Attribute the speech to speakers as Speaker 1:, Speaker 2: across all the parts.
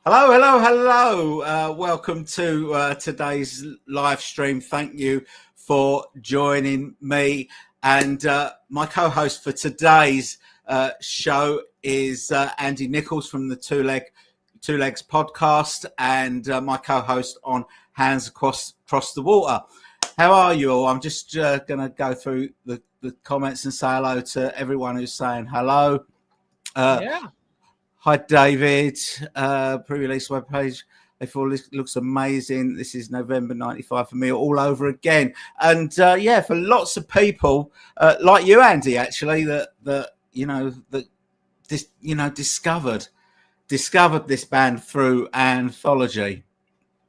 Speaker 1: Hello, hello, hello. Welcome to today's live stream. Thank you for joining me. And my co-host for today's show is Andy Nicholes from the Two Legs podcast, and my co-host on Hands Across the Water. How are you all? I'm just going to go through the comments and say hello to everyone who's saying hello.
Speaker 2: Yeah.
Speaker 1: Hi, David. Pre-release webpage. They feel this looks amazing. This is November '95 for me all over again. And yeah, for lots of people like you, Andy, actually, that discovered this band through Anthology.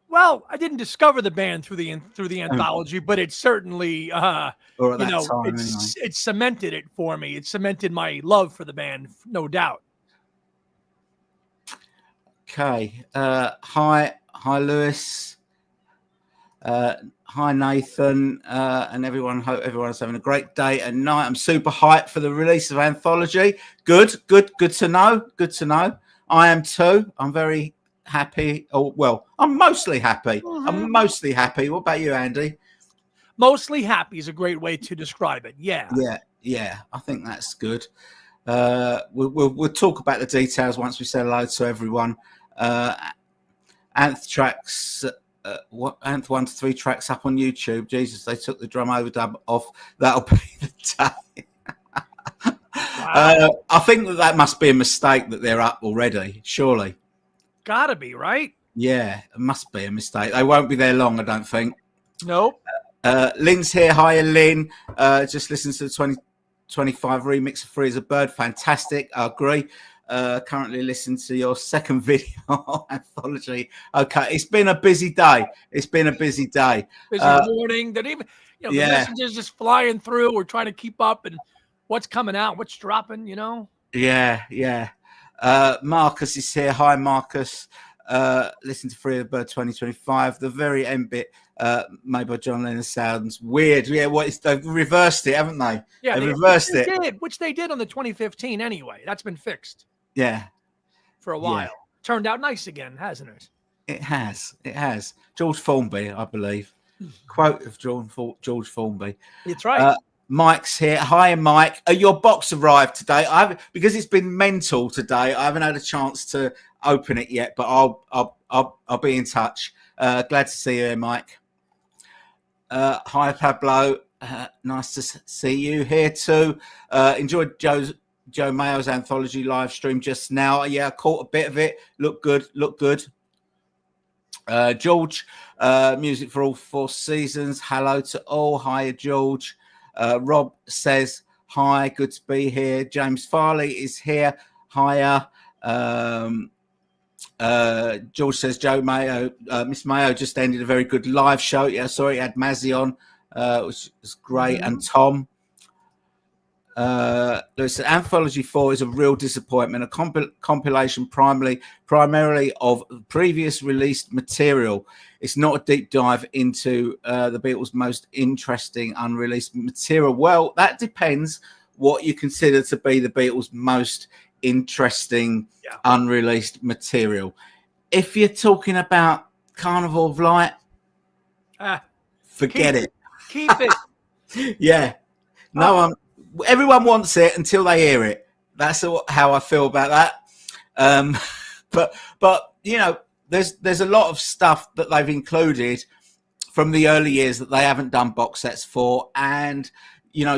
Speaker 2: Well, I didn't discover the band through the anthology, but it certainly,
Speaker 1: Or at that time, anyway.
Speaker 2: it cemented it for me. It cemented my love for the band, no doubt.
Speaker 1: Okay. Hi, Lewis. Hi, Nathan, and everyone. Hope everyone's having a great day and night. I'm super hyped for the release of Anthology. Good to know. Good to know. I am too. I'm very happy. Oh, well, I'm mostly happy.
Speaker 2: Mm-hmm.
Speaker 1: I'm mostly happy. What about you, Andy?
Speaker 2: Mostly happy is a great way to describe it. Yeah.
Speaker 1: I think that's good. We'll talk about the details once we say hello to everyone. Anth tracks, Anth 1 to 3 tracks up on YouTube. Jesus, they took the drum overdub off. That'll be the day.
Speaker 2: Wow.
Speaker 1: I think that must be a mistake that they're up already. Surely,
Speaker 2: gotta be right.
Speaker 1: Yeah, it must be a mistake. They won't be there long, I don't think.
Speaker 2: Nope.
Speaker 1: Lynn's here. Hiya, Lynn. Just listen to the 2025 remix of Free as a Bird. Fantastic. I agree. Currently listening to your second video anthology. Okay, it's been a busy day. Busy
Speaker 2: morning. That even the messages just flying through. We're trying to keep up and what's coming out, what's dropping.
Speaker 1: Yeah. Marcus is here. Hi, Marcus. Listen to Free of the Bird 2025. The very end bit made by John Lennon sounds weird. Yeah, they've reversed it, haven't they?
Speaker 2: Yeah,
Speaker 1: they reversed it.
Speaker 2: Which they did on the 2015 anyway. That's been fixed.
Speaker 1: Yeah.
Speaker 2: For a while. Yeah. Turned out nice again, hasn't it?
Speaker 1: It has. George Formby, I believe. Quote of George Formby.
Speaker 2: That's right.
Speaker 1: Mike's here. Hi, Mike. Your box arrived today. Because it's been mental today. I haven't had a chance to open it yet, but I'll be in touch. Glad to see you here, Mike. Hi, Pablo. Nice to see you here too. Enjoyed Joe Mayo's Anthology live stream just now. Yeah, I caught a bit of it. Look good. George, music for all 4 seasons. Hello to all. Hi, George. Rob says hi. Good to be here. James Farley is here. Hiya. George says Joe Mayo, Miss Mayo just ended a very good live show. Yeah, sorry, it had Mazzy on, which was great. Mm-hmm. And Tom. Listen, Anthology 4 is a real disappointment. A compilation primarily of previous released material. It's not a deep dive into the Beatles' most interesting unreleased material. Well, that depends what you consider to be the Beatles' most interesting unreleased material. If you're talking about Carnival of Light, forget it.
Speaker 2: Keep it.
Speaker 1: Yeah. No one. Everyone wants it until they hear it. That's how I feel about that. But there's a lot of stuff that they've included from the early years that they haven't done box sets for, and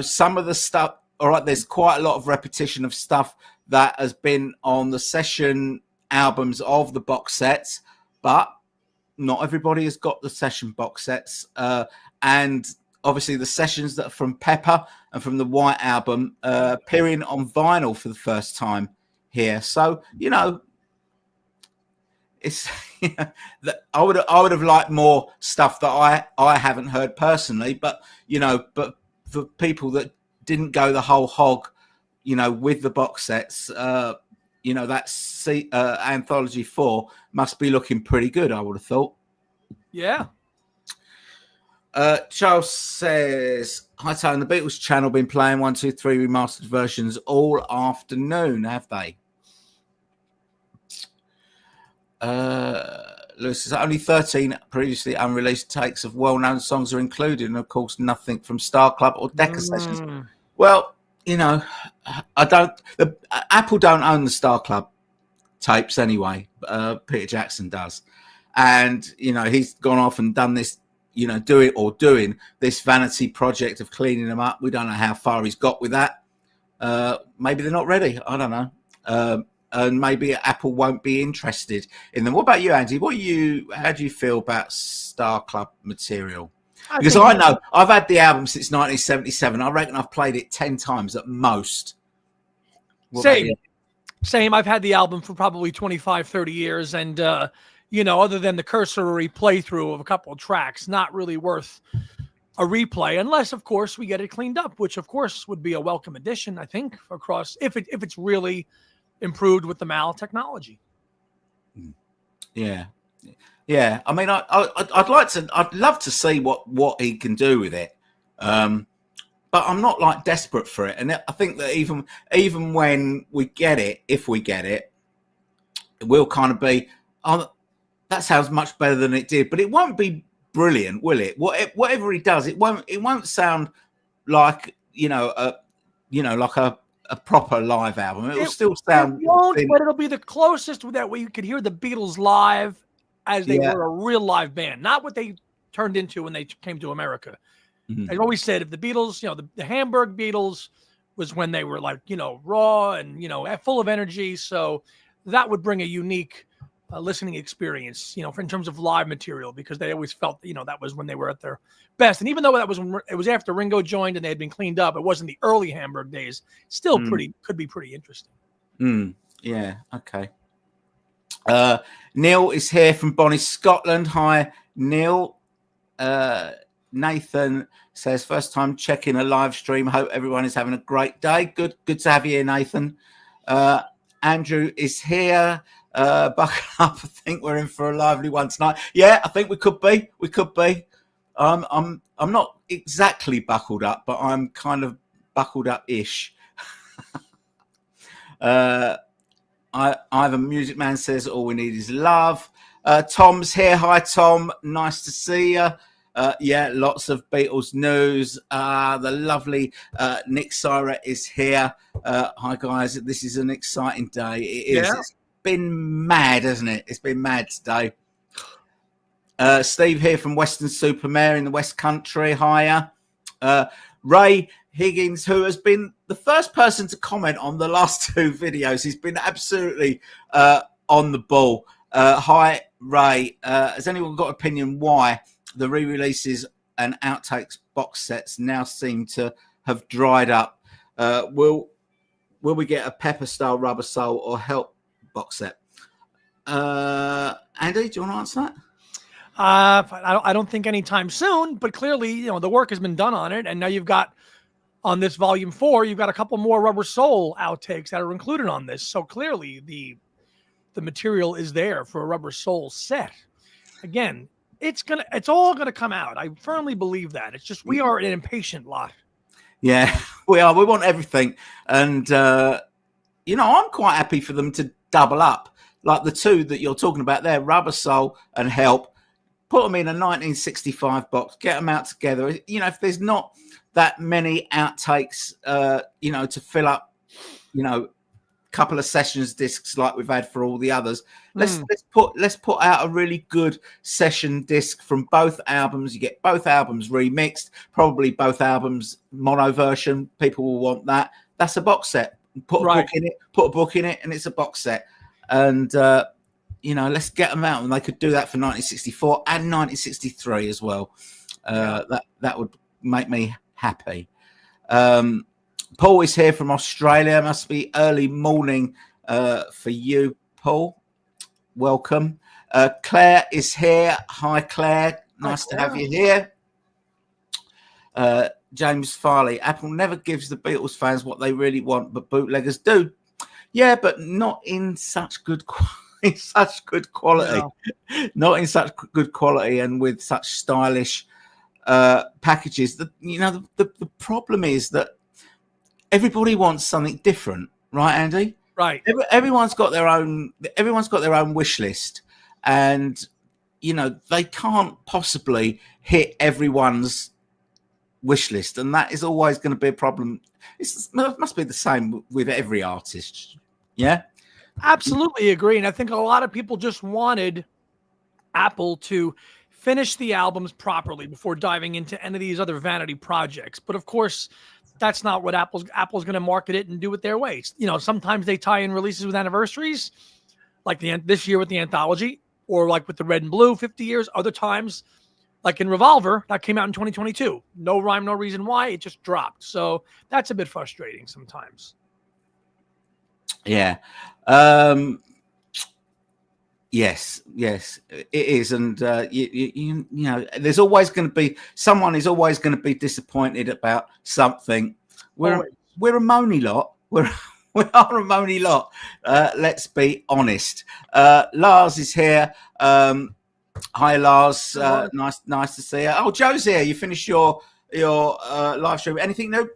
Speaker 1: some of the stuff. All right, there's quite a lot of repetition of stuff that has been on the session albums of the box sets, but not everybody has got the session box sets, and obviously the sessions that are from Pepper and from the White Album appearing on vinyl for the first time here. So, it's I would have liked more stuff that I haven't heard personally, but for people that didn't go the whole hog, with the box sets, that's Anthology 4 must be looking pretty good, I would have thought.
Speaker 2: Yeah.
Speaker 1: Charles says, hi, Tone. The Beatles channel been playing 1, 2, 3 remastered versions all afternoon, have they? Lewis says only 13 previously unreleased takes of well-known songs are included, and of course nothing from Star Club or Decca sessions. Well, you know, Apple don't own the Star Club tapes anyway. Peter Jackson does, and you know he's gone off and done this, you know, doing this vanity project of cleaning them up. We don't know how far he's got with that. Maybe they're not ready. I don't know. And maybe Apple won't be interested in them. What about you, Andy? How do you feel about Star Club material? Because I know I've had the album since 1977. I reckon I've played it 10 times at most.
Speaker 2: Same. I've had the album for probably 25, 30 years. And, you know, other than the cursory playthrough of a couple of tracks, not really worth a replay, unless, of course, we get it cleaned up, which, of course, would be a welcome addition, I think, across, if it's really improved with the MAL technology.
Speaker 1: Yeah. I mean, I'd love to see what he can do with it, but I'm not like desperate for it. And I think that even when we get it, if we get it, it will kind of be, oh, that sounds much better than it did, but it won't be brilliant, will it? Whatever he does, it won't sound like like a proper live album. It will still sound.
Speaker 2: It won't, but it'll be the closest that we could hear the Beatles live as they were a real live band, not what they turned into when they came to America. I've always said if the Beatles, you know, the Hamburg Beatles was when they were like, you know, raw and, you know, full of energy. So that would bring a unique listening experience, you know, in terms of live material, because they always felt, you know, that was when they were at their best. And even though that was when it was after Ringo joined and they had been cleaned up, it wasn't the early Hamburg days. Still could be pretty interesting.
Speaker 1: Yeah. Okay. Neil is here from Bonnie, Scotland. Hi, Neil. Nathan says first time checking a live stream. Hope everyone is having a great day. Good to have you here, Nathan. Andrew is here. Buckle up. I think we're in for a lively one tonight. Yeah, I think we could be. I'm not exactly buckled up, but I'm kind of buckled up ish. Ivan Music Man says all we need is love. Tom's here. Hi, Tom. Nice to see you. Yeah, lots of Beatles news. The lovely Nick Syra is here. Hi, guys. This is an exciting day. It is. Yeah. It's been mad, hasn't it? It's been mad today. Steve here from Western Supermare in the West Country. Hiya. Ray Higgins, who has been the first person to comment on the last two videos. He's been absolutely on the ball. Hi, Ray. Has anyone got an opinion why the re-releases and outtakes box sets now seem to have dried up? Will we get a Pepper style Rubber Soul or Help box set? Andy, do you want to answer that?
Speaker 2: I don't think anytime soon, but clearly, you know, the work has been done on it, and now you've got on this volume 4, you've got a couple more Rubber Soul outtakes that are included on this. So clearly, the material is there for a Rubber Soul set. Again, it's all gonna come out. I firmly believe that. It's just we are an impatient lot.
Speaker 1: Yeah, we are. We want everything, and you know, I'm quite happy for them to double up, like the two that you're talking about there, Rubber Soul and Help. Put them in a 1965 box, get them out together. You know, if there's not that many outtakes, you know, to fill up, you know, a couple of sessions discs like we've had for all the others. Let's put out a really good session disc from both albums. You get both albums remixed, probably both albums mono version. People will want that. That's a box set. Put a book in it, and it's a box set. And you know, let's get them out, and they could do that for 1964 and 1963 as well. That would make me happy. Paul is here from Australia. Must be early morning for you, Paul. Welcome. Claire is here. Hi, Claire. Nice to have you here. James Farley. Apple never gives the Beatles fans what they really want, but bootleggers do. Yeah, but not in such good quality. Not in such good quality and with such stylish packages. The problem is that everybody wants something different, right, Andy?
Speaker 2: Right.
Speaker 1: Everyone's got their own wish list, and they can't possibly hit everyone's wish list, and that is always going to be a problem. It must be the same with every artist. Yeah,
Speaker 2: absolutely agree. And I think a lot of people just wanted Apple to finish the albums properly before diving into any of these other vanity projects. But of course, that's not what Apple's going to market it and do it their way. Sometimes they tie in releases with anniversaries, like this year with the Anthology, or like with the Red and Blue 50 years. Other times, like in Revolver, that came out in 2022. No rhyme, no reason why. It just dropped. So that's a bit frustrating sometimes.
Speaker 1: Yeah. Yes, it is. And, there's always going to be someone is always going to be disappointed about something. We're a moany lot. We are a moany lot. Let's be honest. Lars is here. Hi, Lars. Nice to see you. Oh, Joe's here. You finished your live stream. Anything new?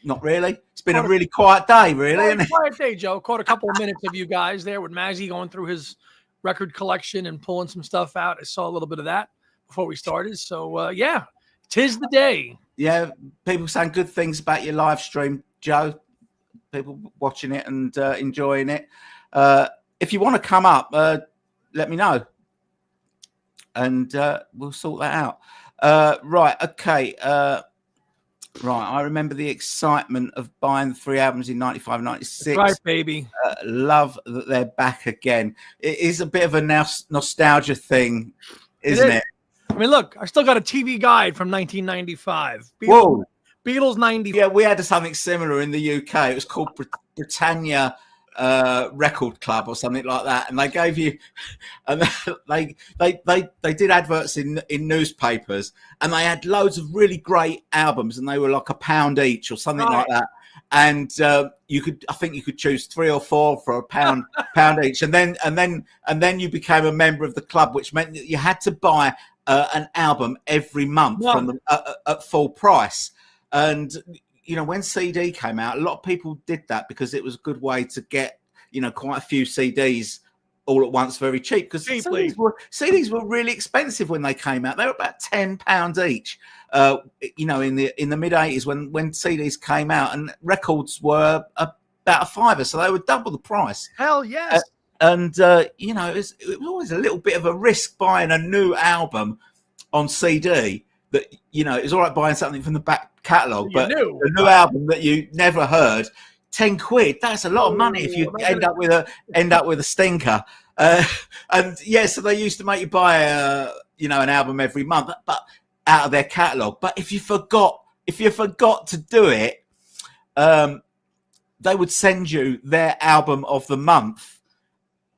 Speaker 1: Not really. It's been a really quiet day, really.
Speaker 2: Quiet day, Joe. Caught a couple of minutes of you guys there with Mazzy going through his record collection and pulling some stuff out. I saw a little bit of that before we started. So, yeah, 'tis the day.
Speaker 1: Yeah, people saying good things about your live stream, Joe. People watching it and enjoying it. If you want to come up, let me know. And we'll sort that out. Right, okay. Right, I remember the excitement of buying 3 albums in 95, 96.
Speaker 2: That's right, baby.
Speaker 1: Love that they're back again. It is a bit of a nostalgia thing, isn't it?
Speaker 2: I mean, look, I still got a TV guide from 1995. Beatles 90.
Speaker 1: Yeah, we had something similar in the UK. It was called Britannia Record Club or something like that, and they gave you, and they did adverts in newspapers, and they had loads of really great albums, and they were like £1 each or something like that. And I think you could choose 3 or 4 for £1 each, and then you became a member of the club, which meant that you had to buy an album every month from them at full price. And when CD came out, a lot of people did that because it was a good way to get, quite a few CDs all at once very cheap, because CDs were really expensive when they came out. They were about £10 each, in the mid 80s when CDs came out, and records were about £5, so they were double the price.
Speaker 2: Hell yes.
Speaker 1: It was always a little bit of a risk buying a new album on CD. That it was all right buying something from the back catalogue, but a new album that you never heard, £10. That's a lot of money if you end up with a stinker. And so they used to make you buy an album every month, but out of their catalogue. But if you forgot to do it, they would send you their album of the month,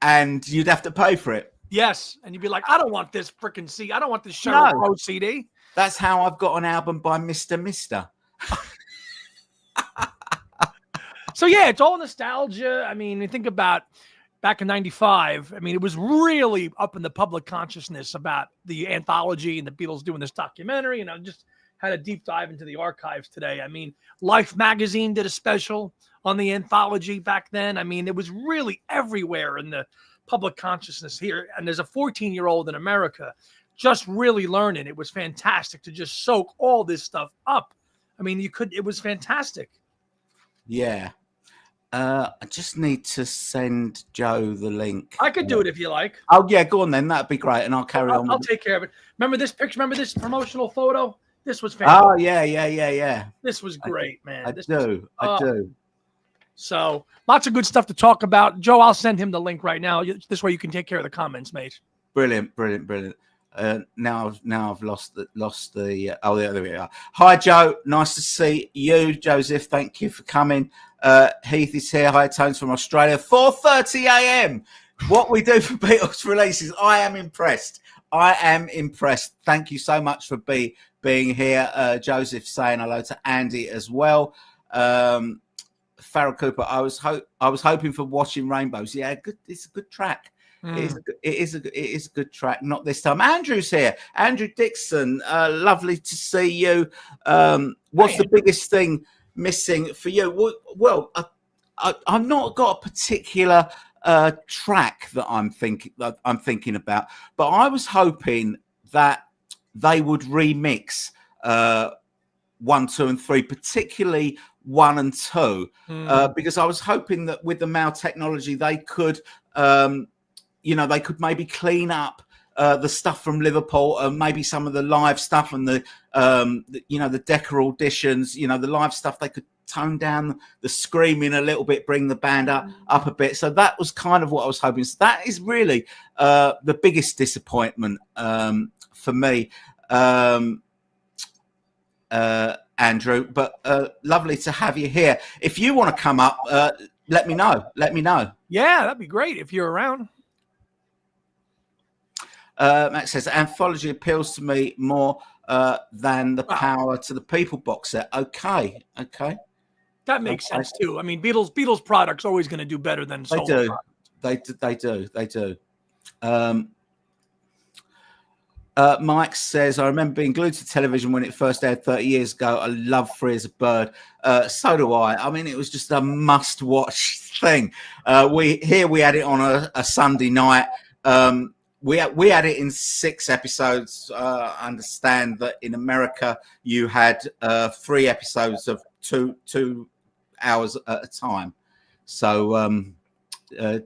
Speaker 1: and you'd have to pay for it.
Speaker 2: Yes, and you'd be like, I don't want this freaking CD. I don't want this Sheryl Crow CD.
Speaker 1: That's how I've got an album by Mr.
Speaker 2: So, yeah, it's all nostalgia. I mean, you think about back in 95. I mean, it was really up in the public consciousness about the Anthology and the Beatles doing this documentary. And I just had a deep dive into the archives today. I mean, Life magazine did a special on the Anthology back then. I mean, it was really everywhere in the public consciousness here. And there's a 14-year-old in America just really learning. It was fantastic to just soak all this stuff up. I mean, it was fantastic.
Speaker 1: Yeah. I just need to send Joe the link.
Speaker 2: I could do it if you like.
Speaker 1: Oh, yeah, go on then. That'd be great. And I'll carry on.
Speaker 2: I'll take care of it. Remember this picture? Remember this promotional photo? This was fantastic.
Speaker 1: Oh, yeah.
Speaker 2: This was great, man.
Speaker 1: I do.
Speaker 2: So lots of good stuff to talk about. Joe, I'll send him the link right now. This way you can take care of the comments, mate.
Speaker 1: Brilliant. Now I've lost the there we are. Hi Joe, nice to see you. Joseph, thank you for coming. Heath is here. Hi Tones from Australia. 4:30 a.m. What we do for Beatles releases. I am impressed. Thank you so much for being here. Joseph saying hello to Andy as well. Farrell Cooper, I was hoping for Watching Rainbows. Yeah, good. It's a good track. It is a good track. Not this time. Andrew's here. Andrew Dixon, lovely to see you. What's the biggest thing missing for you? Well, I've not got a particular track that I'm thinking about, but I was hoping that they would remix 1, 2, and 3, particularly 1 and 2, because I was hoping that with the Mayo technology they could, they could maybe clean up the stuff from Liverpool and maybe some of the live stuff and the Decca auditions, the live stuff. They could tone down the screaming a little bit, bring the band up a bit. So that was kind of what I was hoping. So that is really the biggest disappointment for me, Andrew. But lovely to have you here. If you want to come up, let me know.
Speaker 2: Yeah, that'd be great if you're around.
Speaker 1: Matt says Anthology appeals to me more than the Power to the People box set. Okay.
Speaker 2: That makes sense too. I mean, Beatles products are always going to do better than solo products.
Speaker 1: They do. Mike says, I remember being glued to television when it first aired 30 years ago. I love Free as a Bird. So do I. I mean, it was just a must-watch thing. We had it on a Sunday night. We had it in 6 episodes. I understand that in America you had 3 episodes of 2 hours at a time. So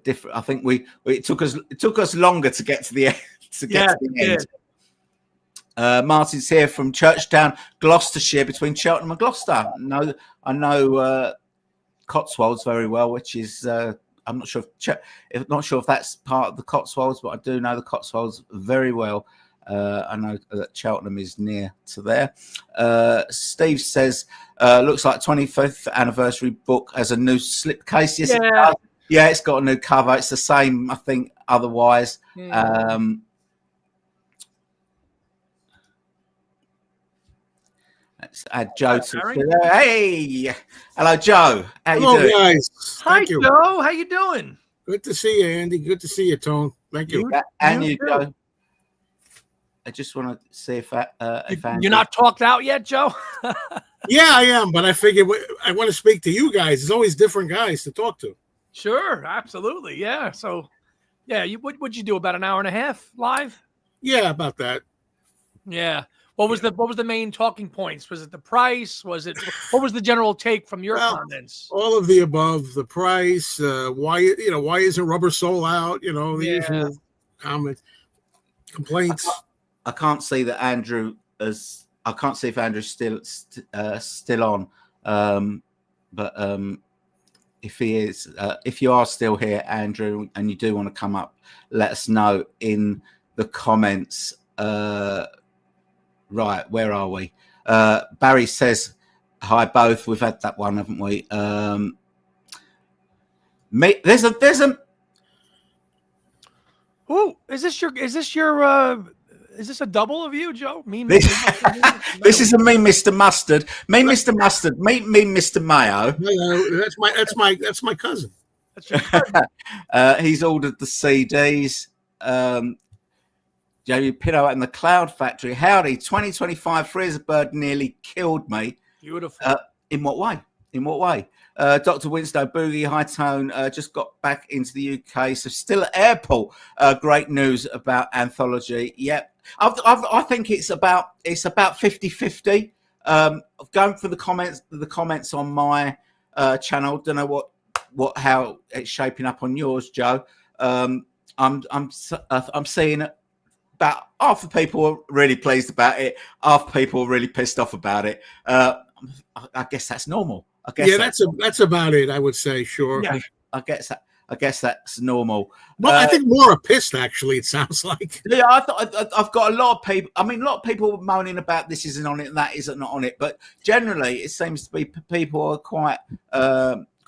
Speaker 1: different. I think it took us longer to get to the end. To the end. Martin's here from Churchtown, Gloucestershire, between Cheltenham and Gloucester. I know Cotswolds very well, which is I'm not sure if that's part of the Cotswolds, but I do know the Cotswolds very well. I know that Cheltenham is near to there. Steve says, looks like 25th anniversary book has a new slipcase. Yes, it does. Yeah, it's got a new cover. It's the same, I think, otherwise. Let's add Joe to Hey, hello, Joe. How you doing,
Speaker 3: guys?
Speaker 2: Hi, Joe. How you doing?
Speaker 3: Good to see you, Andy. Good to see you, Tone. Thank you.
Speaker 1: And you, Joe. I just want to see if Andy...
Speaker 2: You're not talked out yet, Joe.
Speaker 3: Yeah, I am, but I figured I want to speak to you guys. There's always different guys to talk to.
Speaker 2: Sure, absolutely, yeah. So, yeah, what'd you do? About an hour and a half live?
Speaker 3: Yeah, about that.
Speaker 2: Yeah. What was the main talking points? Was it the price? What was the general take from your comments?
Speaker 3: All of the above. The price. Why isn't Rubber Soul out? The usual comments, complaints.
Speaker 1: I can't see that Andrew is. I can't see if Andrew's still on. But if he is, if you are still here, Andrew, and you do want to come up, let us know in the comments. Right, where are we? Barry says, hi both. We've had that one, haven't we? There's a
Speaker 2: Oh, is this a double of you, Joe?
Speaker 1: This is a me, Mr. Mustard. Me, Mr. Mustard. Meet me, Mr. Mayo.
Speaker 3: No, that's my cousin.
Speaker 2: That's your cousin.
Speaker 1: He's ordered the CDs. Jamie Pinto and the Cloud Factory. Howdy, 2025 Free as a Bird nearly killed me.
Speaker 2: Beautiful.
Speaker 1: In what way? Dr. Winslow, Boogie, High Tone, just got back into the UK, so still at airport. Great news about Anthology. Yep. I think it's about 50-50. Going for the comments on my channel. Don't know how it's shaping up on yours, Joe. I'm seeing about half the people are really pleased about it. Half the people are really pissed off about it. I guess that's normal.
Speaker 3: That's about it. I would say, sure.
Speaker 1: Yeah, I guess that's normal.
Speaker 3: Well, I think more are pissed. Actually, it sounds like.
Speaker 1: Yeah, I've got a lot of people. I mean, a lot of people moaning about this isn't on it and that isn't not on it. But generally, it seems to be people are quite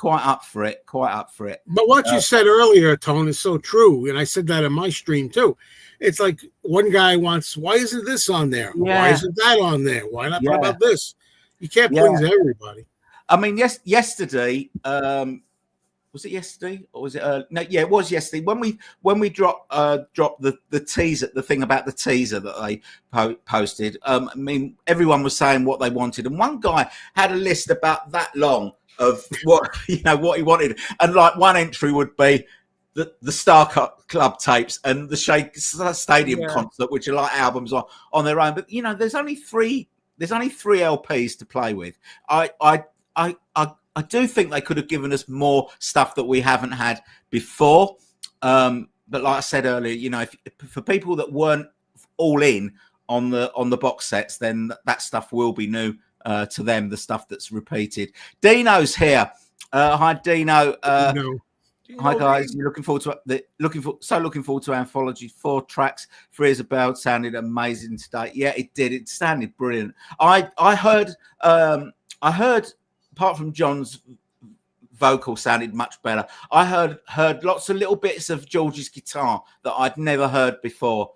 Speaker 1: up for it.
Speaker 3: But what you said earlier, Tone, is so true, and I said that in my stream too. It's like one guy wants, why isn't this on there? Yeah. Why isn't that on there? Why not? What about this? You can't please everybody.
Speaker 1: I mean, yesterday, was it yesterday or was it? No, yeah, it was yesterday when we dropped the teaser, the thing about the teaser that they posted. I mean, everyone was saying what they wanted, and one guy had a list about that long of what he wanted, and like one entry would be the Star Club tapes and the Shake Stadium concert, which are like albums on their own. But there's only three LPs to play with. I do think they could have given us more stuff that we haven't had before. But like I said earlier, if for people that weren't all in on the box sets, then that stuff will be new to them. The stuff that's repeated. Dino's here. Hi, Dino. Hi guys. You're looking forward to Anthology. 4 tracks. Free as a Bird sounded amazing today. Yeah, it did. It sounded brilliant. I heard apart from John's vocal sounded much better. I heard lots of little bits of George's guitar that I'd never heard before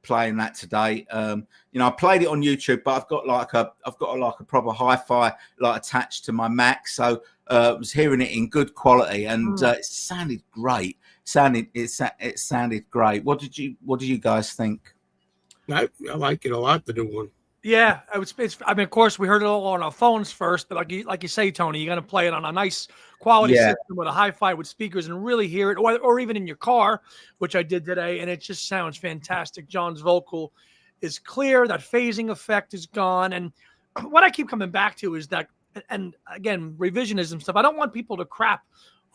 Speaker 1: playing that today. I played it on YouTube, but I've got like a proper hi-fi attached to my Mac, so I was hearing it in good quality, and it sounded great. It sounded great. What did you guys think?
Speaker 3: I like it a lot, the new one.
Speaker 2: Yeah, of course, we heard it all on our phones first, but like you say, Tony, you got to play it on a nice quality system with a hi-fi with speakers and really hear it, or even in your car, which I did today, and it just sounds fantastic. John's vocal is clear, that phasing effect is gone, and what I keep coming back to is that, and again, revisionism stuff, I don't want people to crap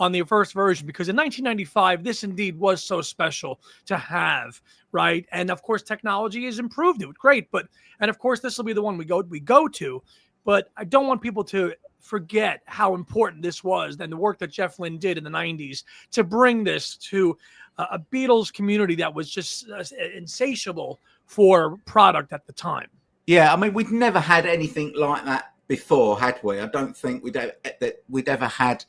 Speaker 2: on the first version, because in 1995, this indeed was so special to have, right? And of course, technology has improved it. Great, and of course, this will be the one we go to. But I don't want people to forget how important this was and the work that Jeff Lynne did in the 90s to bring this to a Beatles community that was just insatiable for product at the time.
Speaker 1: Yeah, I mean, we'd never had anything like that before, had we? I don't think we'd ever had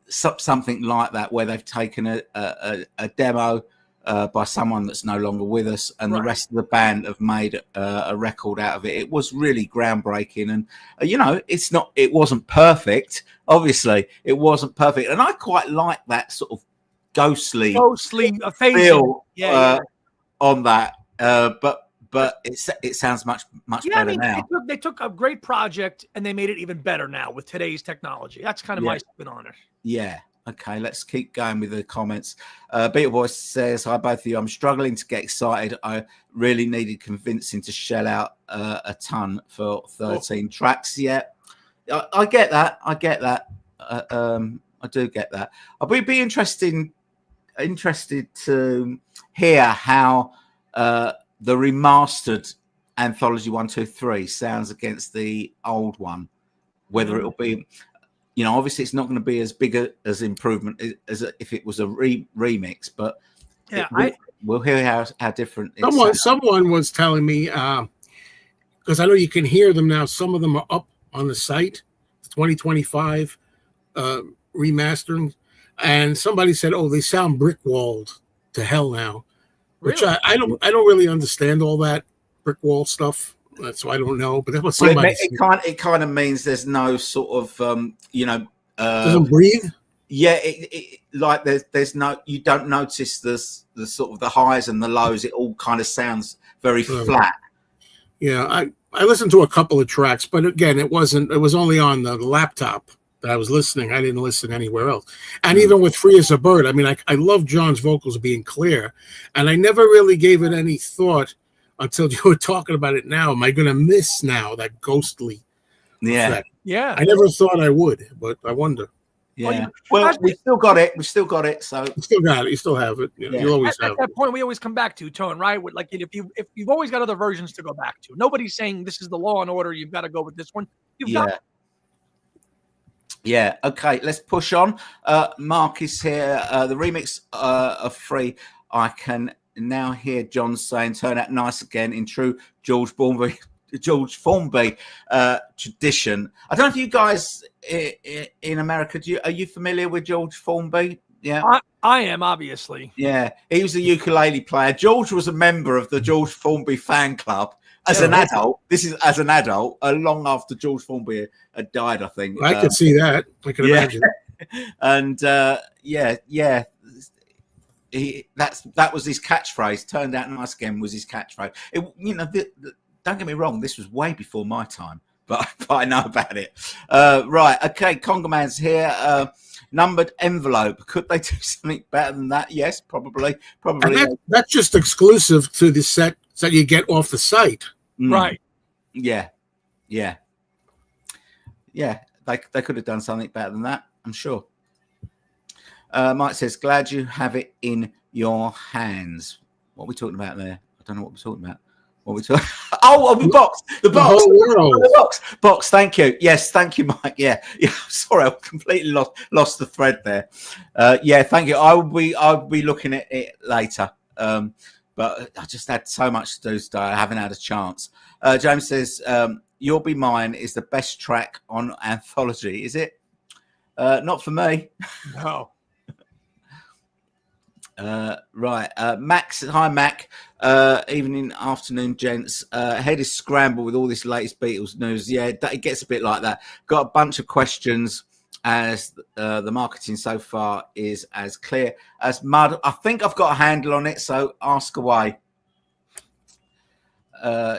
Speaker 1: something like that, where they've taken a demo by someone that's no longer with us, and the rest of the band have made a record out of it. It was really groundbreaking, and it wasn't perfect. Obviously, it wasn't perfect, and I quite like that sort of ghostly feel on that. But it sounds much better now.
Speaker 2: They took a great project and they made it even better now with today's technology. That's kind of my spin on it.
Speaker 1: Yeah. Okay, let's keep going with the comments. Beatle Boy says, hi, both of you. I'm struggling to get excited. I really needed convincing to shell out a ton for 13 tracks. Yeah, I get that. I do get that. I'll be interested to hear how the remastered Anthology 1, 2, 3 sounds against the old one. Whether it'll be, obviously it's not going to be as big as improvement as if it was a remix, but we'll hear how different it sounds.
Speaker 3: Someone was telling me, because I know you can hear them now, some of them are up on the site, 2025 remastering, and somebody said, they sound brick-walled to hell now. Which really? I don't really understand all that brick wall stuff. So I don't know, but that was somebody.
Speaker 1: It kind of means there's no sort of
Speaker 3: doesn't breathe.
Speaker 1: Yeah, like there's no, you don't notice the sort of the highs and the lows. It all kind of sounds very flat.
Speaker 3: Yeah, I listened to a couple of tracks, but again, it was only on the laptop that I was listening. I didn't listen anywhere else. And even with Free as a Bird, I mean, I love John's vocals being clear, and I never really gave it any thought until you were talking about it now. Am I going to miss now that ghostly effect?
Speaker 2: Yeah.
Speaker 3: I never thought I would, but I wonder.
Speaker 1: Yeah. Well, we still got it. So
Speaker 3: you still got it. You still have it. You always have it.
Speaker 2: At that point, we always come back to, Tone, right? Like if you've always got other versions to go back to. Nobody's saying this is the Law and Order. You've got to go with this one. You've got it.
Speaker 1: Yeah. Okay. Let's push on. Mark is here. The remix of Free. I can now hear John saying, "Turn out nice again," in true George Formby tradition. I don't know if you guys in America, are you familiar with George Formby? Yeah,
Speaker 2: I am, obviously.
Speaker 1: Yeah, he was a ukulele player. George was a member of the George Formby fan club as an adult. This is as an adult, long after George Formby had died, I think.
Speaker 3: I could see that. I can imagine.
Speaker 1: And that was his catchphrase. Turned out nice again was his catchphrase. Don't get me wrong, this was way before my time. but I know about it. Right, okay. Conga Man's here. Numbered envelope. Could they do something better than that? Yes, probably.
Speaker 3: And that's just exclusive to the set that you get off the site.
Speaker 2: Right.
Speaker 1: Yeah. They could have done something better than that, I'm sure. Mike says, glad you have it in your hands. What are we talking about there? I don't know what we're talking about. What are we talking? Oh, the box. The box. The box. Thank you. Yes, thank you, Mike. Yeah. Sorry, I completely lost the thread there. Thank you. I'll be looking at it later. But I just had so much to do today. I haven't had a chance. James says, "You'll Be Mine" is the best track on Anthology. Is it? Not for me.
Speaker 2: No.
Speaker 1: Right. Max, hi Mac. Evening, afternoon, gents. Head is scrambled with all this latest Beatles news. Yeah, it gets a bit like that. Got a bunch of questions as the marketing so far is as clear as mud. I think I've got a handle on it, so ask away.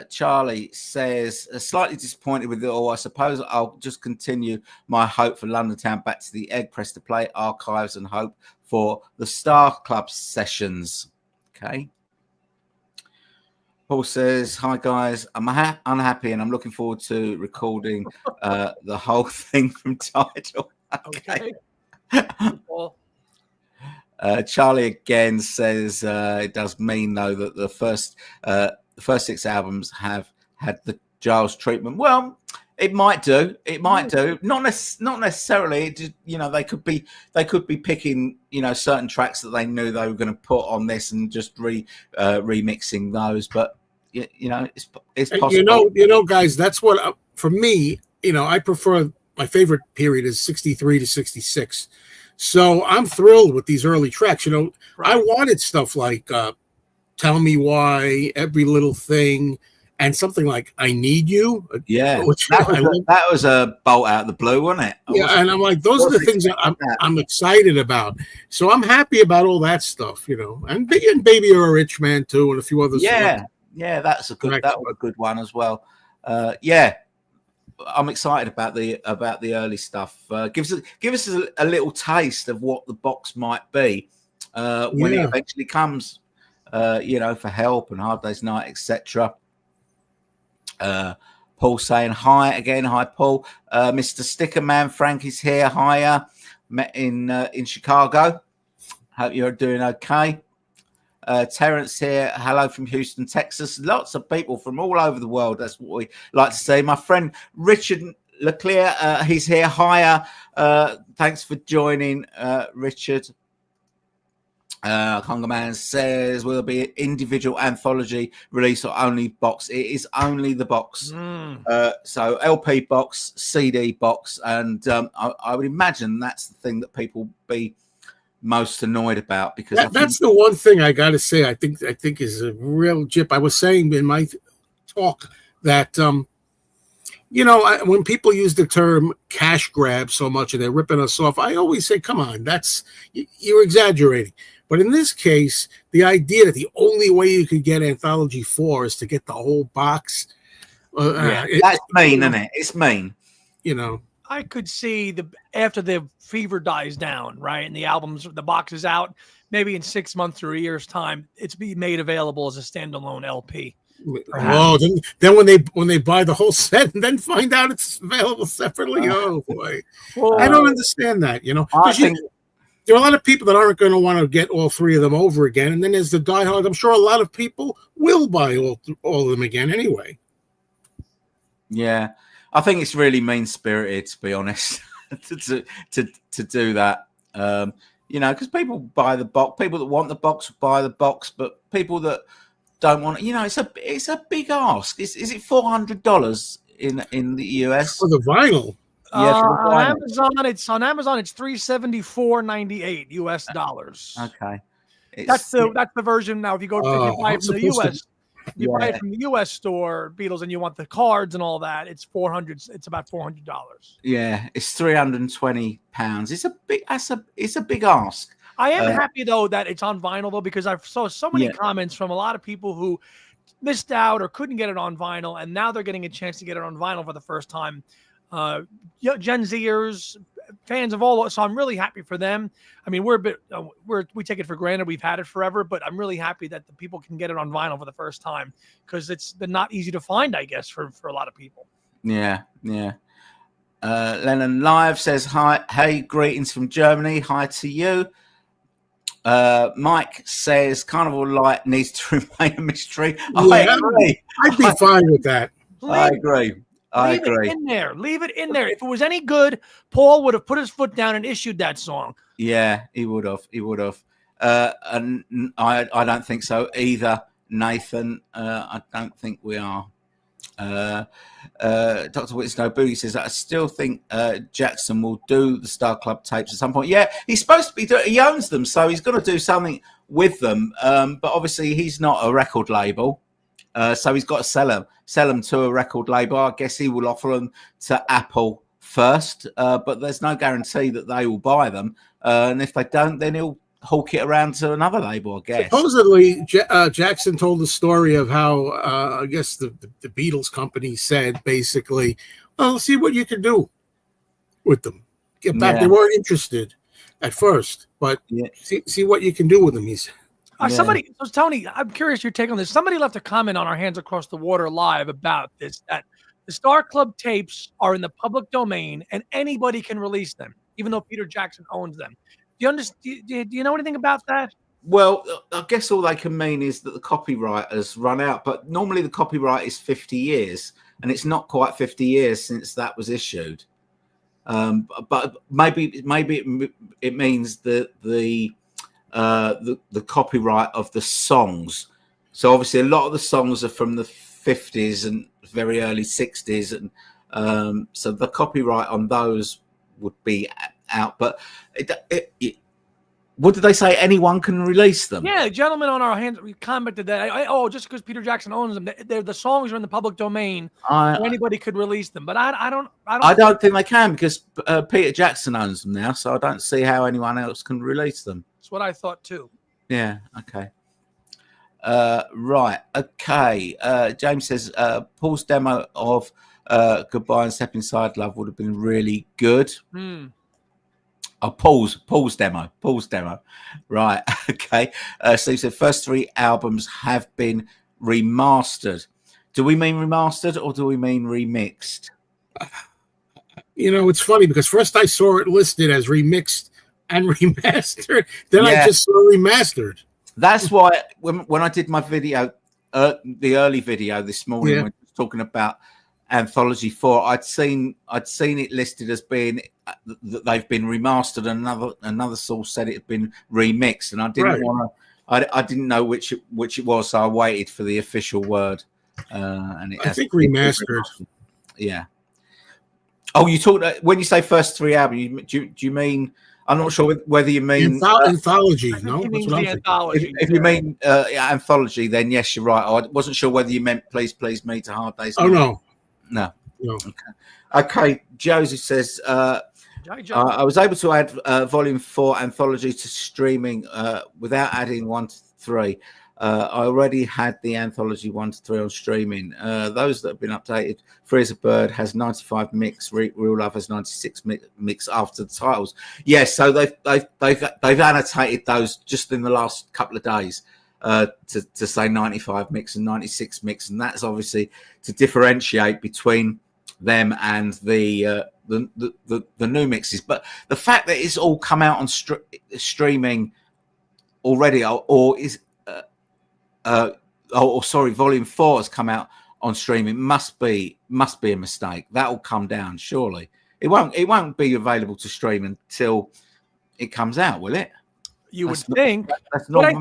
Speaker 1: Charlie says, slightly disappointed with it all. I suppose I'll just continue my hope for London Town back to the Egg Press to Play archives and hope for the Star Club sessions. Okay. Paul says, hi guys, I'm unhappy and I'm looking forward to recording the whole thing from Tidal. Okay. Charlie again says it does mean though that the first 6 albums have had the Giles treatment. Well, it might do. It might do. Not necessarily. They could be picking certain tracks that they knew they were going to put on this and just remixing those. But it's possible.
Speaker 3: Guys, that's what for me. I prefer, my favorite period is 63 to 66. So I'm thrilled with these early tracks. Right. I wanted stuff like Tell Me Why, Every Little Thing, and something like I Need You.
Speaker 1: Yeah, that was a bolt out of the blue, wasn't it?
Speaker 3: And I'm like, those are the things that I'm excited about. So I'm happy about all that stuff, and Baby You're a Rich Man too, and a few others.
Speaker 1: Yeah, that's a good one as well. I'm excited about the early stuff. Give us a little taste of what the box might be when it eventually comes. For Help and Hard Day's Night, etc. Paul saying hi again. Hi, Paul. Mr. Sticker Man Frank is here. Hiya. Met in Chicago. Hope you're doing okay. Terrence here. Hello from Houston, Texas. Lots of people from all over the world. That's what we like to say. My friend Richard Leclerc, he's here. Hiya. Thanks for joining, Richard. Conga Man says, will there be an individual anthology release or only box? It is only the box. So LP box, CD box, and I would imagine that's the thing that people be most annoyed about, because
Speaker 3: that's the one thing I got to say. I think is a real jip. I was saying in my talk that when people use the term cash grab so much and they're ripping us off, I always say, come on, you're exaggerating. But in this case, the idea that the only way you could get Anthology 4 is to get the whole box.
Speaker 1: That's mean, isn't it? It's mean.
Speaker 2: I could see after the fever dies down, right, and the box is out, maybe in 6 months or a year's time, it's be made available as a standalone LP.
Speaker 3: Oh, then when they buy the whole set and then find out it's available separately, oh boy, I don't understand that. There are a lot of people that aren't going to want to get all 3 of them over again, and then there's the diehard. I'm sure a lot of people will buy all of them again anyway.
Speaker 1: Yeah, I think it's really mean-spirited, to be honest, to do that. Because people buy the box. People that want the box buy the box, but people that don't want it, it's a big ask. Is it $400 in the US
Speaker 3: for the vinyl?
Speaker 1: Yeah,
Speaker 2: on Amazon. It's $374.98 US dollars.
Speaker 1: Okay,
Speaker 2: that's the version. Now, if you buy it from the US, you buy it from the US store, Beatles, and you want the cards and all that, it's $400. It's about $400.
Speaker 1: Yeah, it's £320. It's a big ask.
Speaker 2: I am happy though that it's on vinyl though, because I saw so many comments from a lot of people who missed out or couldn't get it on vinyl, and now they're getting a chance to get it on vinyl for the first time. Gen Zers, fans of all, so I'm really happy for them. I mean, we take it for granted, we've had it forever, but I'm really happy that the people can get it on vinyl for the first time, because it's been not easy to find, I guess, for a lot of people.
Speaker 1: Yeah. Lennon Live says hi. Hey, greetings from Germany. Hi to you. Mike says Carnival Light needs to remain a mystery. I agree.
Speaker 3: I'd be fine with that.
Speaker 1: I agree.
Speaker 2: Leave it in there. Leave it in there. If it was any good, Paul would have put his foot down and issued that song.
Speaker 1: Yeah, he would have. And I don't think so either, Nathan. I don't think we are. Dr. Whitesnow Booty says, I still think Jackson will do the Star Club tapes at some point. Yeah, he's supposed to be doing, he owns them, so he's got to do something with them. But obviously he's not a record label. So he's got to sell them to a record label. I guess he will offer them to Apple first, but there's no guarantee that they will buy them. And if they don't, then he'll hawk it around to another label, I guess.
Speaker 3: Supposedly, Jackson told the story of how, I guess, the Beatles company said, basically, well, see what you can do with them. Get back. Yeah. They weren't interested at first, but see what you can do with them, he said.
Speaker 2: Somebody, so Tony, I'm curious your take on this. Somebody left a comment on our Hands Across the Water live about this, that the Star Club tapes are in the public domain and anybody can release them, even though Peter Jackson owns them. Do you know anything about that?
Speaker 1: Well, I guess all they can mean is that the copyright has run out, but normally the copyright is 50 years, and it's not quite 50 years since that was issued. But maybe it means that the copyright of the songs. So obviously a lot of the songs are from the 50s and very early 60s, and so the copyright on those would be out. But what did they say? Anyone can release them?
Speaker 2: Yeah, gentlemen on our hands, we commented that. Just because Peter Jackson owns them, the songs are in the public domain. Anybody could release them, but I don't
Speaker 1: think they can, because Peter Jackson owns them now. So I don't see how anyone else can release them.
Speaker 2: That's what I thought too.
Speaker 1: Yeah. Okay. Right. Okay. James says Paul's demo of Goodbye and Step Inside Love would have been really good. Oh, Paul's demo. Right. Okay. So he said first 3 albums have been remastered. Do we mean remastered or do we mean remixed?
Speaker 3: You know, it's funny because first I saw it listed as remixed and remastered. Then I just saw remastered. That's
Speaker 1: why when I did my video, the early video this morning, when I was talking about Anthology 4, I'd seen it listed as being that they've been remastered, and another source said it had been remixed, and I didn't want to. I didn't know which it was, so I waited for the official word. And
Speaker 3: I think remastered.
Speaker 1: Yeah. Oh, you talked when you say first 3 albums. Do you mean? I'm not sure whether you mean
Speaker 3: anthology. No, that's what I'm
Speaker 2: anthology.
Speaker 1: If you mean anthology, then yes, you're right. I wasn't sure whether you meant Please Please Me to Hard Day's Night.
Speaker 3: Oh
Speaker 1: no. Okay. Joseph says I was able to add Volume 4 Anthology to streaming without adding 1 to 3. I already had the Anthology 1 to 3 on streaming. Those that have been updated, Free as a Bird has 95 mix, Real Love has 96 mix after the titles. Yes, so they've annotated those just in the last couple of days to say 95 mix and 96 mix, and that's obviously to differentiate between them and the new mixes. But the fact that it's all come out on streaming already, Volume 4 has come out on streaming. Must be a mistake. That will come down surely. It won't be available to stream until it comes out, will it?
Speaker 2: You would think.
Speaker 1: That's not.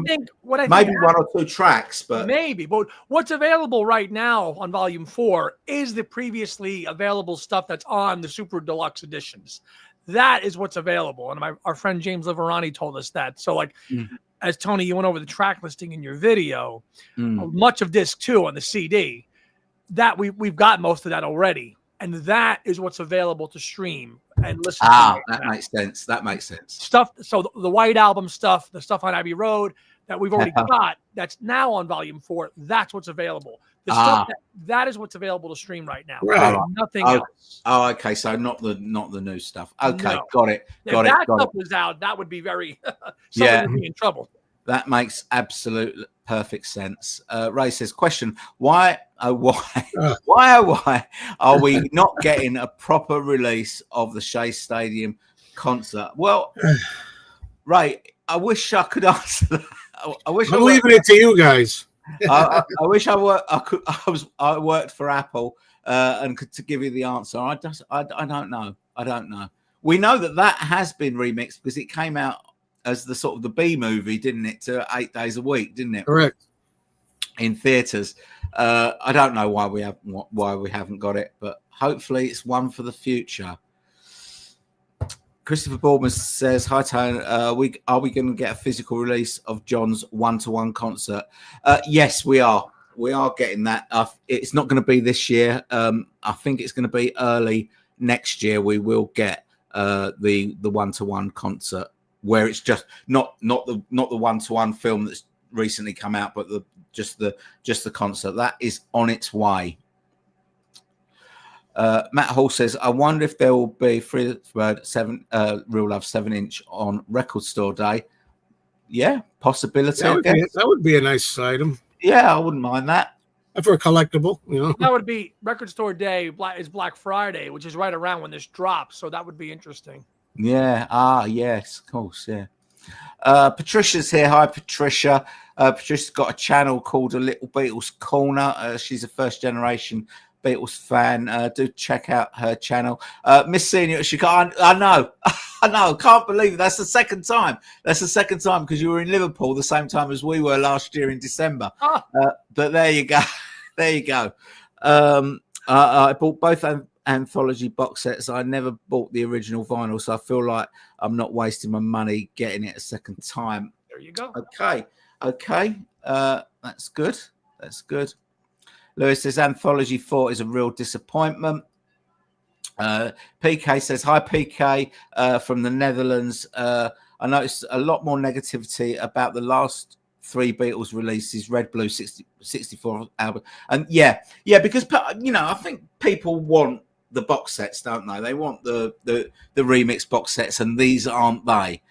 Speaker 1: What I think 1 or 2 tracks, but
Speaker 2: maybe. But what's available right now on Volume 4 is the previously available stuff that's on the Super Deluxe editions. That is what's available, and our friend James Liverani told us that. So, as Tony, you went over the track listing in your video, much of disc 2 on the CD, that we've got most of that already, and that is what's available to stream and listen to.
Speaker 1: That makes sense. Stuff.
Speaker 2: So the White Album stuff, the stuff on Abbey Road, that we've already got that's now on volume 4. That's what's available. The stuff that is what's available to stream right now.
Speaker 3: Right.
Speaker 2: Nothing else.
Speaker 1: Oh, okay. So not the new stuff. Okay,
Speaker 2: No.
Speaker 1: got it.
Speaker 2: If that stuff was out, that would be very somebody would be in trouble.
Speaker 1: That makes absolute perfect sense. Ray says, question, why are we not getting a proper release of the Shea Stadium concert? Well, Ray, I wish I could answer that. I'm
Speaker 3: leaving it to you guys.
Speaker 1: I wish I worked for Apple and could to give you the answer. I don't know. I don't know. We know that has been remixed because it came out as the sort of the B movie, didn't it? To 8 days a week, didn't it?
Speaker 3: Correct.
Speaker 1: In theaters. I don't know why we haven't got it, but hopefully it's one for the future. Christopher Bournemouth says, "Hi Tone, are we going to get a physical release of John's 1-to-1 concert?" Yes, we are. We are getting that. It's not going to be this year. I think it's going to be early next year. We will get the 1-to-1 concert where it's just not the 1-to-1 film that's recently come out, but just the concert that is on its way. Matt Hall says, I wonder if there will be Freebird 7 Real Love 7-inch on Record Store Day. Yeah, possibility.
Speaker 3: That would be a nice item.
Speaker 1: Yeah, I wouldn't mind that.
Speaker 3: For a collectible, you know.
Speaker 2: That would be Record Store Day is Black Friday, which is right around when this drops. So that would be interesting.
Speaker 1: Yeah. Yes, of course. Yeah. Patricia's here. Hi, Patricia. Patricia's got a channel called A Little Beatles Corner. She's a first generation Beatles fan. Do check out her channel. Miss Senior, I know. Can't believe it. That's the second time. Because you were in Liverpool the same time as we were last year in December. But there you go. I bought both anthology box sets. I never bought the original vinyl, so I feel like I'm not wasting my money getting it a second time.
Speaker 2: There you go.
Speaker 1: Okay. That's good. Lewis says Anthology 4 is a real disappointment. PK says, hi, PK, from the Netherlands. I noticed a lot more negativity about the last 3 Beatles releases, Red, Blue, 64 album. And yeah, because, I think people want the box sets, don't they? They want the remix box sets, and these aren't they.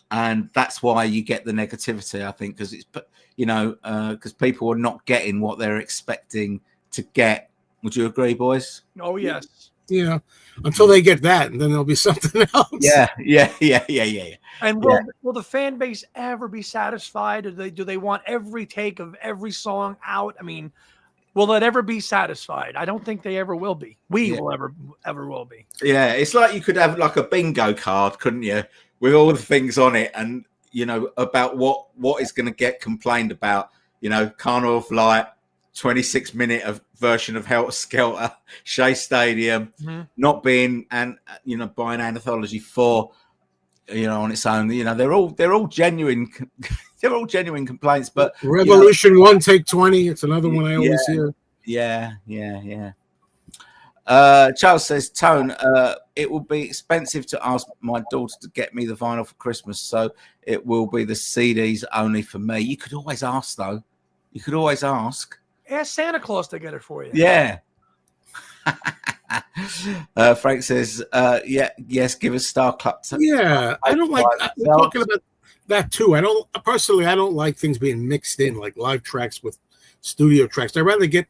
Speaker 1: And that's why you get the negativity, I think, because it's, because people are not getting what they're expecting to get. Would you agree, boys?
Speaker 2: Oh, yes.
Speaker 3: Yeah. Until they get that, and then there'll be something else.
Speaker 1: Yeah.
Speaker 2: And will the fan base ever be satisfied? Do they want every take of every song out? I mean, will it ever be satisfied? I don't think they ever will be. We will ever will be.
Speaker 1: Yeah, it's like you could have like a bingo card, couldn't you? With all the things on it, and about what is going to get complained about. Carnival of Light, 26-minute version of Helter Skelter, Shea Stadium, not being buying Anthology 4, on its own. They're all genuine. They're all genuine complaints. But
Speaker 3: Revolution 1 Take 20. It's another one I always hear.
Speaker 1: Yeah. Charles says, Tone, it will be expensive to ask my daughter to get me the vinyl for Christmas, so it will be the CDs only for me. You could always ask, though. You could always ask.
Speaker 2: Ask Santa Claus to get it for you.
Speaker 1: Yeah. Frank says, yes, give us Star Club.
Speaker 3: Yeah, I don't like. We're talking about that too. I don't like things being mixed in, like live tracks with studio tracks. I'd rather get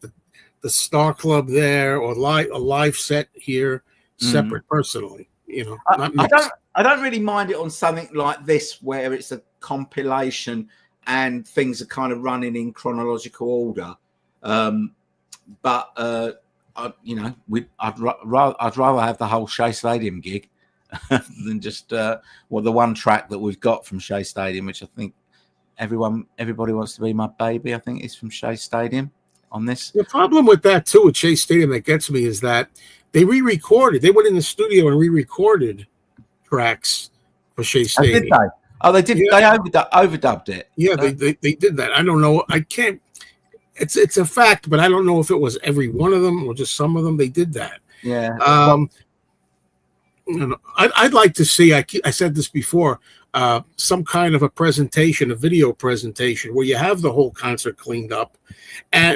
Speaker 3: the Star Club there or a live set here separate. Personally,
Speaker 1: I don't really mind it on something like this where it's a compilation and things are kind of running in chronological order. But I'd rather have the whole Shea Stadium gig than just the one track that we've got from Shea Stadium, which I think everybody wants to be my baby. I think is from Shea Stadium. On this, the
Speaker 3: problem with that too with Shea Stadium that gets me is that they re-recorded. They went in the studio and re-recorded tracks for Shea Stadium.
Speaker 1: Did they? Oh, they did. Yeah. They overdubbed it.
Speaker 3: Yeah, they did that. I don't know. I can't. It's a fact, but I don't know if it was every one of them or just some of them. They did that.
Speaker 1: Yeah.
Speaker 3: I'd like to see. I said this before. some kind of a presentation, a video presentation, where you have the whole concert cleaned up,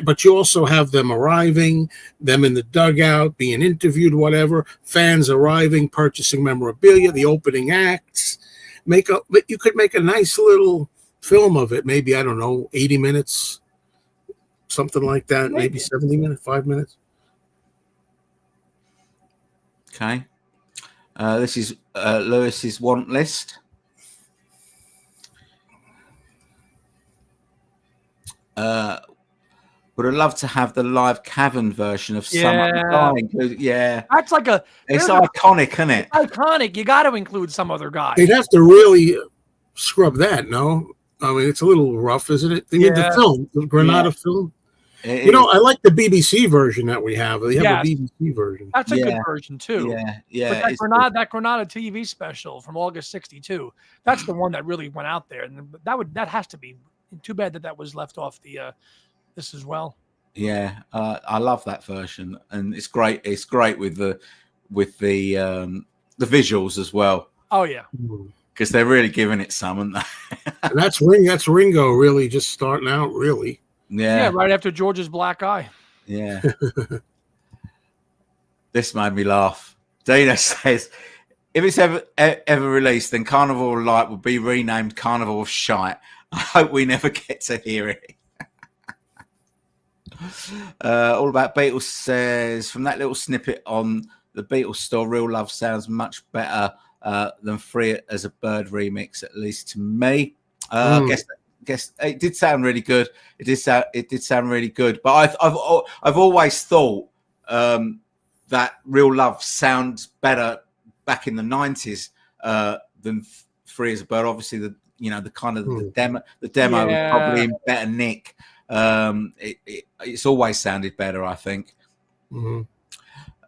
Speaker 3: but you also have them arriving, them in the dugout, being interviewed, whatever, fans arriving, purchasing memorabilia, the opening acts. You could make a nice little film of it, maybe, I don't know, 80 minutes, something like that, maybe 70 minutes, 5 minutes.
Speaker 1: Okay. This is Lewis's want list. Would have loved to have the live cavern version of Summer Dying. Yeah,
Speaker 2: that's like
Speaker 1: it's iconic, isn't it?
Speaker 2: It's iconic. You got to include some other guy.
Speaker 3: They'd have to really scrub that. No, I mean it's a little rough, isn't it? I mean the film, the Granada film. I like the BBC version that we have. They have a BBC version.
Speaker 2: That's a good version too.
Speaker 1: Yeah.
Speaker 2: But that Granada TV special from August '62. That's the one that really went out there, and that has to be. Too bad that was left off this as well.
Speaker 1: Yeah, I love that version, and it's great. It's great with the visuals as well.
Speaker 2: Oh yeah,
Speaker 1: because they're really giving it some, aren't they?
Speaker 3: And that's Ringo really just starting out, really.
Speaker 2: Yeah, right after George's Black Eye.
Speaker 1: Yeah. This made me laugh. Dana says, if it's ever released, then Carnival of Light will be renamed Carnival of Shite. I hope we never get to hear it. All About Beatles says, from that little snippet on the Beatles store, Real Love sounds much better than Free as a Bird remix, at least to me. I guess it did sound really good. It did sound really good. But I've always thought that Real Love sounds better back in the 90s than Free as a Bird. Obviously, the demo was probably in better nick. It's always sounded better, I think.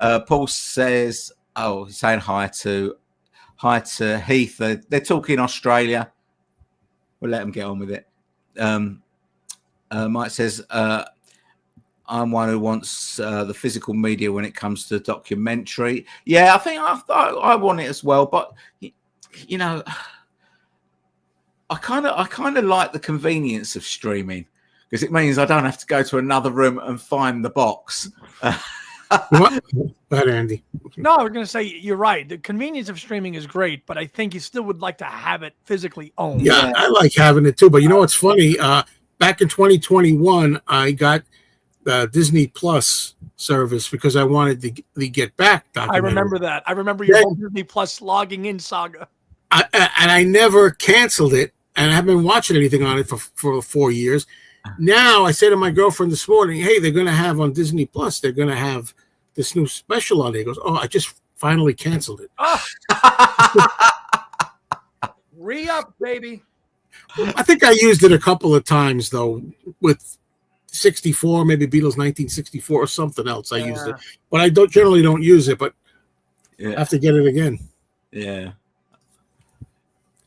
Speaker 1: Paul says, he's saying hi to Heath. They're talking Australia. We'll let them get on with it. Mike says, I'm one who wants the physical media when it comes to documentary. Yeah, I think I want it as well, but I kind of like the convenience of streaming because it means I don't have to go to another room and find the box.
Speaker 3: What? Bad, Andy.
Speaker 2: No, I was going to say you're right. The convenience of streaming is great, but I think you still would like to have it physically owned.
Speaker 3: Yeah, I like having it too. But you know what's funny? Back in 2021, I got the Disney Plus service because I wanted the Get Back documentary.
Speaker 2: I remember that. I remember your whole Disney Plus logging in saga.
Speaker 3: And I never canceled it, and I haven't been watching anything on it for 4 years. Now I say to my girlfriend this morning, hey, they're going to have on Disney Plus, they're going to have this new special on there. He goes, I just finally canceled it.
Speaker 2: Re-up, baby.
Speaker 3: I think I used it a couple of times, though, with 64, maybe Beatles 1964 or something else. I used it. But I generally don't use it, but I have to get it again.
Speaker 1: Yeah.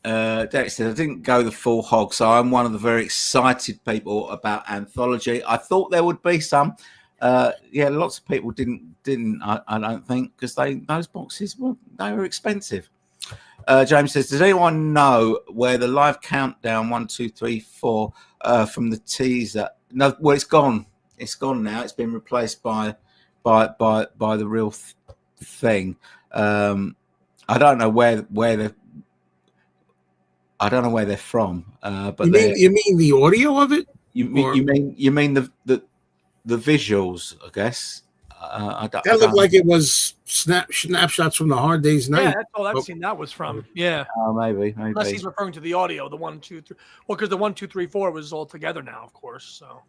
Speaker 1: Derek said, I didn't go the full hog, so I'm one of the very excited people about Anthology. I thought there would be some. Lots of people didn't. I don't think because those boxes they were expensive. James says, does anyone know where the live countdown 1, 2, 3, 4 from the teaser? No, well, it's gone. It's gone now. It's been replaced by the real thing. I don't know where they're. I don't know where they're from. But
Speaker 3: you mean the audio of it?
Speaker 1: You mean the visuals? I guess.
Speaker 3: That looked like it was snapshots from the Hard Day's Night.
Speaker 2: Yeah, that's all I've seen that was from. Yeah.
Speaker 1: Maybe.
Speaker 2: Unless he's referring to the audio, the 1, 2, 3. Well, because the 1, 2, 3, 4 was all together now, of course. So.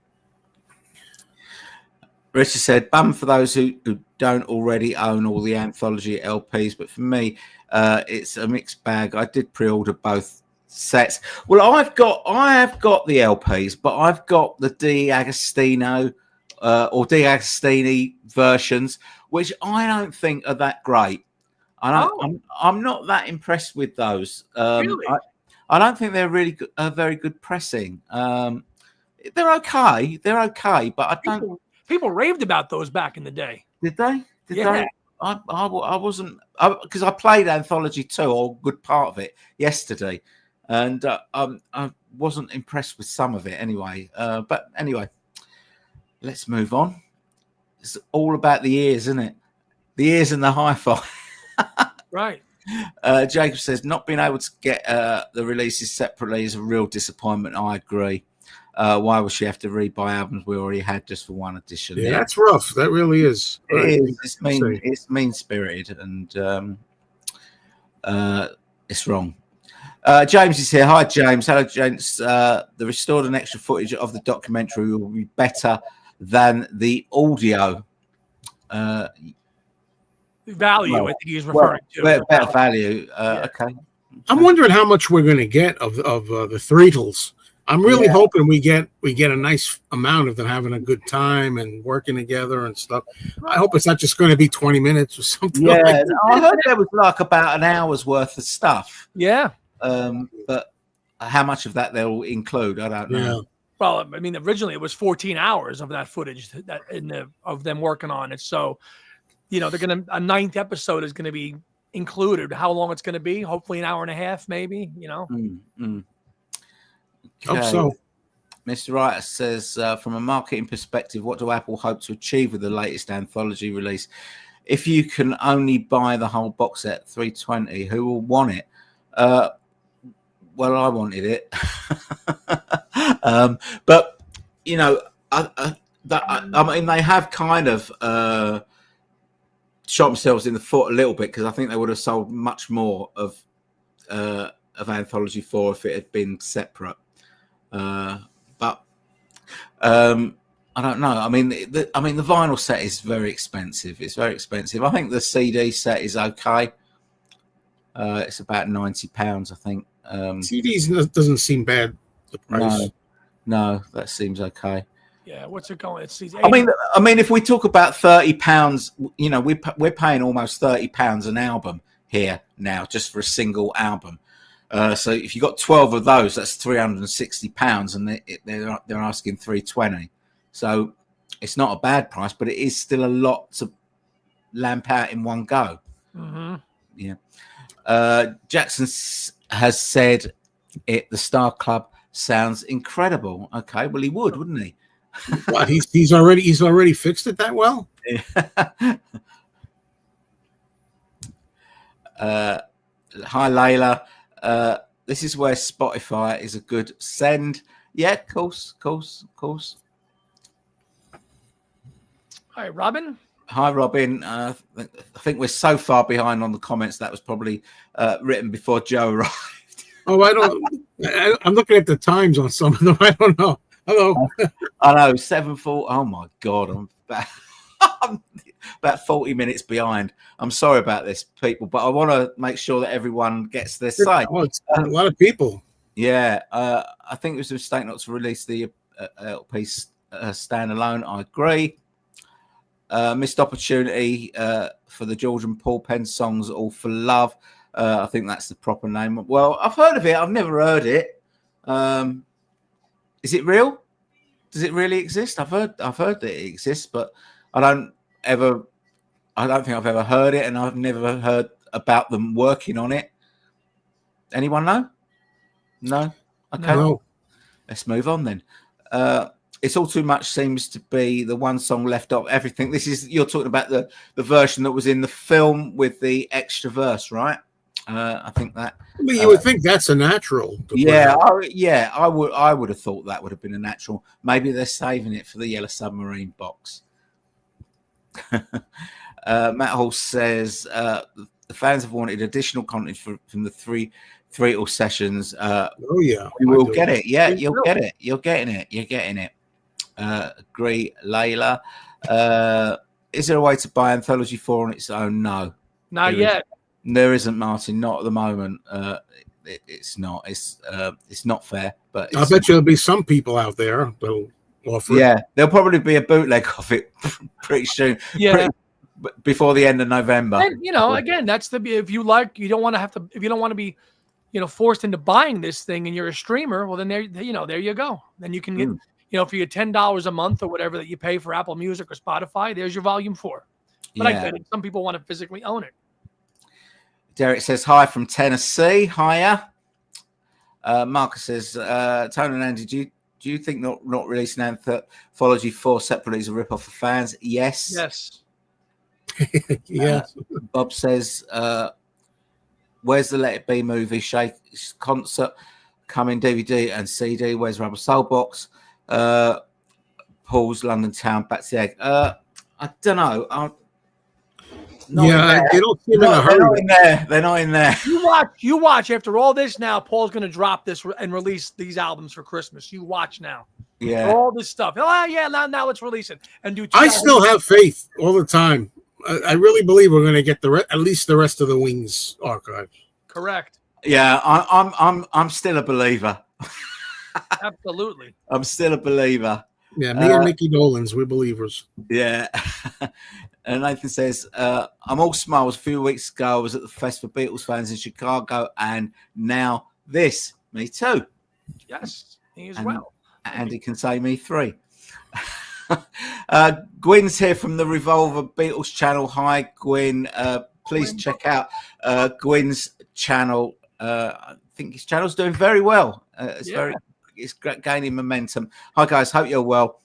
Speaker 1: Richard said, bum for those who don't already own all the Anthology LPs, but for me, it's a mixed bag. I did pre-order both sets. Well, I have got the LPs, but I've got the D'Agostino or D'Agostini versions, which I don't think are that great. I'm not that impressed with those.
Speaker 2: Really?
Speaker 1: I don't think they're really good, very good pressing. They're okay, but I don't.
Speaker 2: People raved about those back in the day.
Speaker 1: Did they?
Speaker 2: Yeah.
Speaker 1: I wasn't because I played Anthology 2 or a good part of it yesterday. and I wasn't impressed with some of it anyway. But anyway, let's move on. It's all about the ears, isn't it? The ears and the hi-fi.
Speaker 2: Right.
Speaker 1: Jacob says not being able to get the releases separately is a real disappointment. I agree. Why would she have to rebuy albums we already had just for one edition?
Speaker 3: Yeah, that's rough. That really is.
Speaker 1: It's mean-spirited, and it's wrong. James is here. Hi, James. Hello, gents. The restored and extra footage of the documentary will be better than the audio.
Speaker 2: Value, I think he's referring to.
Speaker 1: Better value. Okay.
Speaker 3: I'm wondering how much we're going to get of the Threetles. I'm really hoping we get a nice amount of them having a good time and working together and stuff. I hope it's not just going to be 20 minutes or something.
Speaker 1: Yeah, like that. I heard there was like about an hour's worth of stuff.
Speaker 2: Yeah.
Speaker 1: But how much of that they'll include, I don't know.
Speaker 3: Yeah.
Speaker 2: Well, I mean, originally it was 14 hours of that footage of them working on it. So, you know, a ninth episode is going to be included. How long it's going to be? Hopefully an hour and a half, maybe, you know.
Speaker 3: Hope so.
Speaker 1: Mr. Writer says, from a marketing perspective, what do Apple hope to achieve with the latest anthology release? If you can only buy the whole box set, $320, who will want it? Well, I wanted it. But, you know, I mean, they have kind of shot themselves in the foot a little bit, because I think they would have sold much more of Anthology 4 if it had been separate. But I don't know. I mean, the vinyl set is very expensive. It's very expensive. I think the CD set is okay. It's about £90, I think.
Speaker 3: CDs doesn't seem bad. The price.
Speaker 1: No, that seems okay.
Speaker 2: Yeah, what's it going? It's
Speaker 1: I mean, if we talk about £30, you know, we're paying almost £30 an album here now, just for a single album. So if you got 12 of those, that's £360, and they're asking $320. So it's not a bad price, but it is still a lot to lamp out in one go.
Speaker 2: Mm-hmm.
Speaker 1: Yeah. Jackson has said the Star Club sounds incredible. Okay, well he would, wouldn't he?
Speaker 3: What, he's already fixed it that well?
Speaker 1: Hi, Layla. This is where Spotify is a good send. Yeah, of course.
Speaker 2: Hi, Robin.
Speaker 1: Hi, Robin. I think we're so far behind on the comments. That was probably written before Joe arrived.
Speaker 3: Oh, I'm looking at the times on some of them. I don't know. Hello.
Speaker 1: I know, 7:40. Oh, my God. I'm about 40 minutes behind. I'm sorry about this, people, but I want to make sure that everyone gets their say.
Speaker 3: Oh, it's a lot of people.
Speaker 1: Yeah. I think it was a mistake not to release the LP standalone. I agree. Missed opportunity for the George and Paul Penn songs, All for Love. I think that's the proper name. Well, I've heard of it. I've never heard it. Is it real? Does it really exist? I've heard that it exists, but I don't think I've ever heard it, and I've never heard about them working on it. Anyone know? No? Okay.
Speaker 3: No.
Speaker 1: Let's move on then. It's All Too Much seems to be the one song left off everything. You're talking about the version that was in the film with the extra verse, right? I think that.
Speaker 3: I mean, you would think that's a natural.
Speaker 1: Yeah, I would have thought that would have been a natural. Maybe they're saving it for the Yellow Submarine box. Matt Hall says the fans have wanted additional content from the three All sessions.
Speaker 3: Oh yeah,
Speaker 1: we will get it. Yeah, you'll get it. You're getting it. Agree, Layla. Is there a way to buy Anthology 4 on its own? No,
Speaker 2: not yet.
Speaker 1: There isn't, Martin. Not at the moment. It's not. It's not fair. But
Speaker 3: I bet there'll be some people out there that'll offer.
Speaker 1: Yeah, there'll probably be a bootleg of it pretty soon.
Speaker 2: Yeah,
Speaker 1: before the end of November.
Speaker 2: And, you know, again, that's if you don't want to be, you know, forced into buying this thing and you're a streamer. Well, then there you go. Then you can get, you know, for your $10 a month or whatever that you pay for Apple Music or Spotify, there's your volume 4. But I get it. Some people want to physically own it.
Speaker 1: Derek says hi from Tennessee. Hiya. Marcus says, Tony and Andy, do you think not releasing Anthology 4 separately is a rip off for fans? Yes.
Speaker 2: Yes.
Speaker 3: Yes.
Speaker 1: Bob says, where's the Let It Be movie Shake concert coming DVD and CD? Where's Rubber Soul Box? Paul's London Town back to the egg. I don't know.
Speaker 3: They don't seem in a hurry.
Speaker 1: They're not in there.
Speaker 2: You watch. After all this, now Paul's going to drop this and release these albums for Christmas. You watch now.
Speaker 1: Yeah.
Speaker 2: All this stuff. Oh yeah, now let's release it and do.
Speaker 3: I still have faith all the time. I really believe we're going to get at least the rest of the Wings archive.
Speaker 2: Correct.
Speaker 1: Yeah, I'm still a believer.
Speaker 2: Absolutely.
Speaker 1: I'm still a believer.
Speaker 3: Yeah, me and Mickey Dolenz, we're believers.
Speaker 1: Yeah. And Nathan says, I'm all smiles. A few weeks ago, I was at the Fest for Beatles fans in Chicago, and now this. Me too.
Speaker 2: Yes, me as well.
Speaker 1: Andy can say me 3. Gwyn's here from the Revolver Beatles channel. Hi, Gwyn. Please check out Gwyn's channel. I think his channel's doing very well. It's gaining momentum. Hi, guys. Hope you're well.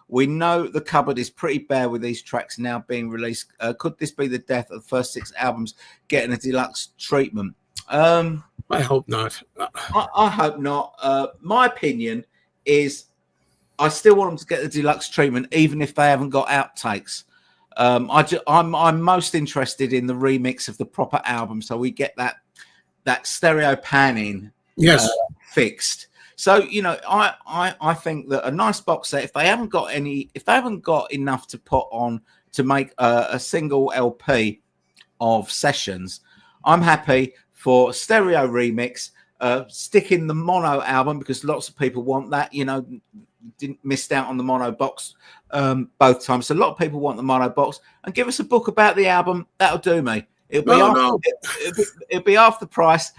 Speaker 1: We know the cupboard is pretty bare with these tracks now being released. Could this be the death of the first 6 albums getting a deluxe treatment?
Speaker 3: I hope not.
Speaker 1: I hope not. My opinion is I still want them to get the deluxe treatment, even if they haven't got outtakes. I'm most interested in the remix of the proper album, so we get that stereo panning fixed. So, you know, I think that a nice box set, if they haven't got enough to put on to make a single LP of sessions, I'm happy for stereo remix, stick in the mono album because lots of people want that, you know, missed out on the mono box both times. So a lot of people want the mono box, and give us a book about the album. That'll do me. It'll be half the price.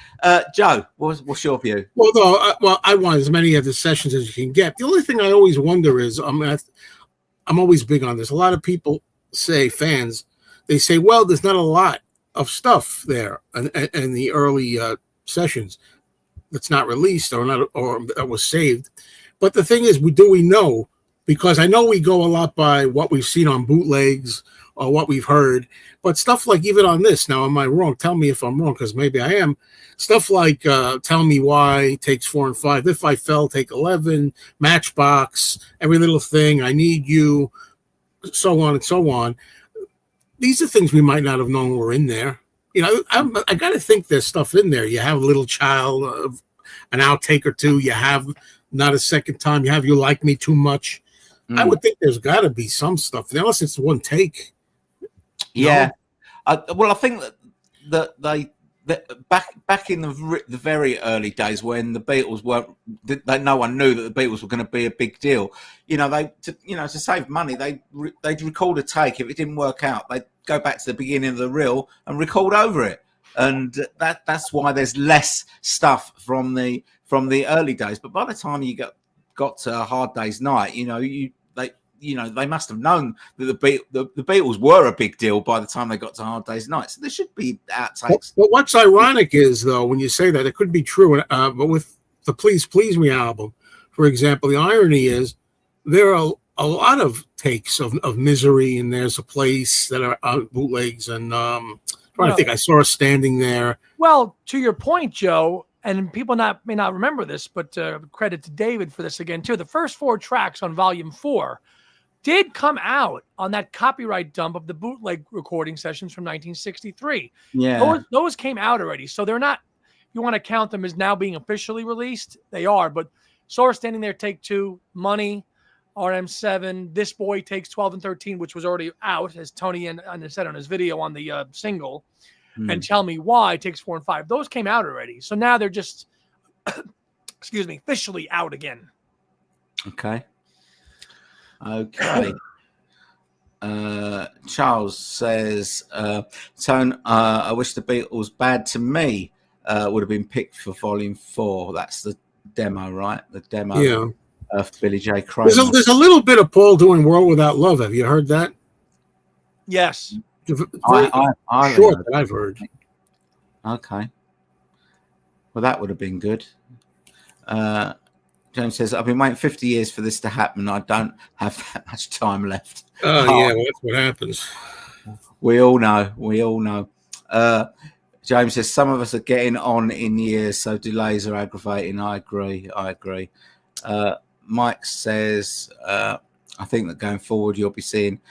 Speaker 1: Joe, what's your view?
Speaker 3: Well, I want as many of the sessions as you can get. The only thing I always wonder is, I'm always big on this. A lot of people say, fans, they say, well, there's not a lot of stuff there in the early sessions that's not released or that was saved. But the thing is, do we know? Because I know we go a lot by what we've seen on bootlegs or what we've heard, but stuff like, even on this, now, am I wrong? Tell me if I'm wrong, because maybe I am. Stuff like Tell Me Why takes 4 and 5. If I Fell, take 11. Matchbox, Every Little Thing, I Need You, so on and so on. These are things we might not have known were in there. You know, I got to think there's stuff in there. You have Little Child, an outtake or two. You have Not a Second Time. You have You Like Me Too Much. I would think there's got to be some stuff, unless it's one take.
Speaker 1: Yeah. Well, I think that back in the very early days when the Beatles no one knew that the Beatles were going to be a big deal. You know, to save money, they'd record a take. If it didn't work out, they'd go back to the beginning of the reel and record over it. And that's why there's less stuff from the early days. But by the time you got to Hard Day's Night, they must have known that the Beatles were a big deal by the time they got to Hard Day's Night. So there should be outtakes.
Speaker 3: But what's ironic is, though, when you say that, it could be true. But with the Please Please Me album, for example, the irony is there are a lot of takes of Misery, and There's a Place that are on bootlegs. And I think I saw us Standing There.
Speaker 2: Well, to your point, Joe, and people may not remember this, but credit to David for this again, too. The first 4 tracks on Volume 4 did come out on that copyright dump of the bootleg recording sessions from 1963.
Speaker 1: Yeah.
Speaker 2: Those came out already. So they're not, if you want to count them as now being officially released, they are. But Saw Her Standing There, Take 2, Money, RM7, This Boy Takes 12 and 13, which was already out, as Tony and said on his video on the single, and Tell Me Why Takes 4 and 5. Those came out already. So now they're just, officially out again.
Speaker 1: Okay. Charles says, Tone, I wish the Beatles Bad to Me would have been picked for Volume 4. That's the demo, right? The demo of Billy J. Kramer.
Speaker 3: There's a little bit of Paul doing World Without Love. Have you heard that?
Speaker 2: Yes.
Speaker 3: I've heard.
Speaker 1: Okay. Well, that would have been good. James says, I've been waiting 50 years for this to happen. I don't have that much time left.
Speaker 3: Oh, yeah, well, that's what happens.
Speaker 1: We all know. James says, some of us are getting on in years, so delays are aggravating. I agree. Mike says, I think that going forward, you'll be seeing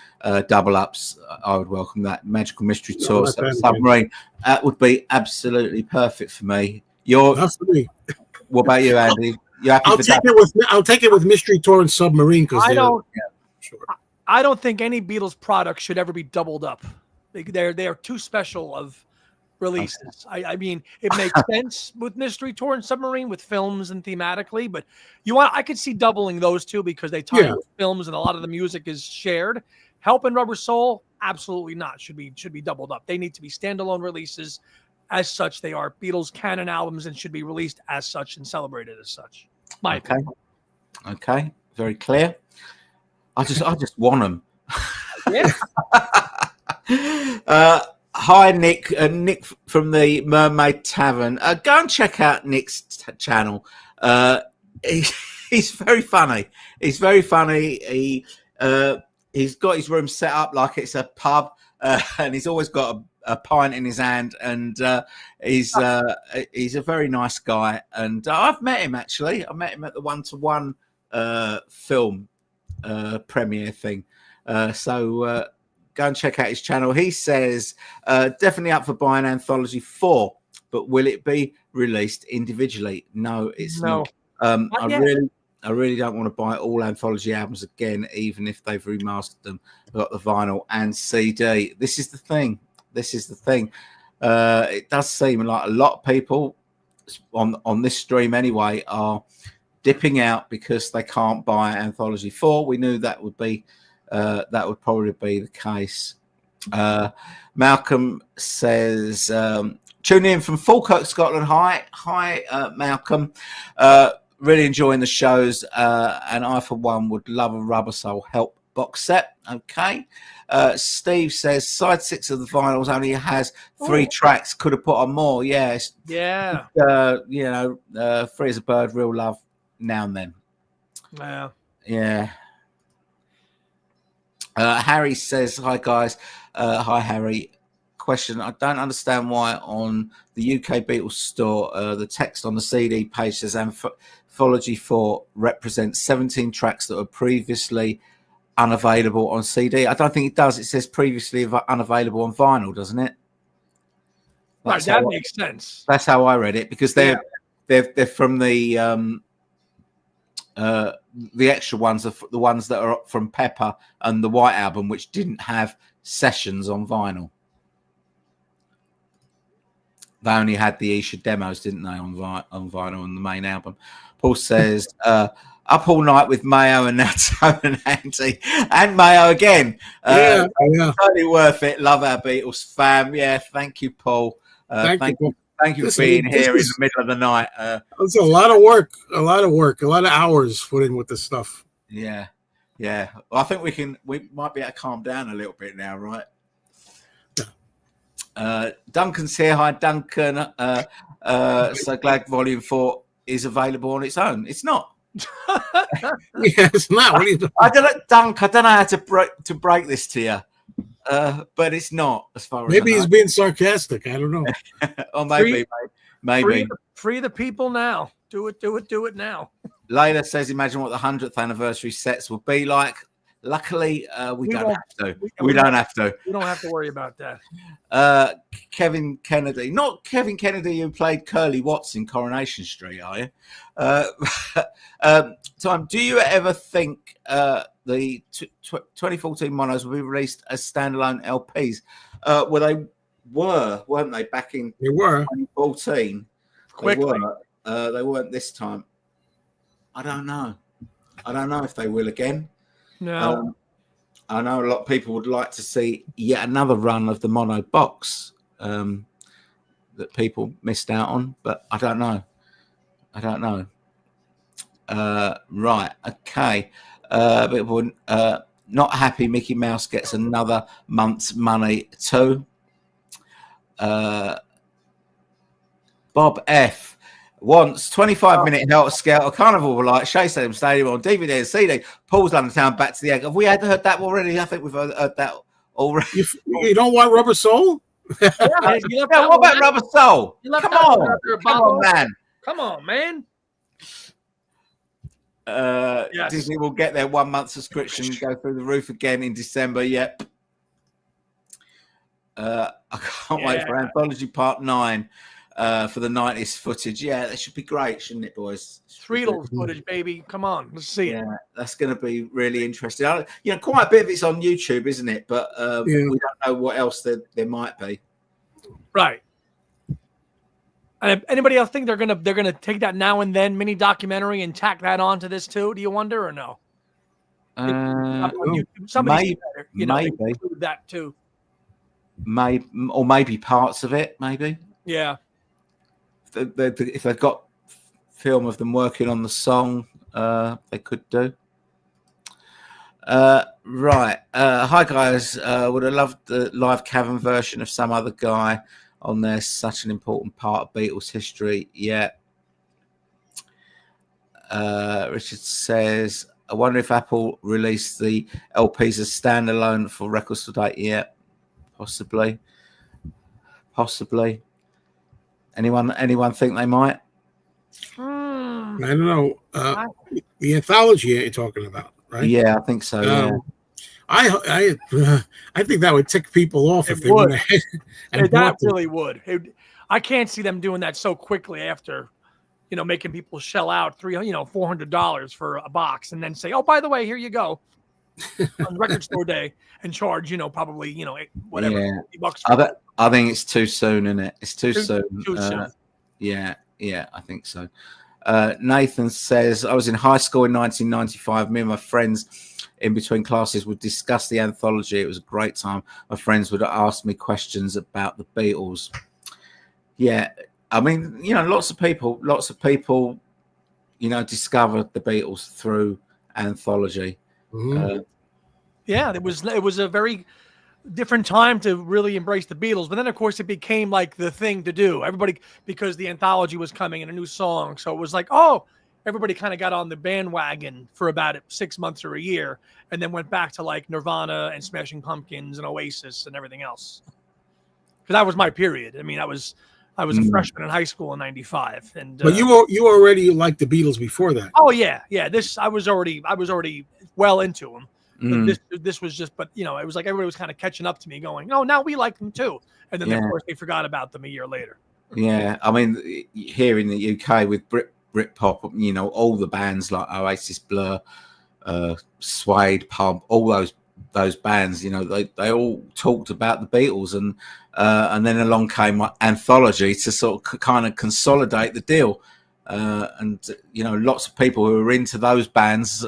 Speaker 1: double ups. I would welcome that. Magical Mystery Tour, Submarine. That would be absolutely perfect for me.
Speaker 3: Not for me.
Speaker 1: What about you, Andy?
Speaker 3: I'll take it with Mystery Tour and Submarine because
Speaker 2: I don't think any Beatles product should ever be doubled up. They are too special of releases. Okay. I mean, it makes sense with Mystery Tour and Submarine with films and thematically, but I could see doubling those two because they tie with films and a lot of the music is shared. Help and Rubber Soul, absolutely not. Should be doubled up. They need to be standalone releases. As such, they are Beatles canon albums and should be released as such and celebrated as such. My opinion.
Speaker 1: Okay, very clear. I just want them.
Speaker 2: Yeah.
Speaker 1: Hi, Nick. Nick from the Mermaid Tavern. Go and check out Nick's channel. He's very funny. He's got his room set up like it's a pub, and he's always got a pint in his hand. And he's a very nice guy. And I've met him actually. I met him at the 1-to-1 film premiere thing. So go and check out his channel. He says definitely up for buying Anthology 4, but will it be released individually? No, it's not. I really don't want to buy all Anthology albums again, even if they've remastered them. I've got the vinyl and CD. This is the thing. It does seem like a lot of people on this stream anyway are dipping out because they can't buy Anthology 4. We knew that would probably be the case. Malcolm says, tune in from Falkirk, Scotland. Hi, Malcolm. Really enjoying the shows, and I, for one, would love a Rubber Soul Help box set. Okay. Steve says, side 6 of the vinyls only has 3 tracks. Could have put on more. Yes.
Speaker 2: Yeah.
Speaker 1: Free as a Bird, Real Love, Now and Then.
Speaker 2: Wow.
Speaker 1: Yeah. Harry says, hi guys. Hi Harry. Question, I don't understand why on the UK Beatles store the text on the CD page says Anthology 4 represents 17 tracks that were previously unavailable on CD. I don't think it does. It says previously unavailable on vinyl, doesn't it?
Speaker 2: Right, that makes sense.
Speaker 1: That's how I read it, because they're from the extra ones are the ones that are from Pepper and the White Album, which didn't have sessions on vinyl. They only had the Isha demos, didn't they, on vinyl on the main album. Paul says, up all night with Mayo and Nato and Andy and Mayo again. Totally worth it. Love our Beatles fam. Yeah, thank you, Paul. Thank you for being here in the middle of the night.
Speaker 3: It's a lot of work, a lot of hours put in with this stuff.
Speaker 1: Yeah. Well, I think we might be able to calm down a little bit now, right? Duncan's here. Hi, Duncan. So glad Volume 4 is available on its own. It's not.
Speaker 3: It's not. What are you doing?
Speaker 1: I don't know how to break this to you. But it's not, as far as
Speaker 3: maybe he's being sarcastic. I don't know.
Speaker 1: Or maybe.
Speaker 2: Free the people now. Do it now.
Speaker 1: Layla says, imagine what the 100th anniversary sets will be like. Luckily, we don't have to. We don't have to.
Speaker 2: We don't have to worry about that.
Speaker 1: Kevin Kennedy. Not Kevin Kennedy who played Curly Watts in Coronation Street, are you? Tom, do you ever think the 2014 monos will be released as standalone LPs? Well, they weren't they, back in 2014?
Speaker 2: Quickly.
Speaker 1: They weren't this time. I don't know if they will again.
Speaker 2: No.
Speaker 1: I know a lot of people would like to see yet another run of the mono box that people missed out on, but I don't know. Right, okay. Not happy Mickey Mouse gets another month's money too. Bob F. wants 25-minute Helter Skelter Carnival like Shea Stadium on DVD and CD. Paul's London Town Back to the Egg. Have we heard that already? I think we've heard that already.
Speaker 3: You don't want Rubber Soul?
Speaker 2: Yeah,
Speaker 1: what about Rubber Soul? Come on, man.
Speaker 2: Come on, man.
Speaker 1: Yes. Disney will get their 1 month subscription and go through the roof again in December. Yep. I can't wait for Anthology Part 9 for the 90s footage. Yeah, that should be great, shouldn't it, boys?
Speaker 2: Beatles footage, baby. Come on, let's see it.
Speaker 1: Yeah, that's going to be really interesting. Quite a bit of it's on YouTube, isn't it? But we don't know what else there might be.
Speaker 2: Right. And anybody else think they're gonna take that Now and Then mini documentary and tack that onto this too? Do you wonder or no? Somebody
Speaker 1: maybe
Speaker 2: that too.
Speaker 1: Maybe parts of it. Maybe.
Speaker 2: Yeah.
Speaker 1: If they've got film of them working on the song, they could do. Right. Hi guys. Would have loved the live cavern version of Some Other Guy on there. Such an important part of Beatles history. Yeah. Richard says, I wonder if Apple released the LPs as standalone for records today. Yeah, possibly. Anyone think they might?
Speaker 3: I don't know. The anthology you're talking about, right?
Speaker 1: Yeah, I think so. Yeah.
Speaker 3: I think that would tick people off if they went ahead and
Speaker 2: that really would. I can't see them doing that so quickly after, making people shell out $400 for a box and then say, oh, by the way, here you go on record store day and charge, probably, whatever, $50.
Speaker 1: I think it's too soon, isn't it? It's too soon.
Speaker 2: Too soon.
Speaker 1: Yeah, I think so. Nathan says, I was in high school in 1995. Me and my friends in between classes would discuss the anthology. It was a great time. My friends would ask me questions about the Beatles. Yeah, I mean, lots of people, discovered the Beatles through anthology.
Speaker 2: Yeah, it was a very different time to really embrace the Beatles, but then of course it became like the thing to do. Everybody, because the anthology was coming and a new song, so it was like, oh, everybody kind of got on the bandwagon for about 6 months or a year, and then went back to like Nirvana and Smashing Pumpkins and Oasis and everything else. Because that was my period. I mean, I was a freshman in high school in '95, and
Speaker 3: but you already liked the Beatles before that.
Speaker 2: Oh yeah. I was already well into them. This was just, but it was like everybody was kind of catching up to me, going, "Oh, now we like them too," and then of course they forgot about them a year later.
Speaker 1: Yeah, I mean, here in the UK with Britpop, all the bands like Oasis, Blur, Suede, Pump, all those bands, they all talked about the Beatles, and then along came Anthology to sort of kind of consolidate the deal, and lots of people who were into those bands,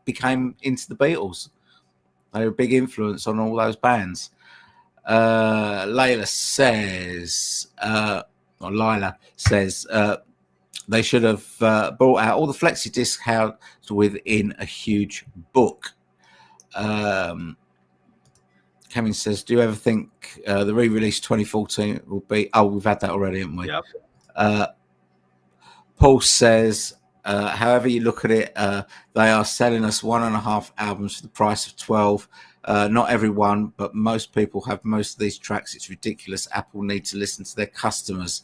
Speaker 1: became into the Beatles. They were a big influence on all those bands. Lila says, they should have brought out all the flexi discs within a huge book. Kevin says, do you ever think the re-release 2014 will be... Oh, we've had that already, haven't we?
Speaker 2: Yep.
Speaker 1: Paul says, however you look at it, they are selling us 1.5 albums for the price of 12. Not everyone, but most people have most of these tracks. It's ridiculous. Apple need to listen to their customers.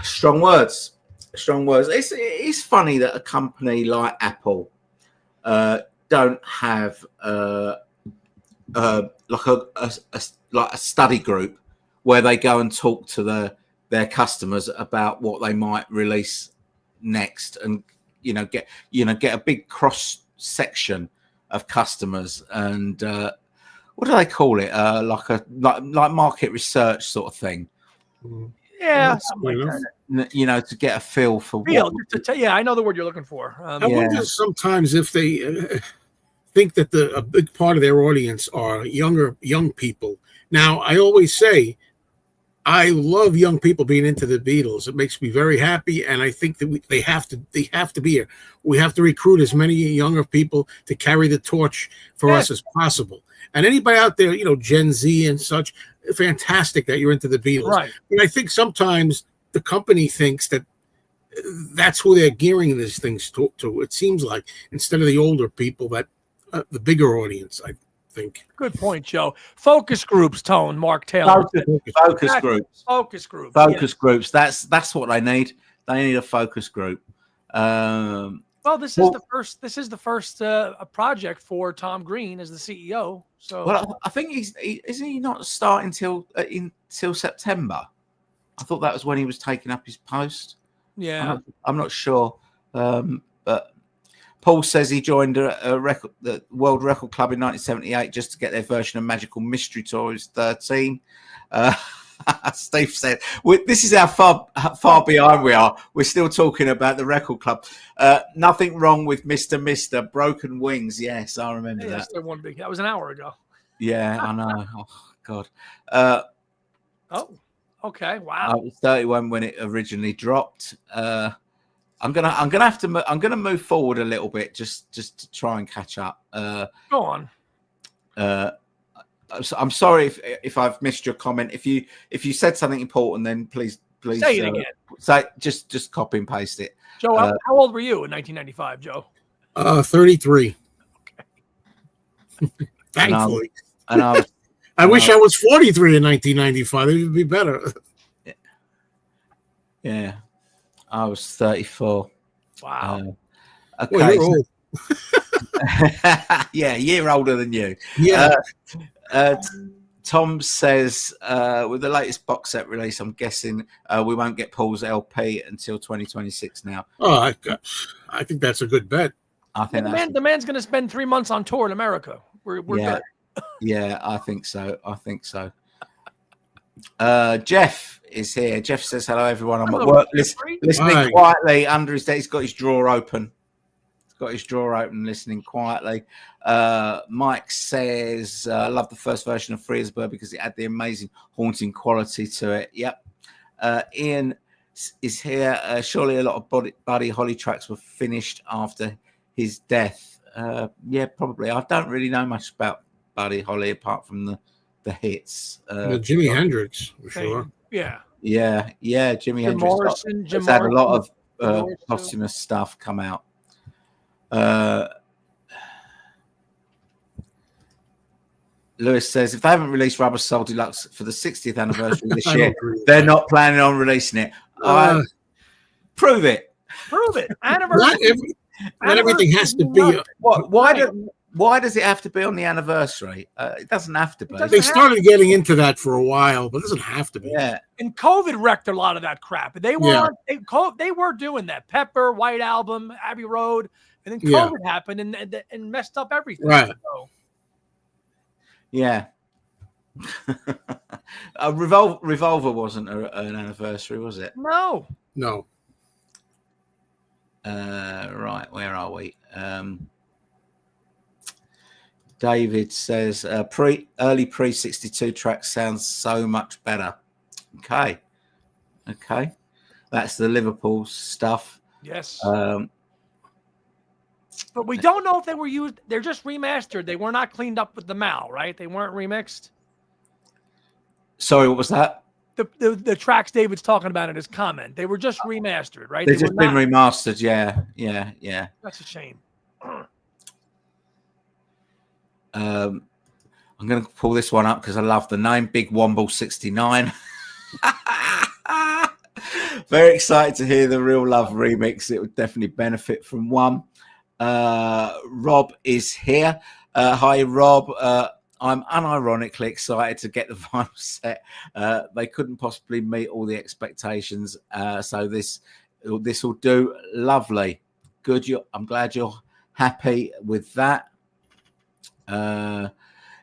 Speaker 1: Strong words. It's funny that a company like Apple don't have like a study group where they go and talk to their customers about what they might release next, and get a big cross section of customers, and what do they call it? Like market research sort of thing.
Speaker 2: Yeah,
Speaker 1: to get a feel for
Speaker 2: I know the word you're looking for.
Speaker 3: I wonder sometimes if they think that a big part of their audience are young people. Now, I always say, I love young people being into the Beatles. It makes me very happy, and I think that they have to be here. We have to recruit as many younger people to carry the torch for us as possible. And anybody out there, Gen Z and such, fantastic that you're into the Beatles.
Speaker 2: Right.
Speaker 3: But I think sometimes the company thinks that that's who they're gearing these things to. It seems like, instead of the older people, that the bigger audience, I think.
Speaker 2: Good point, Joe. Focus groups, Tone, Mark Taylor.
Speaker 1: Focus groups.
Speaker 2: Focus groups.
Speaker 1: Focus groups. That's what they need. They need a focus group.
Speaker 2: Well, this is the first project for Tom Green as the CEO. So,
Speaker 1: well, I think isn't he not starting until September? I thought that was when he was taking up his post.
Speaker 2: Yeah,
Speaker 1: I'm not sure, but Paul says he joined the World Record Club in 1978 just to get their version of Magical Mystery Tour. He was 13. Steve said, "This is how far behind we are. We're still talking about the Record Club. Nothing wrong with Mr. Broken Wings." Yes, I remember that.
Speaker 2: That was an hour ago.
Speaker 1: Yeah, I know. Oh God.
Speaker 2: Okay. Wow.
Speaker 1: I was 31 when it originally dropped. I'm gonna move forward a little bit just to try and catch up.
Speaker 2: Go on.
Speaker 1: I'm sorry if I've missed your comment. If you said something important, then please
Speaker 2: say it again.
Speaker 1: Say just copy and paste it.
Speaker 2: Joe, how old were you in 1995, Joe?
Speaker 3: 33.
Speaker 2: Okay.
Speaker 3: Thankfully.
Speaker 1: I
Speaker 3: wish I was 43 in 1995. It would be better.
Speaker 1: Yeah, I was 34.
Speaker 2: Wow.
Speaker 1: Okay.
Speaker 3: Well, you're old.
Speaker 1: Yeah, a year older than you.
Speaker 3: Yeah.
Speaker 1: Tom says, with the latest box set release, I'm guessing we won't get Paul's LP until 2026 now.
Speaker 3: Oh, I think that's a good bet.
Speaker 1: I think
Speaker 2: the man's going to spend 3 months on tour in America. We're good.
Speaker 1: Yeah, I think so. Jeff is here. Jeff says, hello, everyone. I'm at work listening quietly under his desk. He's got his drawer open. Listening quietly. Mike says, I love the first version of Free as a Bird because it had the amazing haunting quality to it. Yep. Ian is here. Surely a lot of Buddy Holly tracks were finished after his death. Yeah, probably. I don't really know much about Buddy Holly apart from the hits.
Speaker 3: Jimi Hendrix, for sure.
Speaker 2: Yeah.
Speaker 1: Jimi Hendrix has had a lot of posthumous stuff come out. Lewis says, if they haven't released Rubber Soul Deluxe for the 60th anniversary this year, they're not planning on releasing it. Prove it.
Speaker 3: Anniversary. Not everything has to be.
Speaker 1: Why does it have to be on the anniversary? It doesn't have to be.
Speaker 3: They started getting into that for a while, but it doesn't have to be.
Speaker 1: Yeah.
Speaker 2: And COVID wrecked a lot of that crap. They were doing that. Pepper, White Album, Abbey Road, and then COVID happened and messed up everything.
Speaker 3: Right.
Speaker 2: So.
Speaker 1: Yeah. Revolver wasn't an anniversary, was it?
Speaker 2: No.
Speaker 1: Right, where are we? David says early pre-62 track sounds so much better. Okay. That's the Liverpool stuff.
Speaker 2: Yes. But we don't know if they were used. They're just remastered. They were not cleaned up with the Mal, right? They weren't remixed.
Speaker 1: Sorry, what was that?
Speaker 2: The tracks David's talking about in his comment. They were just remastered, right?
Speaker 1: They've just been remastered. Yeah.
Speaker 2: That's a shame.
Speaker 1: I'm going to pull this one up because I love the name, Big Womble 69. Very excited to hear the Real Love remix. It would definitely benefit from one. Rob is here. Hi, Rob. I'm unironically excited to get the vinyl set. They couldn't possibly meet all the expectations, so this will do lovely. Good. I'm glad you're happy with that.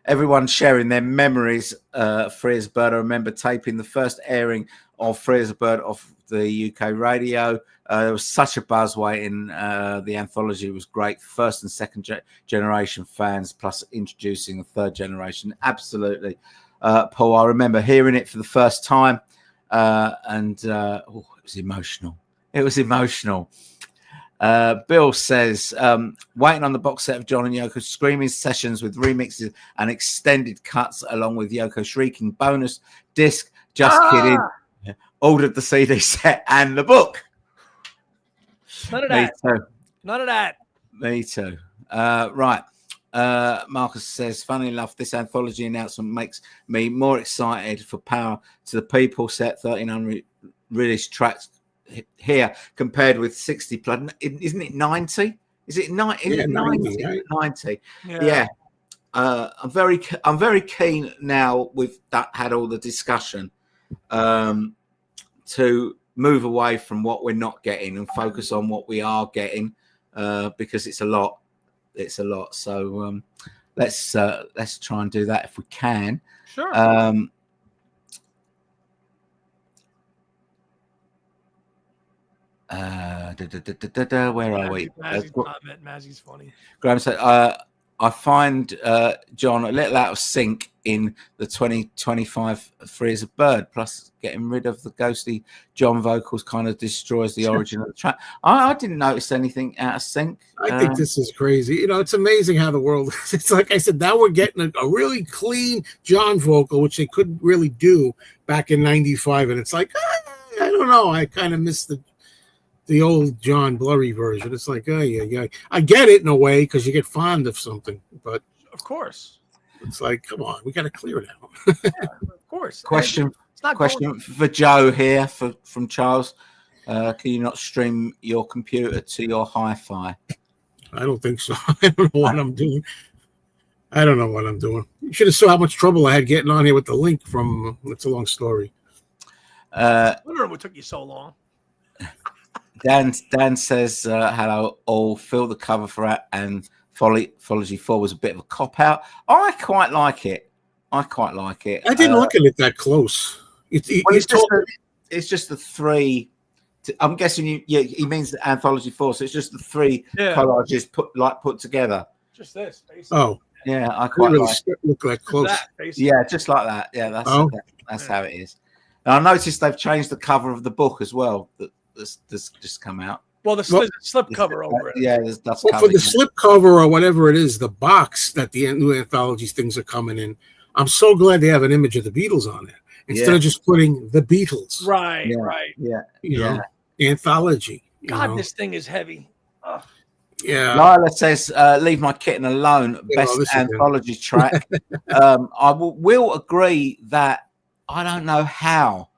Speaker 1: Everyone sharing their memories. Free as a Bird. I remember taping the first airing of Free as a Bird off the UK radio. There was such a buzz waiting. The anthology was great. First and second generation fans, plus introducing the third generation. Absolutely. Paul, I remember hearing it for the first time. And it was emotional. Bill says, waiting on the box set of John and Yoko's screaming sessions with remixes and extended cuts along with Yoko shrieking bonus disc. Just kidding. ordered the CD set and the book.
Speaker 2: None of that.
Speaker 1: Me too.
Speaker 2: None of that.
Speaker 1: Me too. Right. Marcus says, funny enough, this anthology announcement makes me more excited for Power to the People set 13 unreleased tracks here compared with 60 plus. Isn't it 90? Is it 90?
Speaker 3: Yeah, 90, right?
Speaker 1: 90. Yeah. I'm very keen now we've had all the discussion to move away from what we're not getting and focus on what we are getting because it's a lot. It's a lot. So let's try and do that if we can.
Speaker 2: Sure.
Speaker 1: Where are we?
Speaker 2: Mazzy's funny.
Speaker 1: Graham said, I find John a little out of sync in the 2025 Free as a Bird. Plus, getting rid of the ghostly John vocals kind of destroys the origin of the track. I didn't notice anything out of sync.
Speaker 3: I think this is crazy. You know, it's amazing how the world is. It's like I said, now we're getting a really clean John vocal, which they couldn't really do back in '95. And it's like, I don't know. I kind of miss the old John blurry version. It's like, yeah. I get it in a way because you get fond of something, but
Speaker 2: of course,
Speaker 3: it's like, come on, we got to clear it out.
Speaker 2: Of course.
Speaker 1: Question for Joe here from Charles. Can you not stream your computer to your hi-fi?
Speaker 3: I don't think so. I don't know what I'm doing. You should have saw how much trouble I had getting on here with the link from. It's a long story.
Speaker 2: I wonder what took you so long.
Speaker 1: Dan says, hello, all. Feel the cover for it and Anthology 4 was a bit of a cop-out. I quite like it. I didn't
Speaker 3: look at it that close.
Speaker 1: It's just the three. I'm guessing he means the Anthology 4, so it's just the three collages put together.
Speaker 2: Just this, basically.
Speaker 3: Oh.
Speaker 1: Yeah, I quite
Speaker 3: really
Speaker 1: like it.
Speaker 3: Look like close.
Speaker 1: Yeah, just like that. Yeah, that's how it is. And I noticed they've changed the cover of the book as well. That's just come out.
Speaker 2: Well, there's a slip cover over it.
Speaker 1: Yeah, that's
Speaker 3: for the slip cover or whatever it is, the box that the new anthology things are coming in. I'm so glad they have an image of the Beatles on there instead of just putting the Beatles.
Speaker 2: Right.
Speaker 3: You know, anthology.
Speaker 2: God, this thing is heavy. Ugh.
Speaker 3: Yeah.
Speaker 1: Lila says, "Leave my kitten alone." Best anthology track. I will agree that I don't know how.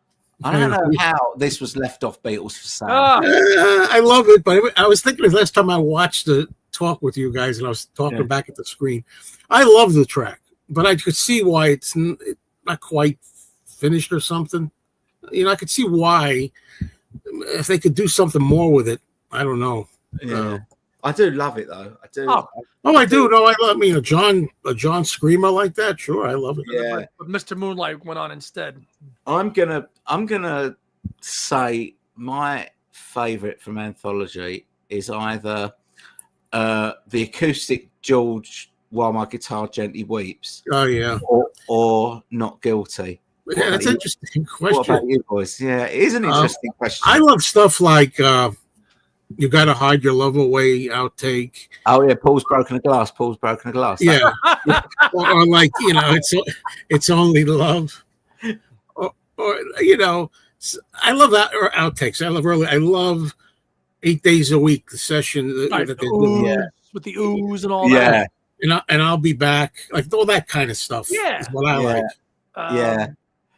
Speaker 1: I don't know how this was left off Beatles for sale.
Speaker 3: I love it, but I was thinking the last time I watched the talk with you guys, and I was talking back at the screen. I love the track, but I could see why it's not quite finished or something. You know, I could see why if they could do something more with it. I don't know.
Speaker 1: Yeah. I do love it though. I do.
Speaker 3: I do. No, I love. I mean, a John screamer like that. Sure, I love it.
Speaker 2: Yeah. But Mr. Moonlight went on instead.
Speaker 1: I'm gonna say my favorite from Anthology is either the acoustic George While My Guitar Gently Weeps.
Speaker 3: Oh yeah.
Speaker 1: Or Not Guilty.
Speaker 3: Yeah, that's an interesting question.
Speaker 1: What about you boys? Yeah, it is an interesting question.
Speaker 3: I love stuff like You Gotta Hide Your Love Away outtake.
Speaker 1: Oh yeah, Paul's Broken a Glass. Yeah.
Speaker 3: or like, you know, it's Only Love. Or you know, I love that or outtakes. I love 8 Days a Week, the session that they do.
Speaker 2: With the ooze and all that.
Speaker 3: And I'll Be Back, like all that kind of stuff.
Speaker 2: Yeah,
Speaker 3: is what I like.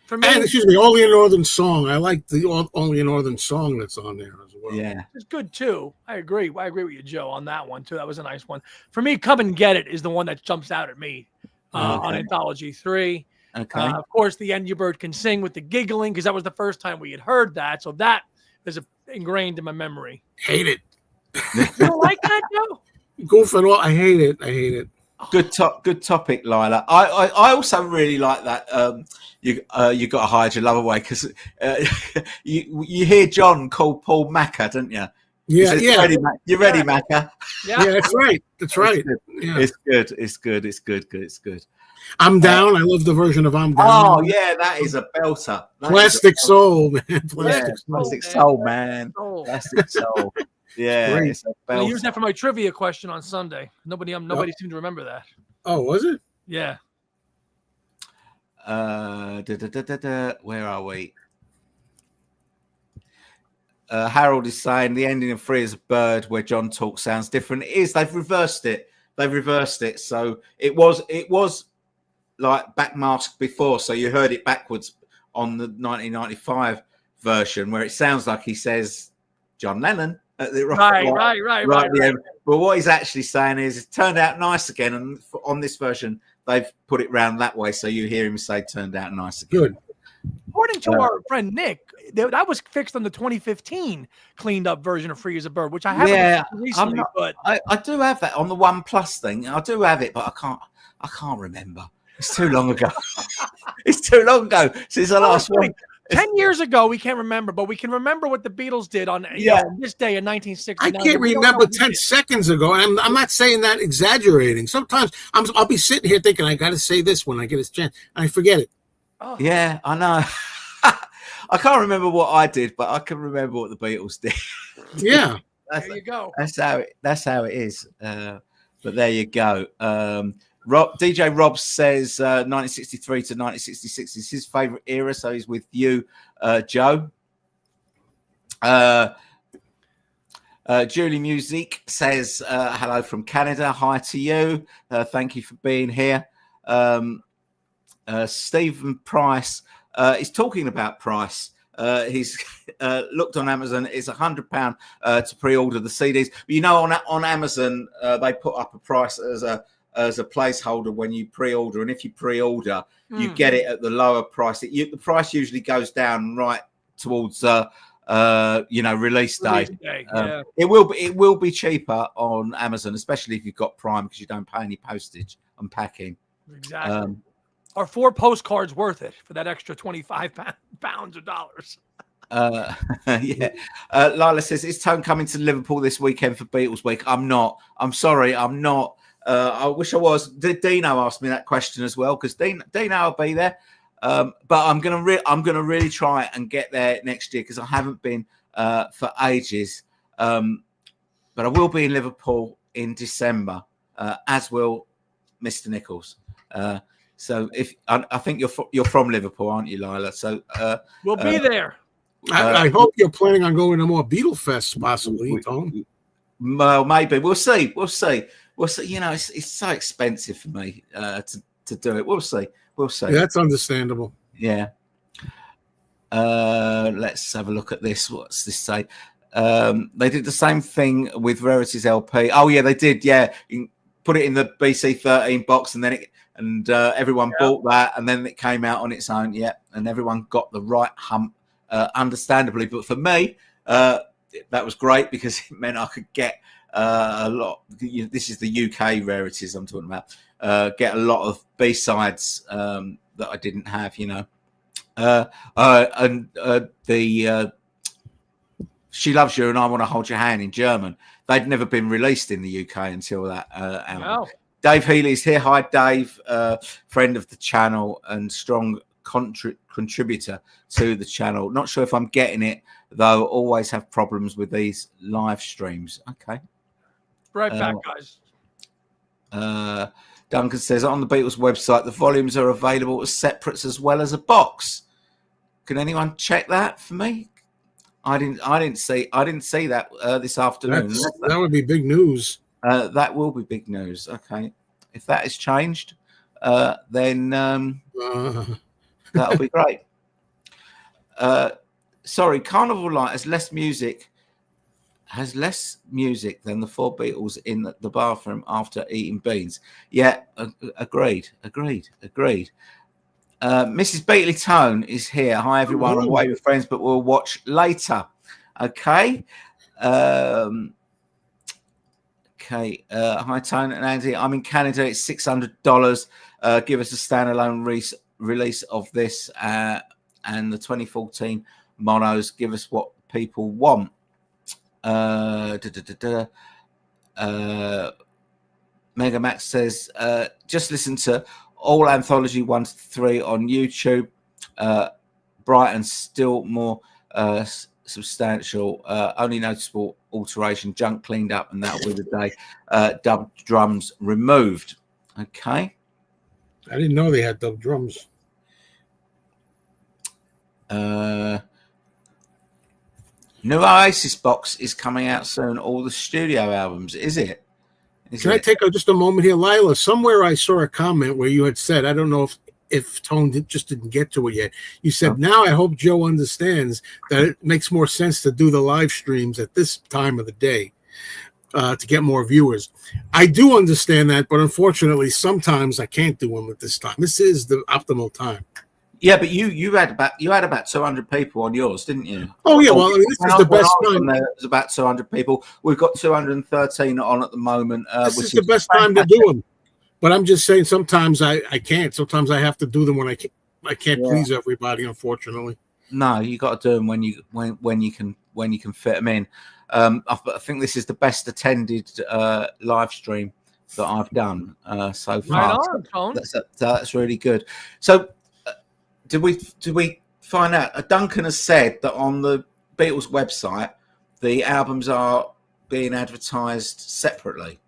Speaker 2: For me,
Speaker 3: and excuse me, Only a Northern Song. I like the Only a Northern Song that's on there as well.
Speaker 1: Yeah,
Speaker 2: it's good too. I agree with you, Joe, on that one too. That was a nice one. For me, Come and Get It is the one that jumps out at me on Anthology 3.
Speaker 1: Okay.
Speaker 2: Of course, the end You Bird Can Sing with the giggling, because that was the first time we had heard that. So that is ingrained in my memory.
Speaker 3: Hate it.
Speaker 2: You don't like that, Joe?
Speaker 3: Goof and all. I hate it.
Speaker 1: Good topic, Lila. I also really like that. You got to hide your love away because you hear John call Paul Macca, don't you?
Speaker 3: Yeah,
Speaker 1: says, You ready, Macca?
Speaker 3: Yeah, that's right. That's right.
Speaker 1: It's good.
Speaker 3: I'm Down. I love the version of I'm Down.
Speaker 1: Oh yeah, that is a belter.
Speaker 3: Plastic Soul, man.
Speaker 1: Plastic Soul, man. Plastic Soul. Yeah, it's a belter.
Speaker 2: I used that for my trivia question on Sunday. Nobody seemed to remember that.
Speaker 3: Oh, was it?
Speaker 2: Yeah.
Speaker 1: Where are we? Harold is saying the ending of Free as a Bird, where John talks, sounds different. It is. They've reversed it. So it was like backmasked before, so you heard it backwards on the 1995 version, where it sounds like he says John Lennon at the
Speaker 2: right.
Speaker 1: at the end. But what he's actually saying is it turned out nice again, and on this version they've put it round that way, so you hear him say turned out nice again.
Speaker 3: Good.
Speaker 2: According to our friend Nick, that was fixed on the 2015 cleaned up version of Free as a Bird, which I haven't recently. But
Speaker 1: I do have that on the OnePlus thing. I do have it, but I can't remember. It's too long ago. It's too long ago since the last one.
Speaker 2: 10 years ago, we can't remember, but we can remember what the Beatles did on this day in 1969.
Speaker 3: I can't remember 10 seconds ago. And I'm not saying that exaggerating. Sometimes I'll be sitting here thinking I got to say this when I get a chance, and I forget it.
Speaker 2: Oh.
Speaker 1: Yeah, I know. I can't remember what I did, but I can remember what the Beatles did.
Speaker 3: Yeah,
Speaker 2: there you go.
Speaker 1: That's how it is. But there you go. DJ Rob says 1963 to 1966 is his favorite era, so he's with you, Joe. Julie Music says hello from Canada. Hi to you. Thank you for being here. Stephen Price is talking about Price. He's looked on Amazon. It's £100 to pre-order the CDs. But you know, on Amazon, they put up a price as a placeholder when you pre-order, and if you pre-order, you get it at the lower price. The price usually goes down right towards release day. It will be cheaper on Amazon, especially if you've got Prime, because you don't pay any postage on packing.
Speaker 2: Exactly. Are 4 postcards worth it for that extra 25 pounds or dollars?
Speaker 1: Yeah. Lila says, is Tone coming to Liverpool this weekend for Beatles Week? I'm not. I'm sorry, I'm not. I wish I was. Dino asked me that question as well, because Dino will be there. But I'm gonna really try and get there next year, because I haven't been for ages. But I will be in Liverpool in December, as will Mr. Nicholes. So if I think you're from Liverpool, aren't you, Lila? So
Speaker 2: we'll be there.
Speaker 3: I hope you're planning on going to more Beatle Fests, possibly, Tom.
Speaker 1: Well, maybe we'll see. You know, it's so expensive for me to do it. We'll see.
Speaker 3: Yeah, that's understandable.
Speaker 1: Yeah. Let's have a look at this. What's this say? They did the same thing with Rarity's LP. Oh yeah, they did. Yeah, you put it in the BC13 box, and then everyone bought that, and then it came out on its own. Yeah, and everyone got the right hump, understandably. But for me, that was great, because it meant I could get a lot. This is the UK rarities I'm talking about. Get a lot of B-sides that I didn't have, you know. And the She Loves You and I Want to Hold Your Hand in German, they'd never been released in the UK until that album.
Speaker 2: Wow.
Speaker 1: Dave Healy's here. Hi, Dave, friend of the channel and strong contributor to the channel. Not sure if I'm getting it, though. Always have problems with these live streams. Okay.
Speaker 2: Right back, guys.
Speaker 1: Duncan says, on the Beatles website, the volumes are available as separates as well as a box. Can anyone check that for me? I didn't see that this afternoon.
Speaker 3: That would be big news.
Speaker 1: That will be big news. Okay, if that has changed, then that'll be great. Sorry, Carnival Light has less music than the 4 Beatles in the bathroom after eating beans. Yeah, agreed. Mrs. Beatley Tone is here. Hi, everyone. I'm away with friends, but we'll watch later. Okay. Hi, Tone and Andy. I'm in Canada. It's $600. Give us a standalone release of this and the 2014 monos. Give us what people want. Mega Max says, just listen to all Anthology 1 to 3 on YouTube. Brighton still more substantial, only noticeable alteration, junk cleaned up, and that'll be the day. Dubbed drums removed. Okay.
Speaker 3: I didn't know they had dubbed drums.
Speaker 1: New Oasis box is coming out soon. All the studio albums, is it?
Speaker 3: Can I take just a moment here, Lila? Somewhere I saw a comment where you had said, I don't know if Tone just didn't get to it yet. You said, now I hope Joe understands that it makes more sense to do the live streams at this time of the day to get more viewers. I do understand that, but unfortunately, sometimes I can't do them at this time. This is the optimal time.
Speaker 1: Yeah, but you had about 200 people on yours, didn't you?
Speaker 3: Oh yeah, well, I mean, this is the best time.
Speaker 1: It was about 200 people. We've got 213 on at the moment.
Speaker 3: This is the best time to do them. But I'm just saying, sometimes I can't. Sometimes I have to do them when I can't please everybody, unfortunately.
Speaker 1: No, you got to do them when you can fit them in. I think this is the best attended live stream that I've done so far.
Speaker 2: Right on,
Speaker 1: That's really good. So, did we find out? Duncan has said that on the Beatles website, the albums are being advertised separately.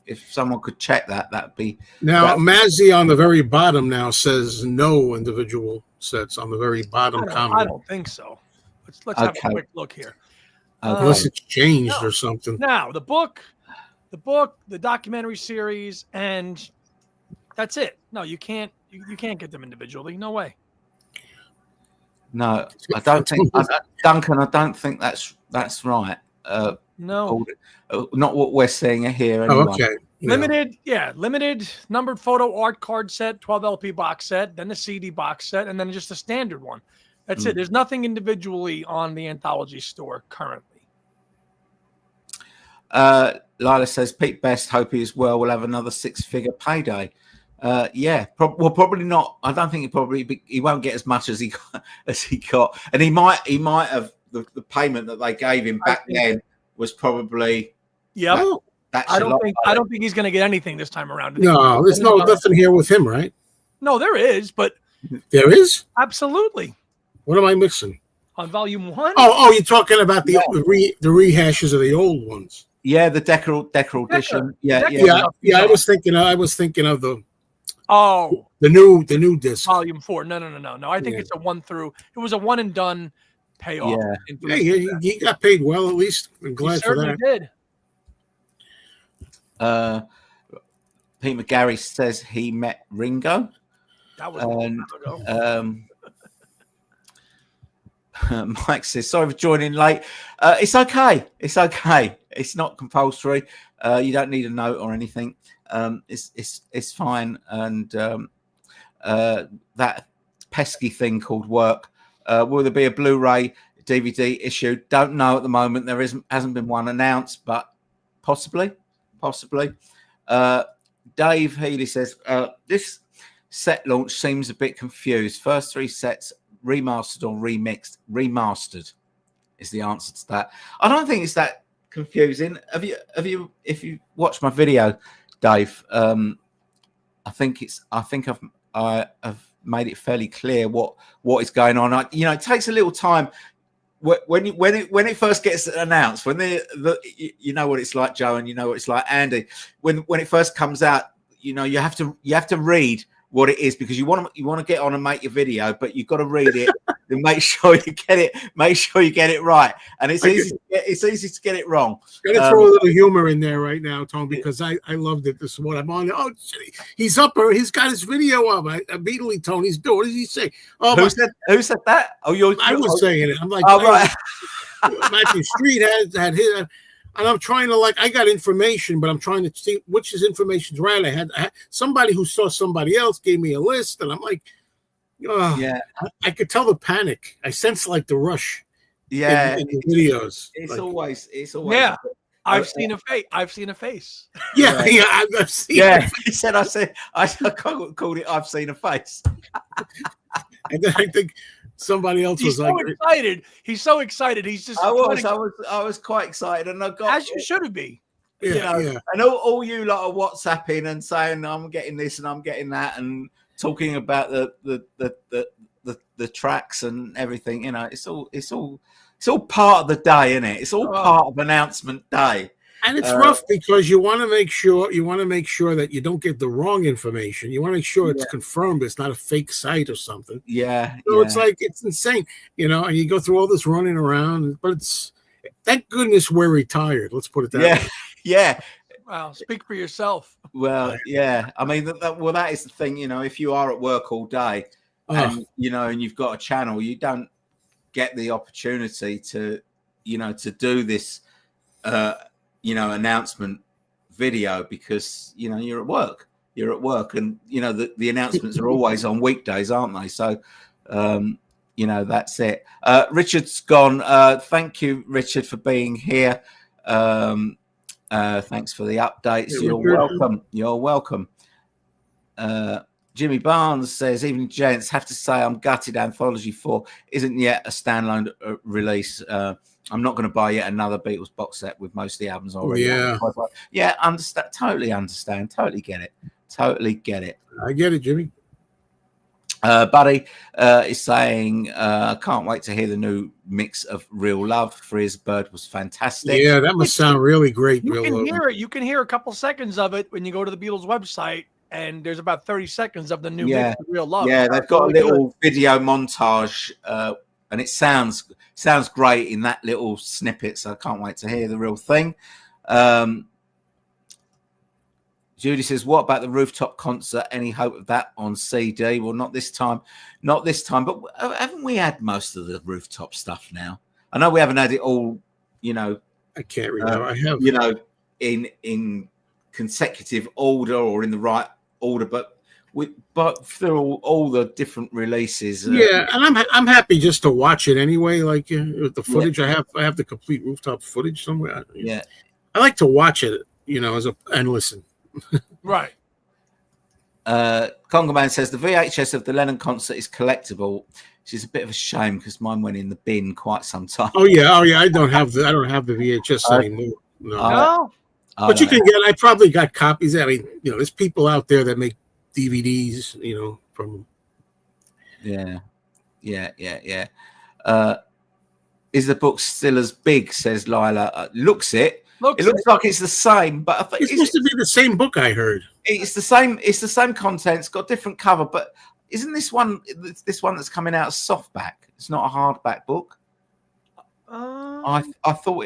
Speaker 1: If someone could check that, that'd be
Speaker 3: now. Mazzy on the very bottom now says no individual sets on the very bottom comment.
Speaker 2: I don't think so. Let's have a quick look here.
Speaker 3: Unless it's changed or something.
Speaker 2: Now the book, the documentary series, and that's it. No, you can't get them individually. No way.
Speaker 1: No, I don't think Duncan. I don't think that's right.
Speaker 2: No,
Speaker 1: not what we're seeing here. Anyway.
Speaker 3: Oh, okay.
Speaker 2: Limited numbered photo art card set, 12 LP box set, then the CD box set, and then just a standard one. That's it. There's nothing individually on the Anthology store currently.
Speaker 1: Lila says Pete Best, hope he is well. We'll have another 6-figure payday. Probably not. I don't think he won't get as much as he got, and he might have the payment that they gave him back then was probably
Speaker 2: I don't think he's going to get anything this time around.
Speaker 3: No, there's nothing here with him, right?
Speaker 2: No, there is, but
Speaker 3: there is
Speaker 2: absolutely.
Speaker 3: What am I mixing?
Speaker 2: On volume 1?
Speaker 3: Oh, you're talking about the rehashes of the old ones.
Speaker 1: Yeah, the Decker edition. Yeah.
Speaker 3: I was thinking of the the new disc.
Speaker 2: Volume 4. No. I think it's a 1 through. It was a one and done payoff.
Speaker 3: Yeah. Hey, he got paid well, at least. I'm glad for that.
Speaker 2: Did.
Speaker 1: Pete McGarry says he met Ringo.
Speaker 2: That was a long time
Speaker 1: ago. Mike says, sorry for joining late. It's okay. It's not compulsory. You don't need a note or anything. It's fine. And that pesky thing called work. Will there be a Blu-ray DVD issue? Don't know at the moment. There hasn't been one announced, but possibly. Dave Healy says this set launch seems a bit confused. First 3 sets remastered or remixed. Remastered is the answer to that. I don't think it's that confusing. If you watch my video, Dave, I think I've made it fairly clear what is going on. It takes a little time when it first gets announced. When you know what it's like, Joe, and you know what it's like, Andy. When it first comes out, you have to read what it is, because you want to get on and make your video, but you've got to read it and make sure you get it right. And it's easy to get it wrong.
Speaker 3: Gotta throw a little humor in there right now, Tom, because I loved it this morning. I'm on. Oh, he's up, or he's got his video up. Beatley Tone, he's doing. What does he say? Oh,
Speaker 1: who said that? Oh,
Speaker 3: I was saying it. I'm like,
Speaker 1: oh, right.
Speaker 3: Matthew Street had his. And I'm trying to I got information, but I'm trying to see which is information's right. I had somebody who saw somebody else gave me a list, and I'm like, I could tell the panic. I sense the rush.
Speaker 1: Yeah,
Speaker 3: in the videos.
Speaker 1: It's always.
Speaker 2: Yeah, I've seen a face. I've seen a face.
Speaker 3: Yeah, I've seen.
Speaker 1: Yeah, he said. I called it. I've seen a face.
Speaker 3: And then I think somebody else was
Speaker 2: so excited. He's so excited. He's just.
Speaker 1: I was quite excited, and I got
Speaker 2: as you should be.
Speaker 3: Yeah.
Speaker 1: And all you lot are WhatsApping and saying I'm getting this and I'm getting that, and talking about the tracks and everything. It's all part of the day, isn't it? It's all part of announcement day.
Speaker 3: And it's rough because you want to make sure that you don't get the wrong information. You want to make sure it's confirmed. It's not a fake site or something.
Speaker 1: Yeah.
Speaker 3: So it's like, it's insane, and you go through all this running around, but thank goodness we're retired. Let's put it that way.
Speaker 1: Yeah.
Speaker 2: Wow. Speak for yourself.
Speaker 1: Well, yeah. I mean, that is the thing, if you are at work all day and, and you've got a channel, you don't get the opportunity to do this, announcement video because you're at work and the announcements are always on weekdays, aren't they? So that's it. Richard's gone. Thank you, Richard, for being here. Thanks for the updates. You're welcome. Jimmy Barnes says, "Evening, gents. Have to say I'm gutted Anthology 4 isn't yet a standalone release. I'm not going to buy yet another Beatles box set with most of the albums already." Yeah, understand. Totally understand. Totally get it.
Speaker 3: I get it, Jimmy.
Speaker 1: Buddy is saying, "Can't wait to hear the new mix of Real Love. Freeze Bird was fantastic."
Speaker 3: Yeah, that must sound really great.
Speaker 2: You can hear a couple seconds of it when you go to the Beatles website, and there's about 30 seconds of the new mix of Real Love.
Speaker 1: Yeah, they've got a little video montage. And it sounds great in that little snippet, so I can't wait to hear the real thing. Judy says, "What about the rooftop concert? Any hope of that on CD?" Well, not this time. But haven't we had most of the rooftop stuff now? I know we haven't had it all.
Speaker 3: I can't remember. I have.
Speaker 1: In consecutive order or in the right order, but through all the different releases.
Speaker 3: And I'm happy just to watch it anyway. Like with the footage, I have the complete rooftop footage somewhere.
Speaker 1: Yeah,
Speaker 3: I like to watch it, and listen.
Speaker 2: Right.
Speaker 1: Congo Man says the VHS of the Lennon concert is collectible, which is a bit of a shame because mine went in the bin quite some time.
Speaker 3: Oh yeah. I don't have the VHS anymore.
Speaker 2: No.
Speaker 3: But you can get. I probably got copies. I mean, there's people out there that make DVDs, from. Yeah.
Speaker 1: Is the book still as big? Says Lila. Looks like it's the same, but I think
Speaker 3: it's supposed to be the same book. I heard
Speaker 1: it's the same. It's the same content. It's got different cover, but isn't this one that's coming out as softback? It's not a hardback book. I thought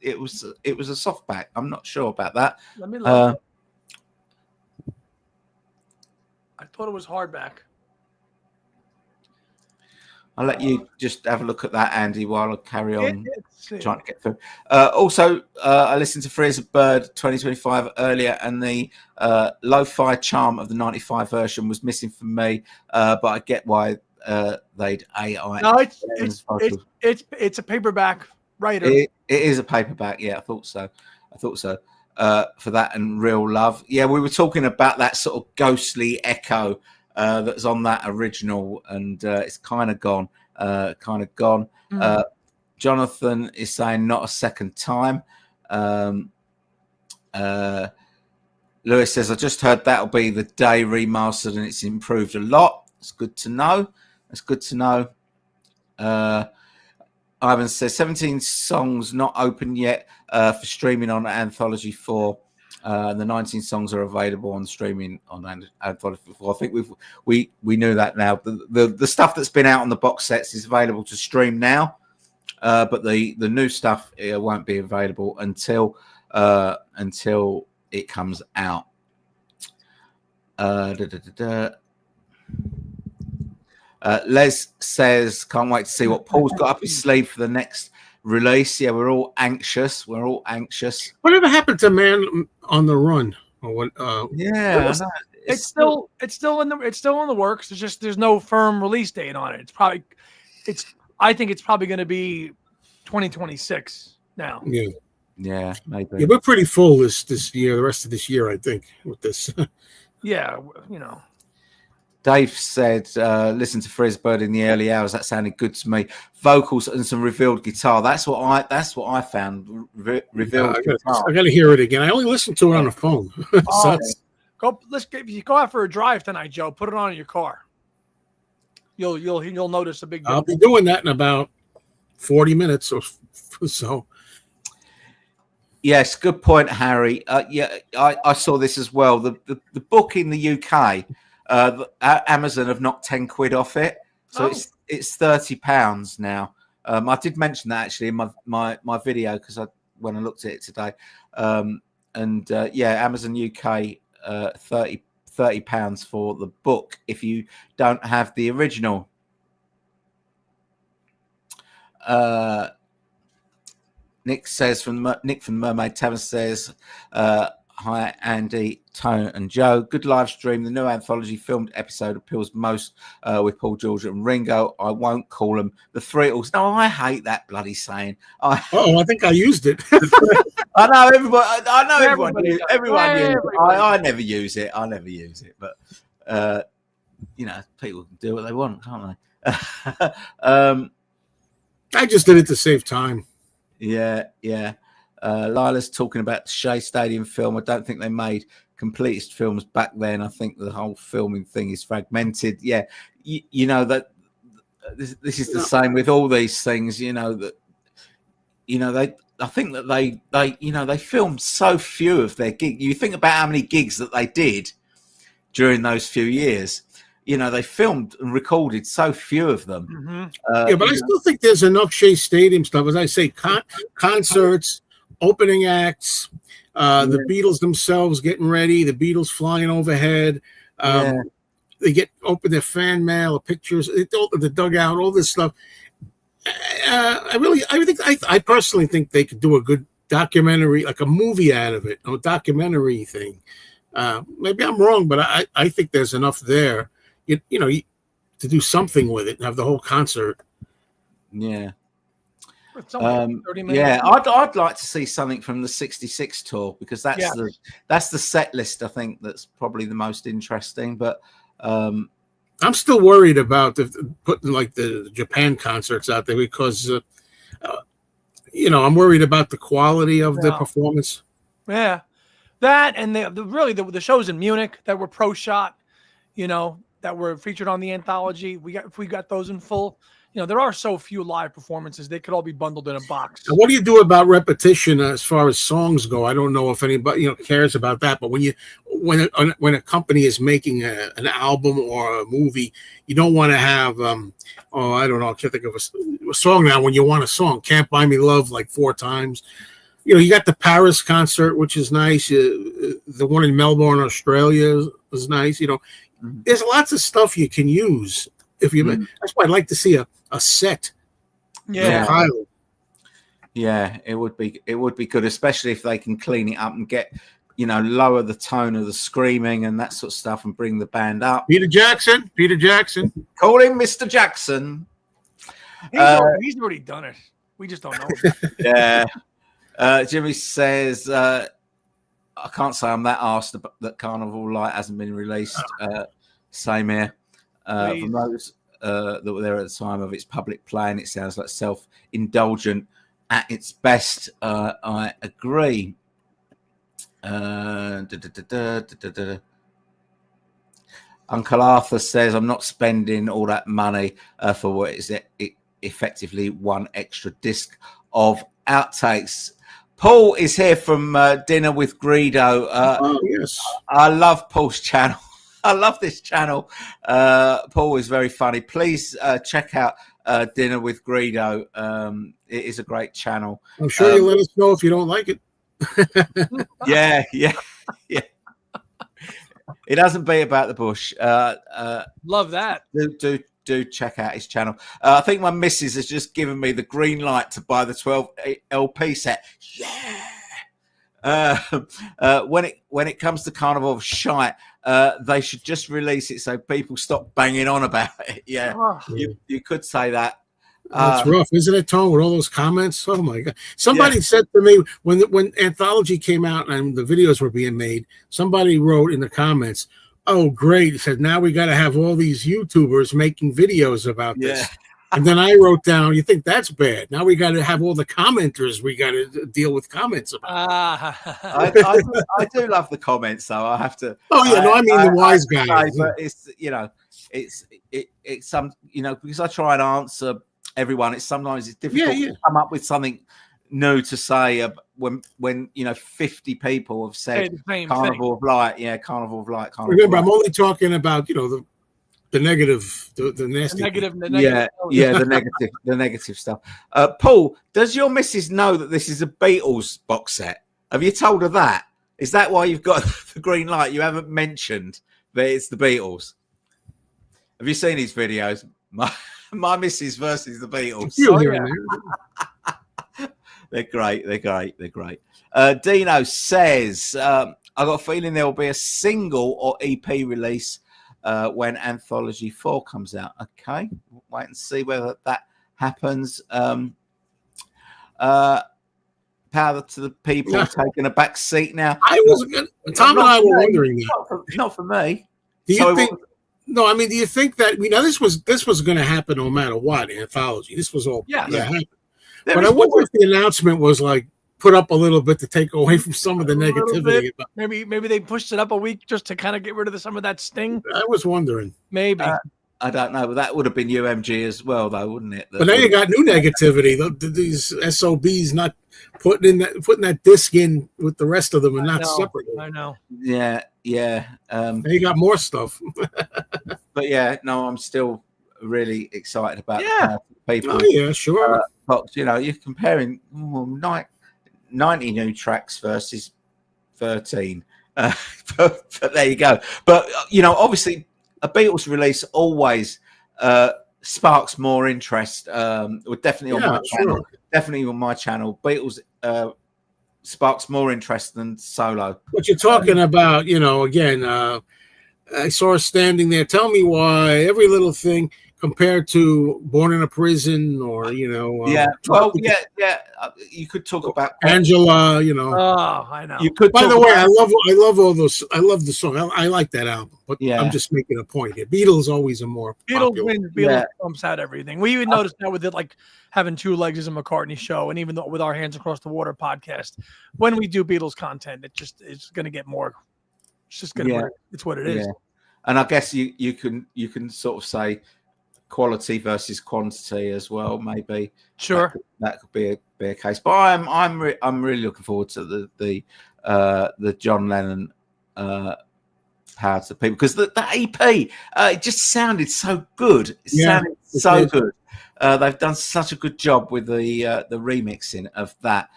Speaker 1: it was a softback. I'm not sure about that.
Speaker 2: Let me look. I thought it was hardback.
Speaker 1: I'll let you just have a look at that, Andy, while I carry on trying to get through. Also, I listened to Freeze Bird 2025 earlier, and the lo-fi charm of the 95 version was missing from me, but I get why they'd AI.
Speaker 2: No, it's a paperback writer.
Speaker 1: It is a paperback. Yeah, I thought so. For that and Real Love. Yeah, we were talking about that sort of ghostly echo that's on that original, and it's kind of gone. Jonathan is saying not a second time. Lewis says, I just heard that'll be the day remastered and it's improved a lot. It's good to know. Ivan says 17 songs not open yet for streaming on Anthology 4. The 19 songs are available on streaming on Anthology 4. I think we knew that now. The stuff that's been out on the box sets is available to stream now, but the new stuff won't be available until it comes out. Les says, can't wait to see what Paul's got up his sleeve for the next release. Yeah, we're all anxious.
Speaker 3: Whatever happened to Man on the Run? Or what?
Speaker 2: It's still in the works. It's just there's no firm release date on it. I think it's probably going to be 2026 now.
Speaker 1: Yeah, maybe.
Speaker 3: Yeah, we're pretty full this year. The rest of this year, I think, with this.
Speaker 2: Yeah,
Speaker 1: Dave said, listen to Frizz Bird in the early hours. That sounded good to me. Vocals and some revealed guitar. That's what I found. Revealed guitar.
Speaker 3: I got to hear it again. I only listened to it on the phone.
Speaker 2: If you go out for a drive tonight, Joe, put it on in your car. You'll notice a big difference.
Speaker 3: I'll be doing that in about 40 minutes or so.
Speaker 1: Yes, good point, Harry. I saw this as well. The book in the UK, Amazon have knocked 10 quid off it, so it's £30 now. I did mention that actually in my video because when I looked at it today, Amazon UK £30 for the book if you don't have the original. Nick from the Mermaid Tavern says, hi Andy, Tone and Joe. Good live stream. The new anthology filmed episode appeals most with Paul, George and Ringo. I won't call them the Threetles. No, I hate that bloody saying.
Speaker 3: I think I used it.
Speaker 1: I know everybody. I know everyone uses it. I never use it. But people can do what they want, can't they?
Speaker 3: I just did it to save time.
Speaker 1: Yeah. Lila's talking about the Shea Stadium film. I don't think they made completist films back then. I think the whole filming thing is fragmented. Yeah, you know that this is the same with all these things. I think that they filmed so few of their gigs. You think about how many gigs that they did during those few years. They filmed and recorded so few of them.
Speaker 3: Mm-hmm. But I still think there's enough Shea Stadium stuff. As I say, concerts, opening acts, the Beatles themselves getting ready, the Beatles flying overhead. They open their fan mail, or pictures, the dugout, all this stuff. I personally think they could do a good documentary, like a movie out of it, a documentary thing. Maybe I'm wrong, but I think there's enough there. To do something with it and have the whole concert.
Speaker 1: Yeah.
Speaker 2: 30 minutes.
Speaker 1: Yeah, I'd like to see something from the '66 tour because that's the set list. I think that's probably the most interesting. But
Speaker 3: I'm still worried about putting like the Japan concerts out there because I'm worried about the quality of the performance.
Speaker 2: Yeah, that and the shows in Munich that were pro shot, that were featured on the anthology. If we got those in full, there are so few live performances. They could all be bundled in a box.
Speaker 3: Now, what do you do about repetition as far as songs go? I don't know if anybody cares about that, but when a company is making an album or a movie, you don't want to have I don't know, I can't think of a song now. When you want a song, Can't Buy Me Love like 4 times. You got the Paris concert, which is nice. The one in Melbourne, Australia was nice. There's lots of stuff you can use if you. That's why I'd like to see a set.
Speaker 2: Yeah.
Speaker 1: Yeah, it would be good, especially if they can clean it up and get lower the tone of the screaming and that sort of stuff and bring the band up.
Speaker 3: Peter Jackson,
Speaker 1: call him Mr. Jackson.
Speaker 2: He's already done it. We just don't know.
Speaker 1: Yeah. Jimmy says, I can't say I'm that arsed that Carnival Light hasn't been released. Same here. For those that were there at the time of its public playing, it sounds like self-indulgent at its best. I agree. Uncle Arthur says, I'm not spending all that money for what is effectively one extra disc of outtakes. Paul is here from Dinner with Greedo.
Speaker 3: Yes.
Speaker 1: I love Paul's channel. I love this channel. Paul is very funny. Please check out Dinner with Greedo. It is a great channel.
Speaker 3: I'm sure you'll let us know if you don't like it.
Speaker 1: Yeah. It doesn't be about the bush.
Speaker 2: Love that.
Speaker 1: Do check out his channel. I think my missus has just given me the green light to buy the 12 LP set. Yeah. When it comes to Carnival of Shite, they should just release it so people stop banging on about it. Yeah, you could say that.
Speaker 3: That's rough, isn't it, Tone? With all those comments, oh my God! Somebody said to me when Anthology came out and the videos were being made, somebody wrote in the comments, "Oh, great!" He said, "Now we got to have all these YouTubers making videos about this." And then I wrote down, "You think that's bad? Now we got to have all the commenters. We got to deal with comments about."
Speaker 1: I do love the comments, though. I have to.
Speaker 3: Oh yeah, I mean the wise guys.
Speaker 1: But it's some because I try and answer everyone. Sometimes it's difficult to come up with something new to say when 50 people have said Carnival of Light, Carnival of Light.
Speaker 3: Remember, I'm only talking about the negative, the nasty,
Speaker 2: the
Speaker 1: the negative stuff. Paul, does your missus know that this is a Beatles box set? Have you told her that? Is that why you've got the green light? You haven't mentioned that it's the Beatles. Have you seen these videos? My missus versus the Beatles. They're great. Dino says, I got a feeling there will be a single or EP release when Anthology 4 comes out. Okay, we'll wait and see whether that happens. Power to the people taking a back seat now.
Speaker 3: Tom and I were wondering that.
Speaker 1: Not for me.
Speaker 3: Do you think? No, I mean, do you think that this was going to happen no matter what? Anthology. This was all happen. But I wonder if the announcement was like put up a little bit to take away from some of the negativity.
Speaker 2: Maybe they pushed it up a week just to kind of get rid of some of that sting.
Speaker 3: I was wondering.
Speaker 2: Maybe.
Speaker 1: I don't know, but that would have been UMG as well, though, wouldn't it?
Speaker 3: But now you got new negativity. These SOBs not putting that disc in with the rest of them and not separately.
Speaker 2: I know.
Speaker 1: Yeah.
Speaker 3: You got more stuff.
Speaker 1: But I'm still really excited about people.
Speaker 3: Oh yeah, sure.
Speaker 1: Box, you're comparing 90 new tracks versus 13. But there you go. But obviously, a Beatles release always sparks more interest. Definitely on my channel. Definitely on my channel. Beatles sparks more interest than solo.
Speaker 3: What you're talking about, again, I saw her standing there. Tell me why every little thing compared to Born in a Prison or, you could talk about Angela,
Speaker 2: Oh, I know.
Speaker 1: You could.
Speaker 3: By the way, I love all those. I love the song. I like that album, but I'm just making a point here. Beatles always a more popular.
Speaker 2: Beatles bumps out everything. We even noticed that with it, like having Two Legs as a McCartney show, and even with our Hands Across the Water podcast, when we do Beatles content, it's going to get more. It's just going to. It's what it is.
Speaker 1: And I guess you can sort of say quality versus quantity as well. Maybe that could be a case. But I'm really looking forward to the John Lennon Power to the People, because the EP it just sounded so good. It sounded so good. They've done such a good job with the remixing of that.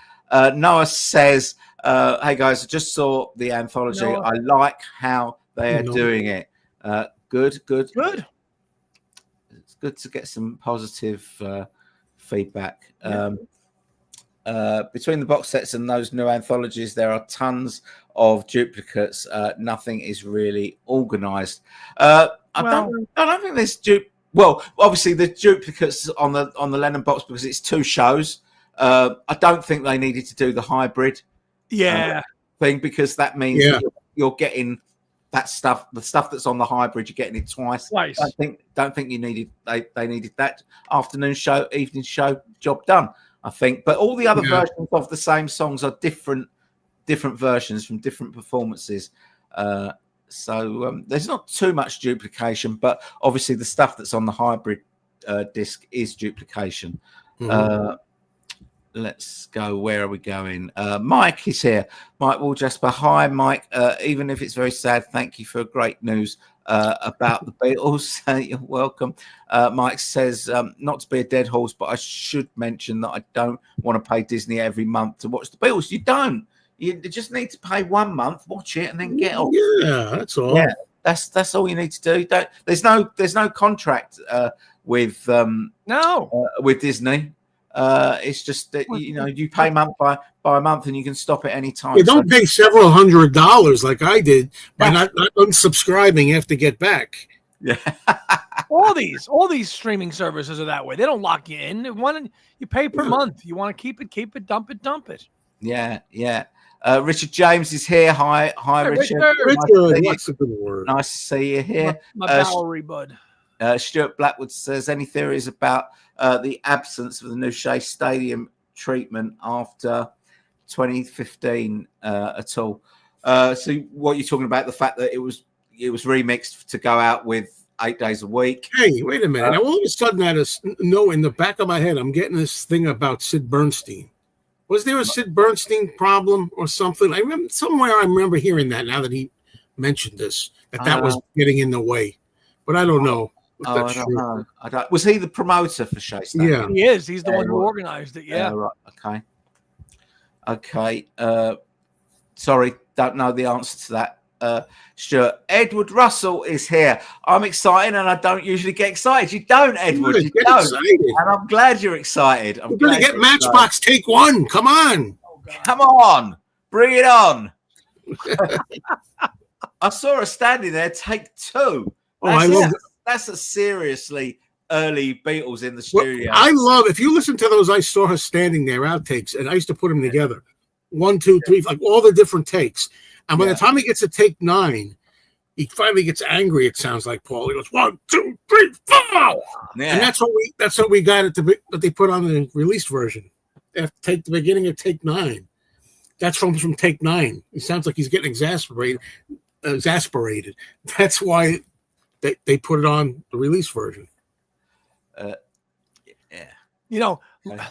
Speaker 1: Noah says, "Hey guys, I just saw the Anthology. I like how they are doing it. Good. It's good to get some positive feedback. Between the box sets and those new anthologies, there are tons of duplicates. Nothing is really organized. I don't think there's well, obviously the duplicates on the Lennon box because it's 2 shows. I don't think they needed to do the hybrid thing, because that means that you're getting that stuff, the stuff that's on the hybrid, you're getting it twice. I don't think you needed they needed that afternoon show, evening show, job done, I think. But all the other versions of the same songs are different versions from different performances. So there's not too much duplication, but obviously the stuff that's on the hybrid disc is duplication. Let's go. Where are we going? Mike is here. Mike Waljesper. Hi, Mike. Even if it's very sad, thank you for great news about the Beatles. You're welcome. Mike says, not to be a dead horse, but I should mention that I don't want to pay Disney every month to watch the Beatles. You don't. You just need to pay 1 month, watch it, and then get off.
Speaker 3: Yeah, that's all.
Speaker 1: Yeah, that's all you need to do. There's no contract with Disney. It's just that you pay month by month, and you can stop at any time.
Speaker 3: You don't pay several $100s like I did by not unsubscribing after Get Back.
Speaker 1: Yeah,
Speaker 2: all these streaming services are that way. They don't lock you in. You pay per month. You want to keep it, dump it.
Speaker 1: Yeah. Richard James is here. Hi, Richard.
Speaker 3: Richard, what's a good word?
Speaker 1: Nice to see you here.
Speaker 2: My Bowery bud.
Speaker 1: Stuart Blackwood says, any theories about the absence of the new Shea Stadium treatment after 2015 at all? So what you're talking about, the fact that it was remixed to go out with 8 days a week.
Speaker 3: Hey, wait a minute. Now all of a sudden, in the back of my head, I'm getting this thing about Sid Bernstein. Was there a Sid Bernstein problem or something? I remember hearing that now that he mentioned this, that was getting in the way. But I don't know.
Speaker 1: I don't know. Was he the promoter for Shea Stadium?
Speaker 3: Yeah.
Speaker 2: He is. He's the one who organized it. Yeah.
Speaker 1: Right. Okay. Sorry, don't know the answer to that. Stuart. Edward Russell is here. I'm excited, and I don't usually get excited. You don't, Edward. You don't. Excited. And I'm glad you're excited.
Speaker 3: We're going to get Matchbox Take One. Come on.
Speaker 1: Come on. Bring it on. I saw her standing there. Take two. That's a seriously early Beatles in the studio.
Speaker 3: I love, if you listen to those I Saw Her Standing There outtakes, and I used to put them together. 1, 2, 3, like all the different takes. And by the time he gets to take 9, he finally gets angry, it sounds like, Paul. He goes, 1, 2, 3, 4. Yeah. And that's what we got at that they put on the released version. Take the beginning of take 9. That's from take 9. It sounds like he's getting exasperated. That's why they put it on the release version.
Speaker 2: You know,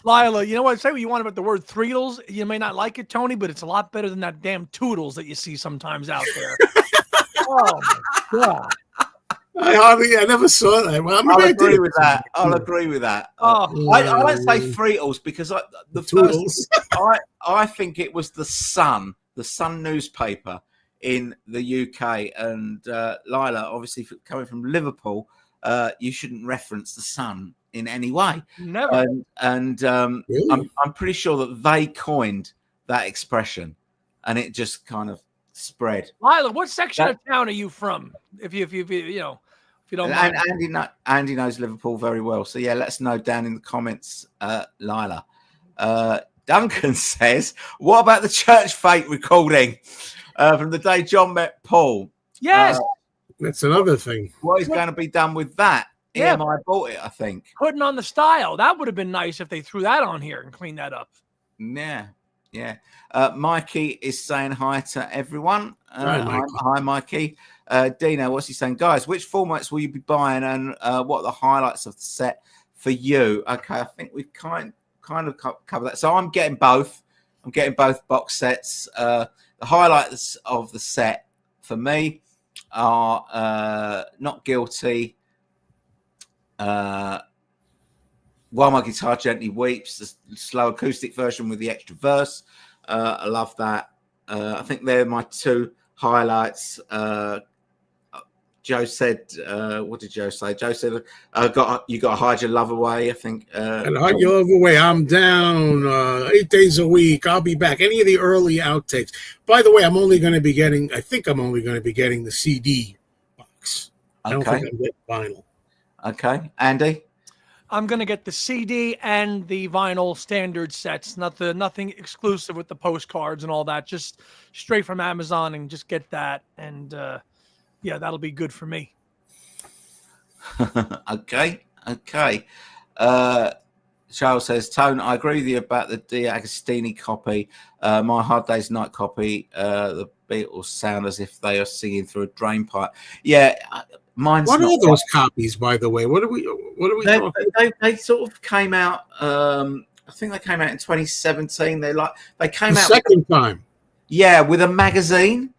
Speaker 2: Lila, you know what? Say what you want about the word threedles. You may not like it, Tony, but it's a lot better than that damn toodles that you see sometimes out there. Oh, my God.
Speaker 3: I never saw that. Well,
Speaker 1: I'll agree with that. I don't say threedles because I think it was the Sun newspaper in the UK, and Lila, obviously coming from Liverpool, you shouldn't reference the Sun in any way.
Speaker 2: Never.
Speaker 1: And
Speaker 3: really?
Speaker 1: I'm pretty sure that they coined that expression, and it just kind of spread.
Speaker 2: Lila, what section of town are you from? If you don't mind.
Speaker 1: Andy knows Liverpool very well, so yeah, let us know down in the comments, Lila. Duncan says, "What about the Church Fate recording from the day John met Paul?"
Speaker 2: Yes,
Speaker 3: that's another thing.
Speaker 1: What is going to be done with that?
Speaker 2: Yeah,
Speaker 1: I bought it, I think.
Speaker 2: Putting on the style. That would have been nice if they threw that on here and cleaned that up.
Speaker 1: Yeah. Mikey is saying hi to everyone. Hi, Mikey. Dino, what's he saying? Guys, which formats will you be buying, and what are the highlights of the set for you? Okay, I think we've kind of covered that. So I'm getting both. I'm getting both box sets. The highlights of the set for me are Not Guilty, While My Guitar Gently Weeps, the slow acoustic version with the extra verse. I love that. I think they're my two highlights. Joe said, what did Joe say? Joe said, you got to hide your love away, I think.
Speaker 3: And hide your love away. I'm down 8 days a week. I'll be back. Any of the early outtakes. By the way, I'm only going to be getting the CD box. I don't think I'm getting vinyl.
Speaker 1: Okay. Andy?
Speaker 2: I'm going to get the CD and the vinyl standard sets, nothing exclusive with the postcards and all that, just straight from Amazon, and just get that. And yeah, that'll be good for me.
Speaker 1: Okay. Charles says, Tone, I agree with you about the D'Agostini copy. My Hard Day's Night copy, the Beatles sound as if they are singing through a drain pipe. Yeah, mine's
Speaker 3: what
Speaker 1: not
Speaker 3: are those copies, by the way? What are we talking?
Speaker 1: They sort of came out. I think they came out in 2017. They came out
Speaker 3: second time.
Speaker 1: Yeah, with a magazine.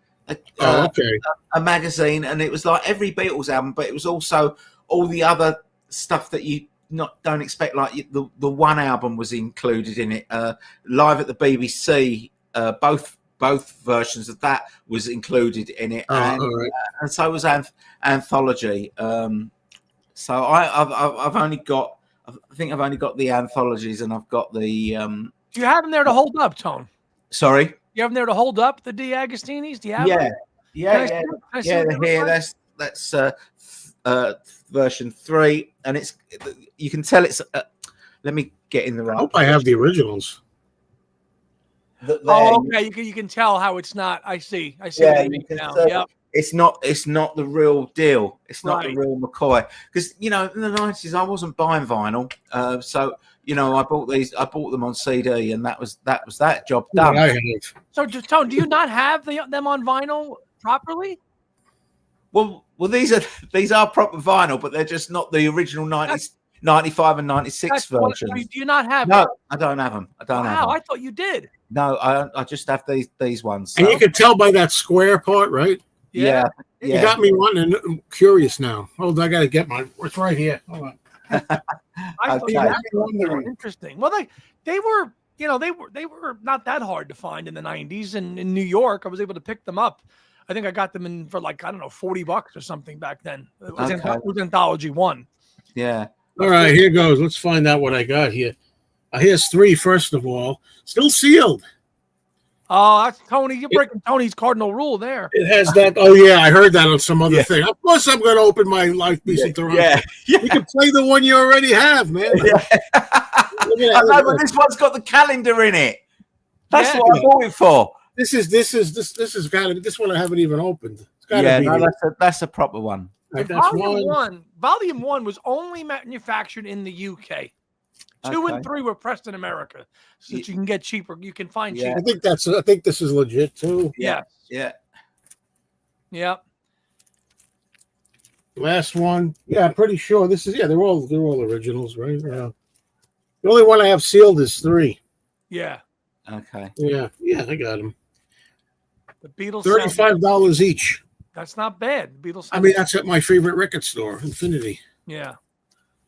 Speaker 3: Okay.
Speaker 1: A magazine, and it was like every Beatles album, but it was also all the other stuff that you don't expect. Like the one album was included in it. Live at the BBC, both versions of that was included in it, and so was Anthology. So I've only got. I think I've only got the anthologies, and I've got the.
Speaker 2: Do you have them there to hold up, Tone?
Speaker 1: Sorry.
Speaker 2: You have them there to hold up the D'Agostinis? Do you have them?
Speaker 1: Yeah. They're here. That's version 3, and it's you can tell it's. Let me get in the right.
Speaker 3: I hope I have the originals.
Speaker 2: Okay. You can tell how it's not. I see.
Speaker 1: Yeah, you can now. Yep. It's not the real deal. It's not the real McCoy, because in the 90s I wasn't buying vinyl, so I bought these. I bought them on CD, and that was that job done.
Speaker 2: So, Tone, do you not have them on vinyl properly?
Speaker 1: Well, these are proper vinyl, but they're just not the original 90s 95 and 96 versions.
Speaker 2: Do you not have?
Speaker 1: No, I don't have them. I don't have them.
Speaker 2: I thought you did.
Speaker 1: No, I just have these ones.
Speaker 3: So. And you can tell by that square part, right?
Speaker 1: Yeah.
Speaker 3: You got me wanting. I'm curious now. Hold on, I got to get mine. It's right here. Hold on.
Speaker 2: I thought that was interesting. Well, they were, they were not that hard to find in the 90s. And in New York, I was able to pick them up. I think I got them in for like, I don't know, $40 or something back then. It was Anthology 1.
Speaker 1: Yeah.
Speaker 3: All right, here goes. Let's find out what I got here. Here's 3, first of all. Still sealed.
Speaker 2: Oh, that's Tony. You're breaking Tony's cardinal rule there.
Speaker 3: It has that. Oh, yeah, I heard that on some other thing. Of course, I'm going to open my Life Piece in Toronto.
Speaker 1: Yeah.
Speaker 3: You can play the one you already have, man.
Speaker 1: Yeah. I know, but this one's got the calendar in it. That's what I bought it for.
Speaker 3: This one I haven't even opened. It's gotta be
Speaker 1: that's a proper one.
Speaker 3: Right,
Speaker 2: Volume 1 was only manufactured in the UK. 2 and 3 were pressed in America, so that you can get cheaper. You can find cheaper.
Speaker 3: I think this is legit too.
Speaker 2: Yeah.
Speaker 3: Last one. Yeah, I'm pretty sure this is. Yeah, they're all originals, right? The only one I have sealed is 3.
Speaker 2: Yeah.
Speaker 1: Okay.
Speaker 3: Yeah, I got them.
Speaker 2: The Beatles.
Speaker 3: $35 each.
Speaker 2: That's not bad. Beatles.
Speaker 3: I mean, that's at my favorite record store, Infinity.
Speaker 2: Yeah.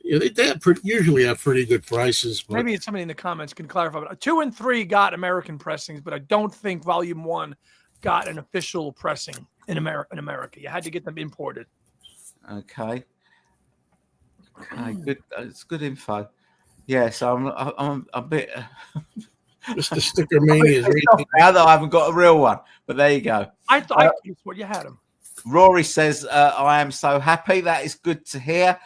Speaker 3: Yeah, they usually have pretty good prices. But...
Speaker 2: Maybe somebody in the comments can clarify. But 2 and 3 got American pressings, but I don't think Volume 1 got an official pressing in America. You had to get them imported.
Speaker 1: Okay. Good. It's good info. Yeah. So I'm a bit.
Speaker 3: Just the sticker mania.
Speaker 1: Now that I haven't got a real one, but there you go.
Speaker 2: I thought what you had them.
Speaker 1: Rory says, I am so happy. That is good to hear.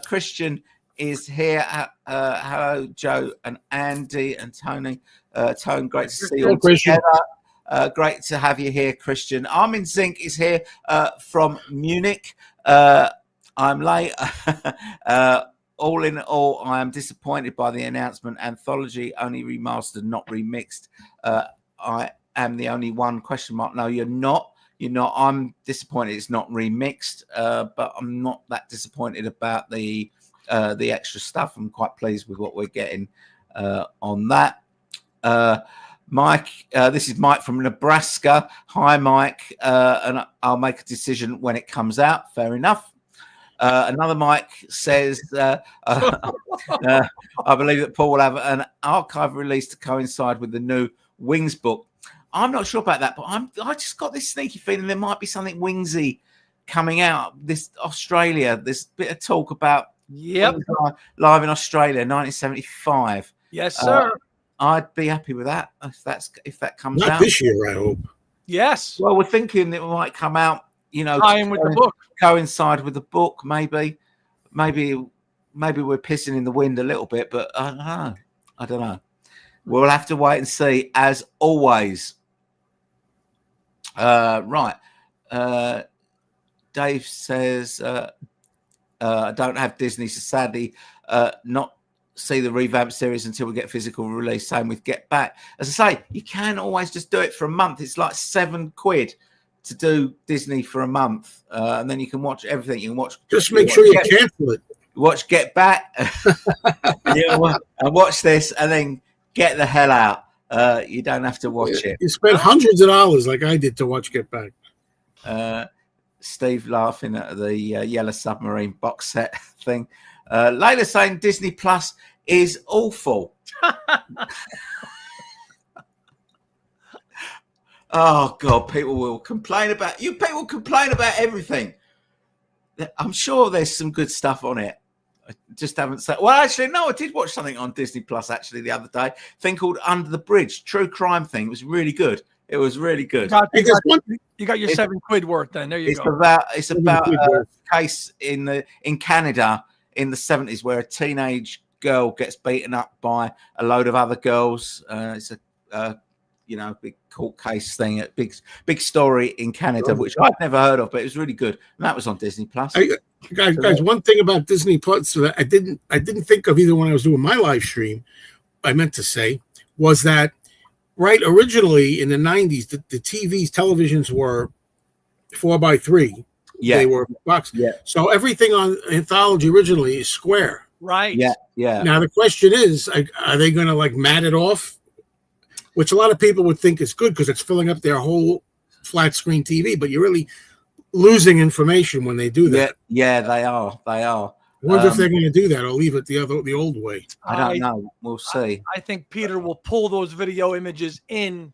Speaker 1: Christian is here. Hello, Joe and Andy and Tony. Tone, great to see you all together. Great to have you here, Christian. Armin Zink is here from Munich. I'm late. All in all, I am disappointed by the announcement. Anthology only remastered, not remixed. I am the only one? ? No, you're not. I'm disappointed it's not remixed, but I'm not that disappointed about the extra stuff. I'm quite pleased with what we're getting on that. Mike, this is Mike from Nebraska. Hi, Mike, and I'll make a decision when it comes out. Fair enough. Another Mike says, I believe that Paul will have an archive release to coincide with the new Wings book. I'm not sure about that, but I just got this sneaky feeling there might be something Wingsy coming out. This Australia, this bit of talk about live in Australia, 1975.
Speaker 2: Yes, sir.
Speaker 1: I'd be happy with that if that comes out.
Speaker 3: Not this year, I hope.
Speaker 2: Yes.
Speaker 1: Well, we're thinking that it might come out,
Speaker 2: tie-in with the book,
Speaker 1: coincide with the book. Maybe we're pissing in the wind a little bit, but I don't know. We'll have to wait and see, as always. Right. Dave says, I don't have Disney, so sadly not see the revamped series until we get physical release. Same with Get Back. As I say, you can always just do it for a month. It's like £7 to do Disney for a month, and then you can watch everything. You can watch.
Speaker 3: Just make sure you cancel it.
Speaker 1: Watch Get Back, and watch this, and then get the hell out. You don't have to watch it.
Speaker 3: You spend hundreds of dollars like I did to watch Get Back.
Speaker 1: Steve laughing at the Yellow Submarine box set thing. Layla saying Disney Plus is awful. Oh God, people will complain about you. People complain about everything. I'm sure there's some good stuff on it. I just haven't said. Well, actually, no, I did watch something on Disney Plus actually the other day. Thing called Under the Bridge, true crime thing. It was really good. It was really good.
Speaker 2: You got your £7 worth then. There you go.
Speaker 1: It's about a case in Canada in the 70s where a teenage girl gets beaten up by a load of other girls. It's a big court case thing, a big story in Canada, which I'd never heard of, but it was really good. And that was on Disney Plus.
Speaker 3: Guys, one thing about Disney Plus that I didn't think of either when I was doing my live stream, I meant to say, was that originally in the 90s, the televisions were 4x3. Yeah. They were box.
Speaker 1: Yeah.
Speaker 3: So everything on Anthology originally is square.
Speaker 2: Right.
Speaker 1: Yeah.
Speaker 3: Now the question is, are they going to like mat it off? Which a lot of people would think is good because it's filling up their whole flat screen TV, but you're really losing information when they do that.
Speaker 1: Yeah, they are. They are.
Speaker 3: I wonder if they're going to do that or leave it the old way.
Speaker 1: I don't know. We'll see.
Speaker 2: I think Peter will pull those video images in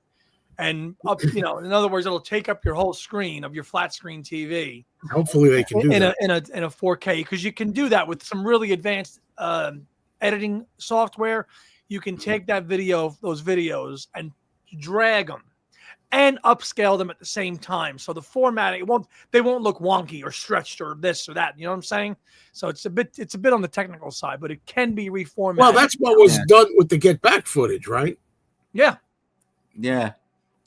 Speaker 2: and up. In other words, it'll take up your whole screen of your flat screen TV.
Speaker 3: Hopefully, they can do that
Speaker 2: in a 4K, because you can do that with some really advanced editing software. You can take those videos, and drag them and upscale them at the same time. So the formatting they won't look wonky or stretched or this or that. You know what I'm saying? So it's a bit on the technical side, but it can be reformatted.
Speaker 3: Well, that's what was done with the Get Back footage, right?
Speaker 2: Yeah.
Speaker 1: Yeah.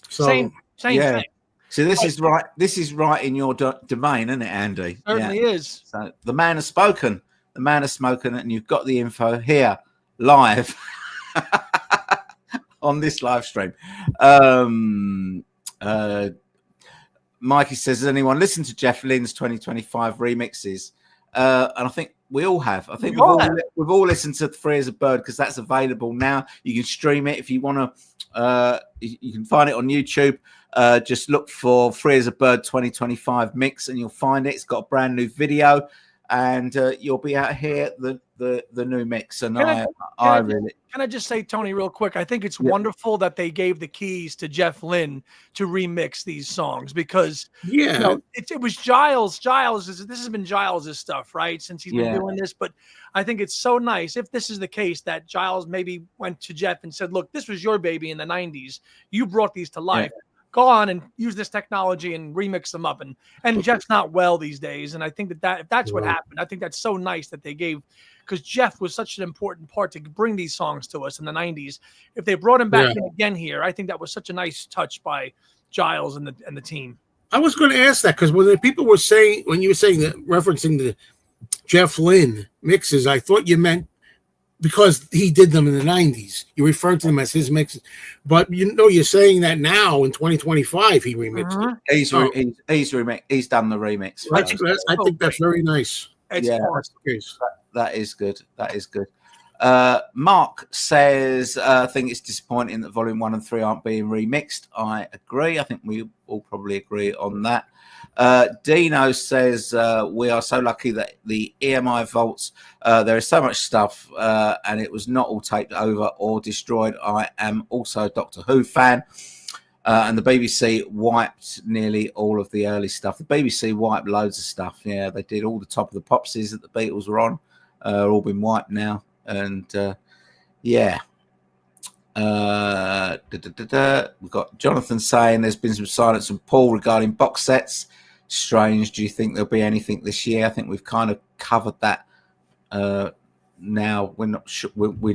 Speaker 3: So
Speaker 2: same thing.
Speaker 1: So this is right. This is right in your domain, isn't it, Andy?
Speaker 2: Certainly is.
Speaker 1: So the man has spoken. The man has spoken, and you've got the info here live on this live stream. Mikey says, has anyone listened to Jeff Lynne's 2025 remixes? And I think we all have. I think we've all listened to Free as a Bird because that's available now. You can stream it if you want to. You can find it on YouTube. Just look for Free as a Bird 2025 mix and you'll find it. It's got a brand new video, and you'll be out here the new mix. And
Speaker 2: can I just say, Tony, real quick? I think it's wonderful that they gave the keys to Jeff Lynne to remix these songs, because it was Giles. This has been Giles's stuff, right? Since he's been doing this. But I think it's so nice, if this is the case, that Giles maybe went to Jeff and said, look, this was your baby in the 90s. You brought these to life. Go on and use this technology and remix them up. And Jeff's not well these days. And I think that if that's what happened, I think that's so nice that they gave, because Jeff was such an important part to bring these songs to us in the 90s. If they brought him back in again here, I think that was such a nice touch by Giles and the team.
Speaker 3: I was going to ask that, because when people were saying, when you were saying that, referencing the Jeff Lynne mixes, I thought you meant because he did them in the 90s. You referred to them as his mixes. But you're saying that now in 2025 he remixed it.
Speaker 1: He's done the remix.
Speaker 3: I think that's very nice.
Speaker 2: That's
Speaker 3: the case.
Speaker 1: That is good. That is good. Mark says, I think it's disappointing that Volume 1 and 3 aren't being remixed. I agree. I think we all probably agree on that. Dino says, we are so lucky that the EMI vaults, there is so much stuff, and it was not all taped over or destroyed. I am also a Doctor Who fan, and the BBC wiped nearly all of the early stuff. The BBC wiped loads of stuff. Yeah, they did. All the Top of the Popsies that the Beatles were on all been wiped now. And we've got Jonathan saying there's been some silence from Paul regarding box sets. Strange. Do you think there'll be anything this year? I think we've kind of covered that. Now we're not sure. We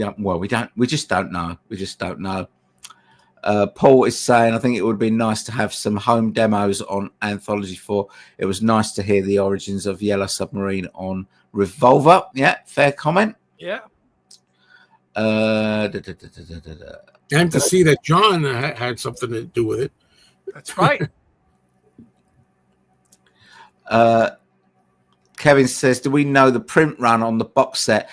Speaker 1: just don't know. We just don't know. Paul is saying, I think it would be nice to have some home demos on Anthology 4. It was nice to hear the origins of Yellow Submarine on Revolver. Yeah, fair comment.
Speaker 2: Yeah.
Speaker 3: And to see that John had something to do with it.
Speaker 2: That's right.
Speaker 1: Kevin says, do we know the print run on the box set?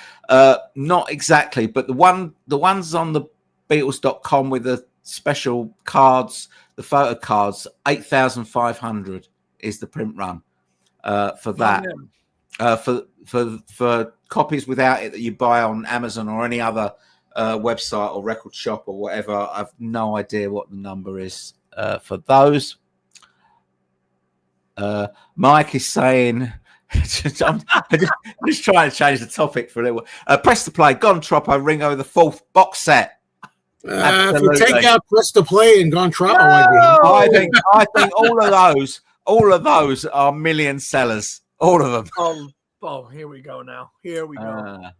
Speaker 1: Not exactly, but the ones on the Beatles.com with the special cards, the photo cards, 8,500 is the print run for that. For copies without it that you buy on Amazon or any other website or record shop or whatever, I've no idea what the number is for those. Mike is saying, I'm just trying to change the topic for a little. Press to play, Gone Troppo, Ringo, the 4th box set.
Speaker 3: If you take out Press to Play and Gone Troppo,
Speaker 1: I think all of those are million sellers. All of them.
Speaker 2: Oh, here we go now. Here we go.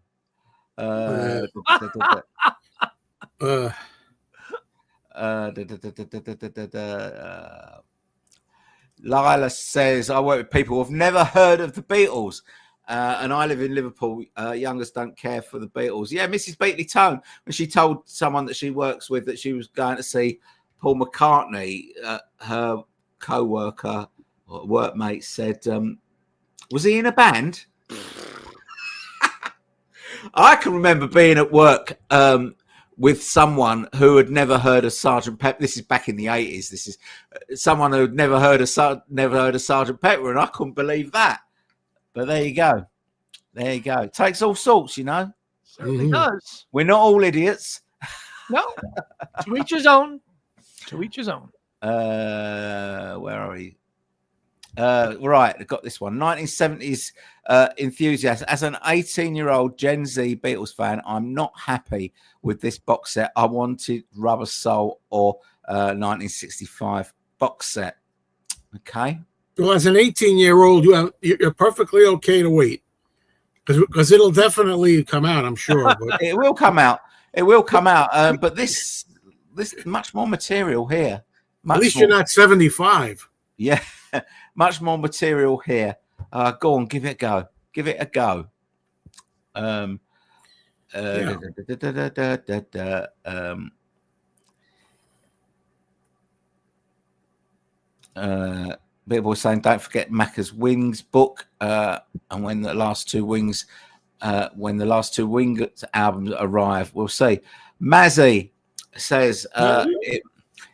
Speaker 1: Lila says, I work with people who've never heard of the Beatles, and I live in Liverpool. Youngers don't care for the Beatles. Yeah, Mrs. Beatley Tone, when she told someone that she works with that she was going to see Paul McCartney, her co-worker or workmate said, was he in a band? I can remember being at work with someone who had never heard of Sergeant Pepper. This is back in the 80s. This is someone who had never heard of Sergeant Pepper, and I couldn't believe that. But there you go. There you go. It takes all sorts, you know.
Speaker 2: Certainly does.
Speaker 1: We're not all idiots.
Speaker 2: No. To each his own. To each his own.
Speaker 1: Where are we? Right, I got this one. 1970s enthusiast. As an 18-year-old Gen Z Beatles fan, I'm not happy with this box set. I wanted Rubber Soul or 1965 box set. Okay.
Speaker 3: Well, as an 18-year-old, you're perfectly okay to wait because it'll definitely come out, I'm sure. But
Speaker 1: it will come out. It will come out. But this much more material here.
Speaker 3: At least you're not 75.
Speaker 1: Yeah, much more material here. Go on, give it a go. Give it a go. People saying, don't forget Macca's Wings book. And when the last two Wings albums arrive, we'll see. Mazzy says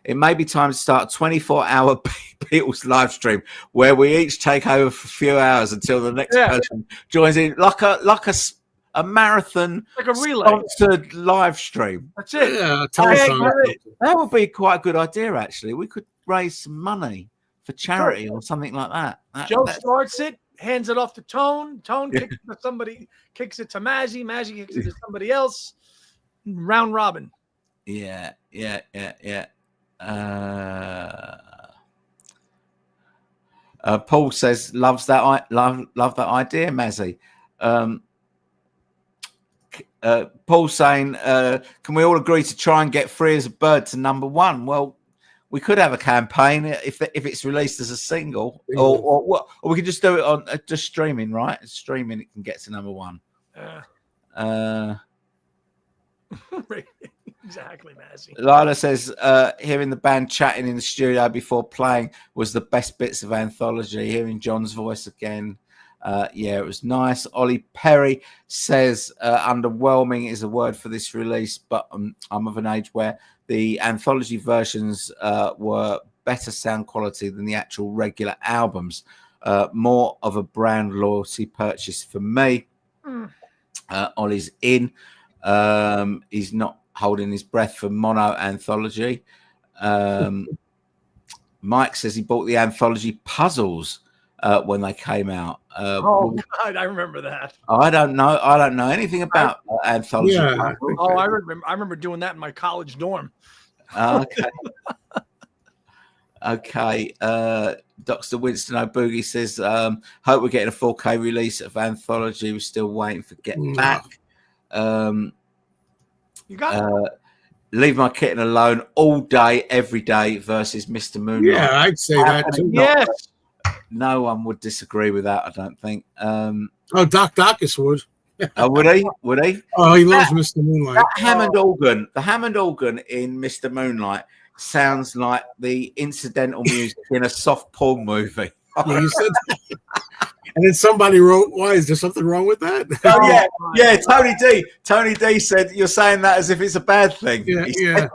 Speaker 1: it may be time to start a 24-hour Beatles live stream where we each take over for a few hours until the next person joins in, like a marathon,
Speaker 2: like a relay
Speaker 1: sponsored live stream.
Speaker 2: That's it.
Speaker 3: Yeah,
Speaker 1: that would be quite a good idea. Actually, we could raise some money for charity or something like that.
Speaker 2: Joe starts it, hands it off to Tone. Tone kicks it to somebody, kicks it to Mazzy. Mazzy kicks it to somebody else. Round robin.
Speaker 1: Yeah. Paul says loves that. Love that idea, Mazzy. Paul saying, can we all agree to try and get Free as a Bird to #1? Well, we could have a campaign if it's released as a single, or we could just do it on just streaming, right? Streaming, it can get to #1.
Speaker 2: Exactly, Mazzy.
Speaker 1: Lila says, hearing the band chatting in the studio before playing was the best bits of Anthology. Hearing John's voice again, it was nice. Ollie Perry says, underwhelming is a word for this release, but I'm of an age where the Anthology versions were better sound quality than the actual regular albums. More of a brand loyalty purchase for me. Ollie's in. He's not holding his breath for mono Anthology. Mike says he bought the Anthology puzzles when they came out.
Speaker 2: God, I remember that.
Speaker 1: I don't know anything about Anthology.
Speaker 3: Yeah.
Speaker 2: I remember doing that in my college dorm.
Speaker 1: Okay. Okay. Dr. Winston O'Boogie says, hope we're getting a 4K release of Anthology. We're still waiting for Get Back.
Speaker 2: You got
Speaker 1: Leave My Kitten Alone all day, every day versus Mr. Moonlight.
Speaker 3: Yeah, I'd say that too.
Speaker 2: Yes.
Speaker 1: No one would disagree with that, I don't think.
Speaker 3: Doc Dacus would.
Speaker 1: Would he? Would he?
Speaker 3: Oh, he loves Mr. Moonlight.
Speaker 1: That Hammond organ, the Hammond organ in Mr. Moonlight sounds like the incidental music in a soft porn movie.
Speaker 3: Yeah, you said that. And then somebody wrote, why, is there something wrong with that?
Speaker 1: Oh, yeah. Tony D said, you're saying that as if it's a bad thing.
Speaker 3: Yeah.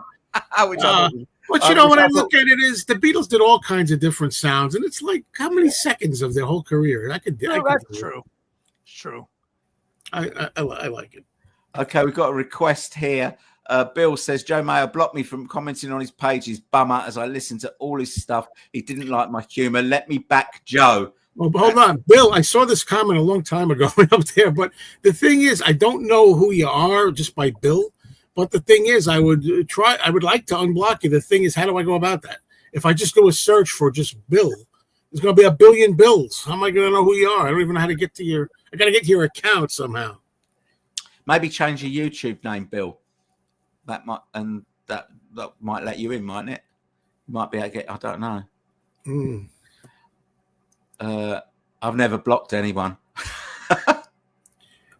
Speaker 1: But
Speaker 3: you know, when I look at it, is the Beatles did all kinds of different sounds, and it's like how many seconds of their whole career?
Speaker 2: That's true. It's true.
Speaker 3: I like it.
Speaker 1: Okay, we've got a request here. Bill says, Joe Mayo blocked me from commenting on his page. He's bummer as I listened to all his stuff. He didn't like my humor. Let me back Joe.
Speaker 3: Well, hold on, Bill. I saw this comment a long time ago up there, but the thing is, I don't know who you are just by Bill. But the thing is, I would like to unblock you. The thing is, how do I go about that? If I just do a search for just Bill, there's going to be a billion Bills. How am I going to know who you are? I don't even know how to get to your. I got to get to your account somehow.
Speaker 1: Maybe change your YouTube name, Bill. That might let you in, mightn't it? Might be able to get. I don't know. I've never blocked anyone.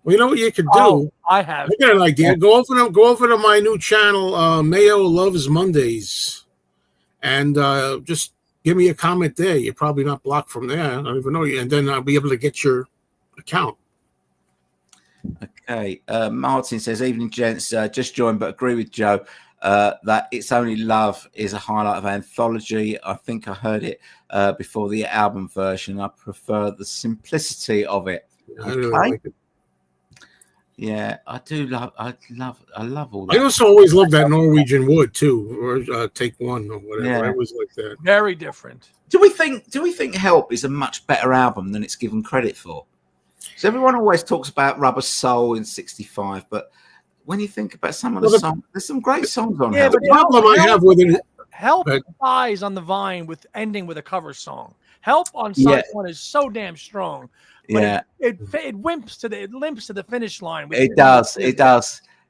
Speaker 3: Well, you know what you could do?
Speaker 2: I have.
Speaker 3: I got an idea. Go over to my new channel, Mayo Loves Mondays, and just give me a comment there. You're probably not blocked from there. I don't even know you, and then I'll be able to get your account.
Speaker 1: Okay. Martin says, evening, gents. Just joined, but agree with Joe that It's Only Love is a highlight of Anthology. I think I heard it before the album version. I prefer the simplicity of it.
Speaker 3: I really like it.
Speaker 1: Yeah, I do love. I love all that.
Speaker 3: I also always love that Norwegian Wood too, or Take One or whatever.
Speaker 1: Yeah.
Speaker 3: I always like that.
Speaker 2: Very different.
Speaker 1: Do we think Help is a much better album than it's given credit for? So everyone always talks about Rubber Soul in '65, but when you think about some of the songs, there's some great songs on.
Speaker 2: Yeah,
Speaker 1: Help.
Speaker 2: but
Speaker 3: the problem I have with it,
Speaker 2: Help dies on the vine with ending with a cover song. Help on side one is so damn strong. But it limps to the finish line.
Speaker 1: It does.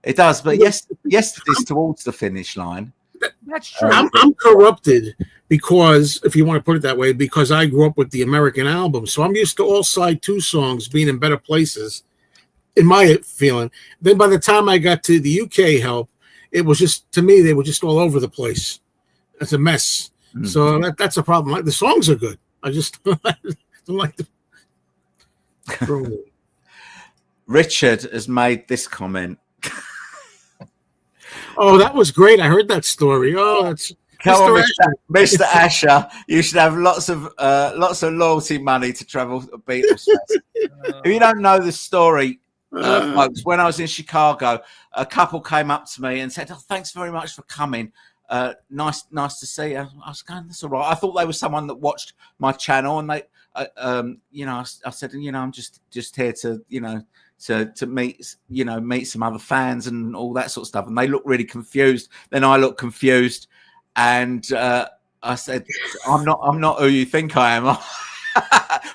Speaker 1: But yesterday's towards the finish line.
Speaker 2: That's true.
Speaker 3: I'm corrupted because, if you want to put it that way, because I grew up with the American album, so I'm used to all side 2 songs being in better places, in my feeling. Then by the time I got to the UK Help, it was just, to me, they were just all over the place. It's a mess. Mm-hmm. So that's a problem. The songs are good. I just don't like the.
Speaker 1: Richard has made this comment.
Speaker 3: Oh, that was great. I heard that story. Oh, that's
Speaker 1: Mr. Asher. You should have lots of loyalty money to travel to Beatles Fest. If you don't know the story, folks, when I was in Chicago, a couple came up to me and said, "Oh, thanks very much for coming. Nice to see you." I was going, "That's all right." I thought they were someone that watched my channel, and they. I said, I'm just here to, to meet some other fans and all that sort of stuff. And they look really confused. Then I look confused, and I said, I'm not who you think I am.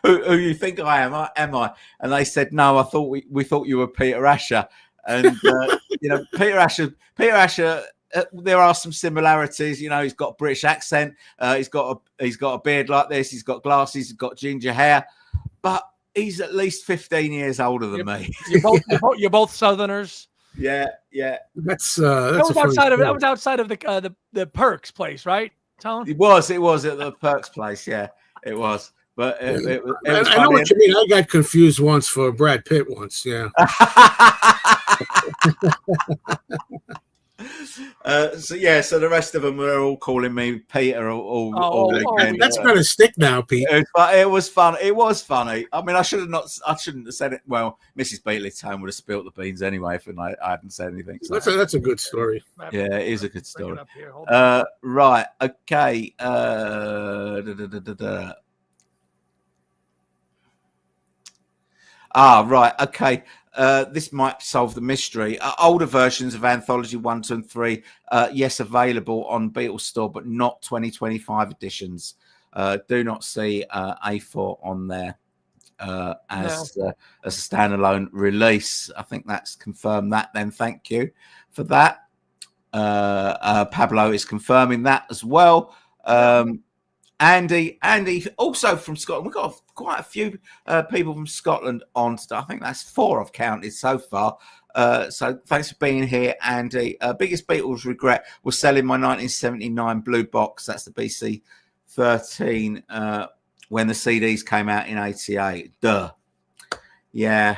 Speaker 1: who you think I am I? And they said, no, I thought we thought you were Peter Asher. And Peter Asher. There are some similarities, he's got a British accent, he's got a beard like this, he's got glasses, he's got ginger hair, but he's at least 15 years older than me.
Speaker 2: You're both Southerners.
Speaker 1: Yeah.
Speaker 3: That's
Speaker 2: that was outside of the Perks place, right, Tone?
Speaker 1: It was at the Perks place, yeah, it was. But it was
Speaker 3: I know what you mean. I got confused once for Brad Pitt once, yeah.
Speaker 1: So the rest of them were all calling me Peter all weekend.
Speaker 3: That's gonna stick now, Pete.
Speaker 1: It was fun. It was funny. I mean, I shouldn't have said it. Well, Mrs. Beatley Town would have spilt the beans anyway if I hadn't said anything. So.
Speaker 3: That's a good story.
Speaker 1: Yeah, it is a good story. Right. Okay. Right. Okay. This might solve the mystery. Older versions of Anthology 1, 2, and 3, yes, available on Beatles Store, but not 2025 editions. Do not see A4 on there as a standalone release. I think that's confirmed that then. Thank you for that. Pablo is confirming that as well. Andy, also from Scotland. We've got quite a few people from Scotland on today. I think that's 4 I've counted so far. So thanks for being here, Andy. Biggest Beatles regret was selling my 1979 blue box. That's the BC 13 when the CDs came out in 88. Duh. Yeah,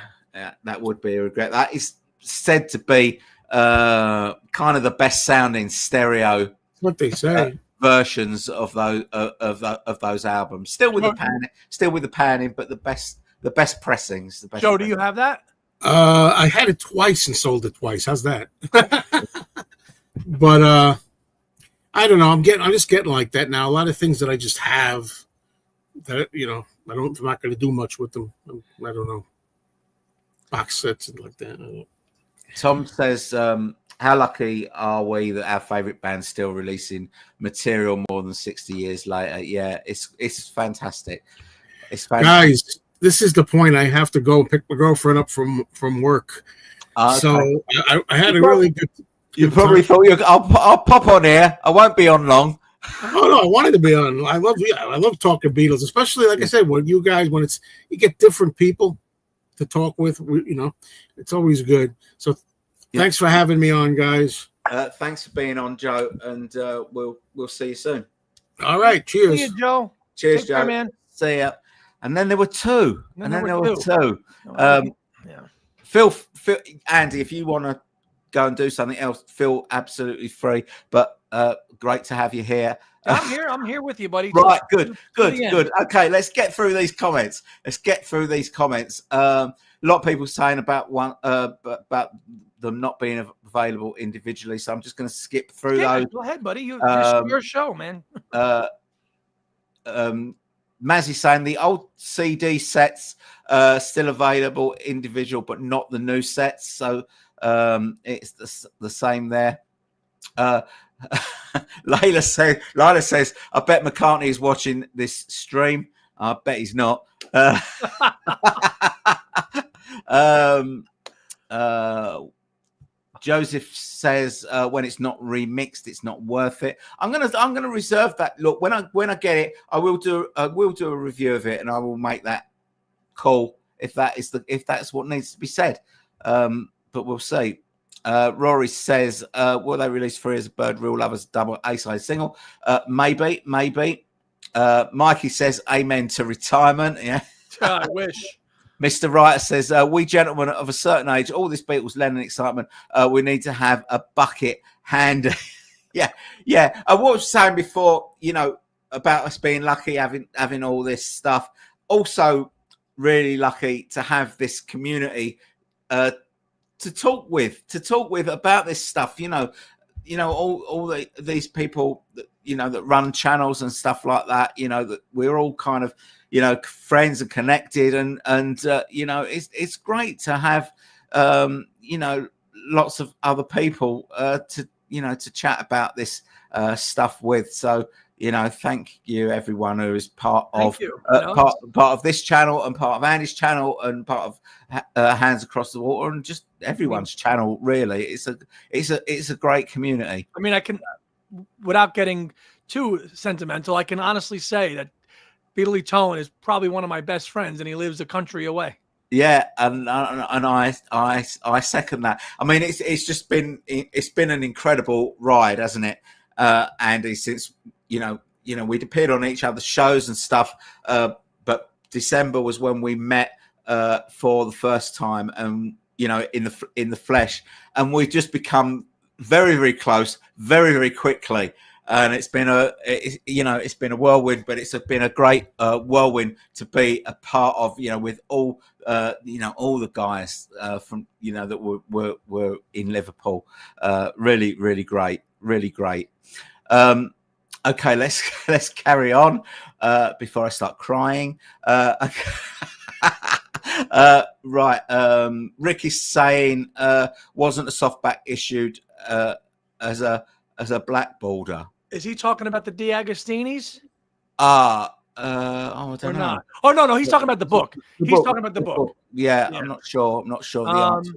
Speaker 1: that would be a regret. That is said to be kind of the best sounding stereo.
Speaker 3: What they say.
Speaker 1: Versions of those albums, still with the panning, but the best pressings. The best.
Speaker 2: Joe, do you have that?
Speaker 3: I had it twice and sold it twice. How's that? But I don't know. I'm just getting like that now. A lot of things that I just have that I'm not going to do much with them. I don't know. Box sets and like that.
Speaker 1: Tom says, how lucky are we that our favorite band's still releasing material more than 60 years later? Yeah, it's fantastic. It's fantastic.
Speaker 3: Guys, this is the point. I have to go pick my girlfriend up from work. Okay. So I had a really good.
Speaker 1: You probably thought I'll pop on here. I won't be on long.
Speaker 3: Oh no, I wanted to be on. I love talking Beatles, especially like I said, when you get different people to talk with. It's always good. So. Thanks for having me on, guys.
Speaker 1: Thanks for being on, Joe, and we'll see you soon.
Speaker 3: All right, cheers.
Speaker 2: See you, Joe.
Speaker 1: Cheers,
Speaker 2: Take
Speaker 1: Joe.
Speaker 2: care, man.
Speaker 1: See ya. And then there were two. feel Andy, if you want to go and do something else, feel absolutely free. But great to have you here.
Speaker 2: I'm here with you, buddy.
Speaker 1: Right, good. Okay, let's get through these comments. A lot of people saying about about them not being available individually, so I'm just going to skip through those.
Speaker 2: Go ahead, buddy. Your show, man.
Speaker 1: Mazzy saying the old CD sets still available individual, but not the new sets. So it's the same there. Layla says, I bet McCartney is watching this stream. I bet he's not. Joseph says, when it's not remixed, it's not worth it. I'm gonna reserve that. Look, when I get it, I will do a review of it, and I will make that call if that's what needs to be said. But we'll see. Rory says, will they release Free as a Bird, Real Lovers double A-side single? Maybe. Mikey says, amen to retirement. Yeah,
Speaker 2: I wish. Mr.
Speaker 1: Writer says, we gentlemen of a certain age, all this Beatles Lennon excitement, we need to have a bucket handy. yeah. I was saying before, about us being lucky having all this stuff. Also, really lucky to have this community to talk with about this stuff. All these people that run channels and stuff like that. That we're all kind of friends and connected, and it's great to have lots of other people to chat about this stuff with. So thank you everyone who is part of this channel and part of Andy's channel and part of Hands Across the Water and just everyone's channel. Really, it's a great community.
Speaker 2: I mean, I can, without getting too sentimental, I can honestly say that Beatley Tone is probably one of my best friends, and he lives a country away.
Speaker 1: Yeah, and I second that. I mean, it's been an incredible ride, hasn't it, Andy? Since we'd appeared on each other's shows and stuff, but December was when we met for the first time, and in the flesh, and we've just become very, very close, very, very quickly. And it's been a whirlwind, but it's been a great whirlwind to be a part of, with all all the guys from that were in Liverpool. Really, really great, really great. Okay, let's carry on before I start crying. Right, Rick is saying, wasn't a softback issued as a black border?
Speaker 2: Is he talking about the DeAgostinis?
Speaker 1: I don't know.
Speaker 2: Not? Oh no, he's talking about the book. He's talking about the book.
Speaker 1: Yeah, I'm not sure. I'm not sure the answer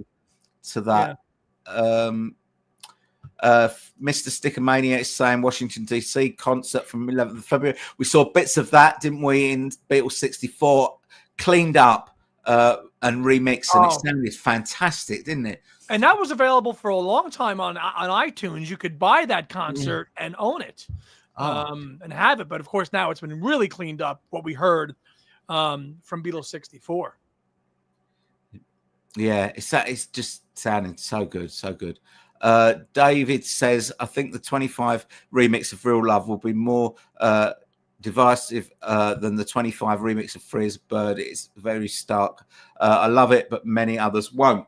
Speaker 1: to that. Yeah. Mr. Stickermania is saying Washington DC concert from 11th of February. We saw bits of that, didn't we, in Beatles 64, cleaned up and remixed, and it sounded fantastic, didn't it?
Speaker 2: And that was available for a long time on iTunes. You could buy that concert and own it and have it. But, of course, now it's been really cleaned up, what we heard from Beatles 64.
Speaker 1: Yeah, it's just sounding so good, so good. David says, I think the 25 remix of Real Love will be more divisive than the 25 remix of Free as a Bird. It's very stark. I love it, but many others won't.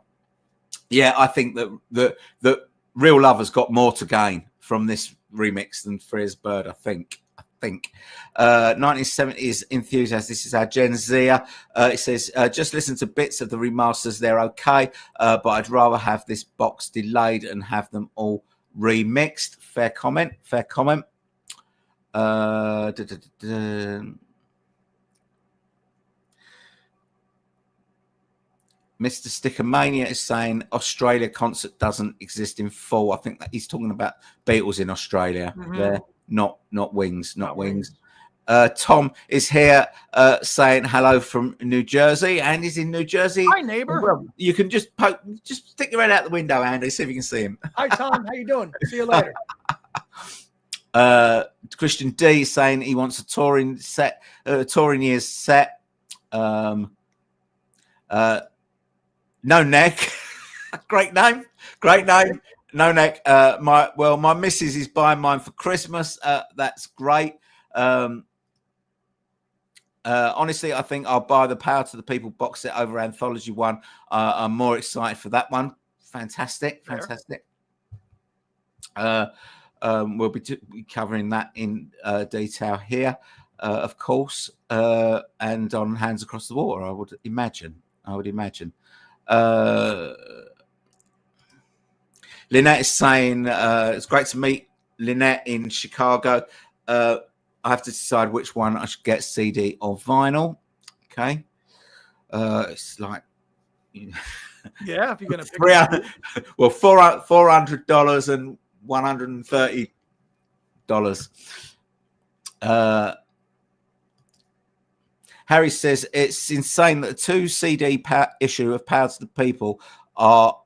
Speaker 1: Yeah, I think that Real Love has got more to gain from this remix than Free as a Bird. I think. 1970s enthusiast. This is our Gen Zer. It says, just listen to bits of the remasters. They're okay, but I'd rather have this box delayed and have them all remixed. Fair comment. Mr. Stickermania is saying Australia concert doesn't exist in full. I think that he's talking about Beatles in Australia. There, not Wings, not Wings. Tom is here saying hello from New Jersey, and he's in New Jersey.
Speaker 2: Hi, neighbor.
Speaker 1: Well, you can just stick your head out the window, Andy, see if you can see him.
Speaker 2: Hi, Tom. How you doing? See you later.
Speaker 1: Christian D is saying he wants a touring years set. No Neck. Great name. No Neck. My missus is buying mine for Christmas. That's great. Honestly, I think I'll buy the Power to the People box set over Anthology one. I'm more excited for that one. Fantastic. We'll be covering that in detail here, of course, and on Hands Across the Water, I would imagine. Lynette is saying, it's great to meet Lynette in Chicago. I have to decide which one I should get, CD or vinyl. Okay. It's like...
Speaker 2: Yeah, if you're going to pick
Speaker 1: $400 and $130. Harry says it's insane that the 2 CD issue of Power to the People are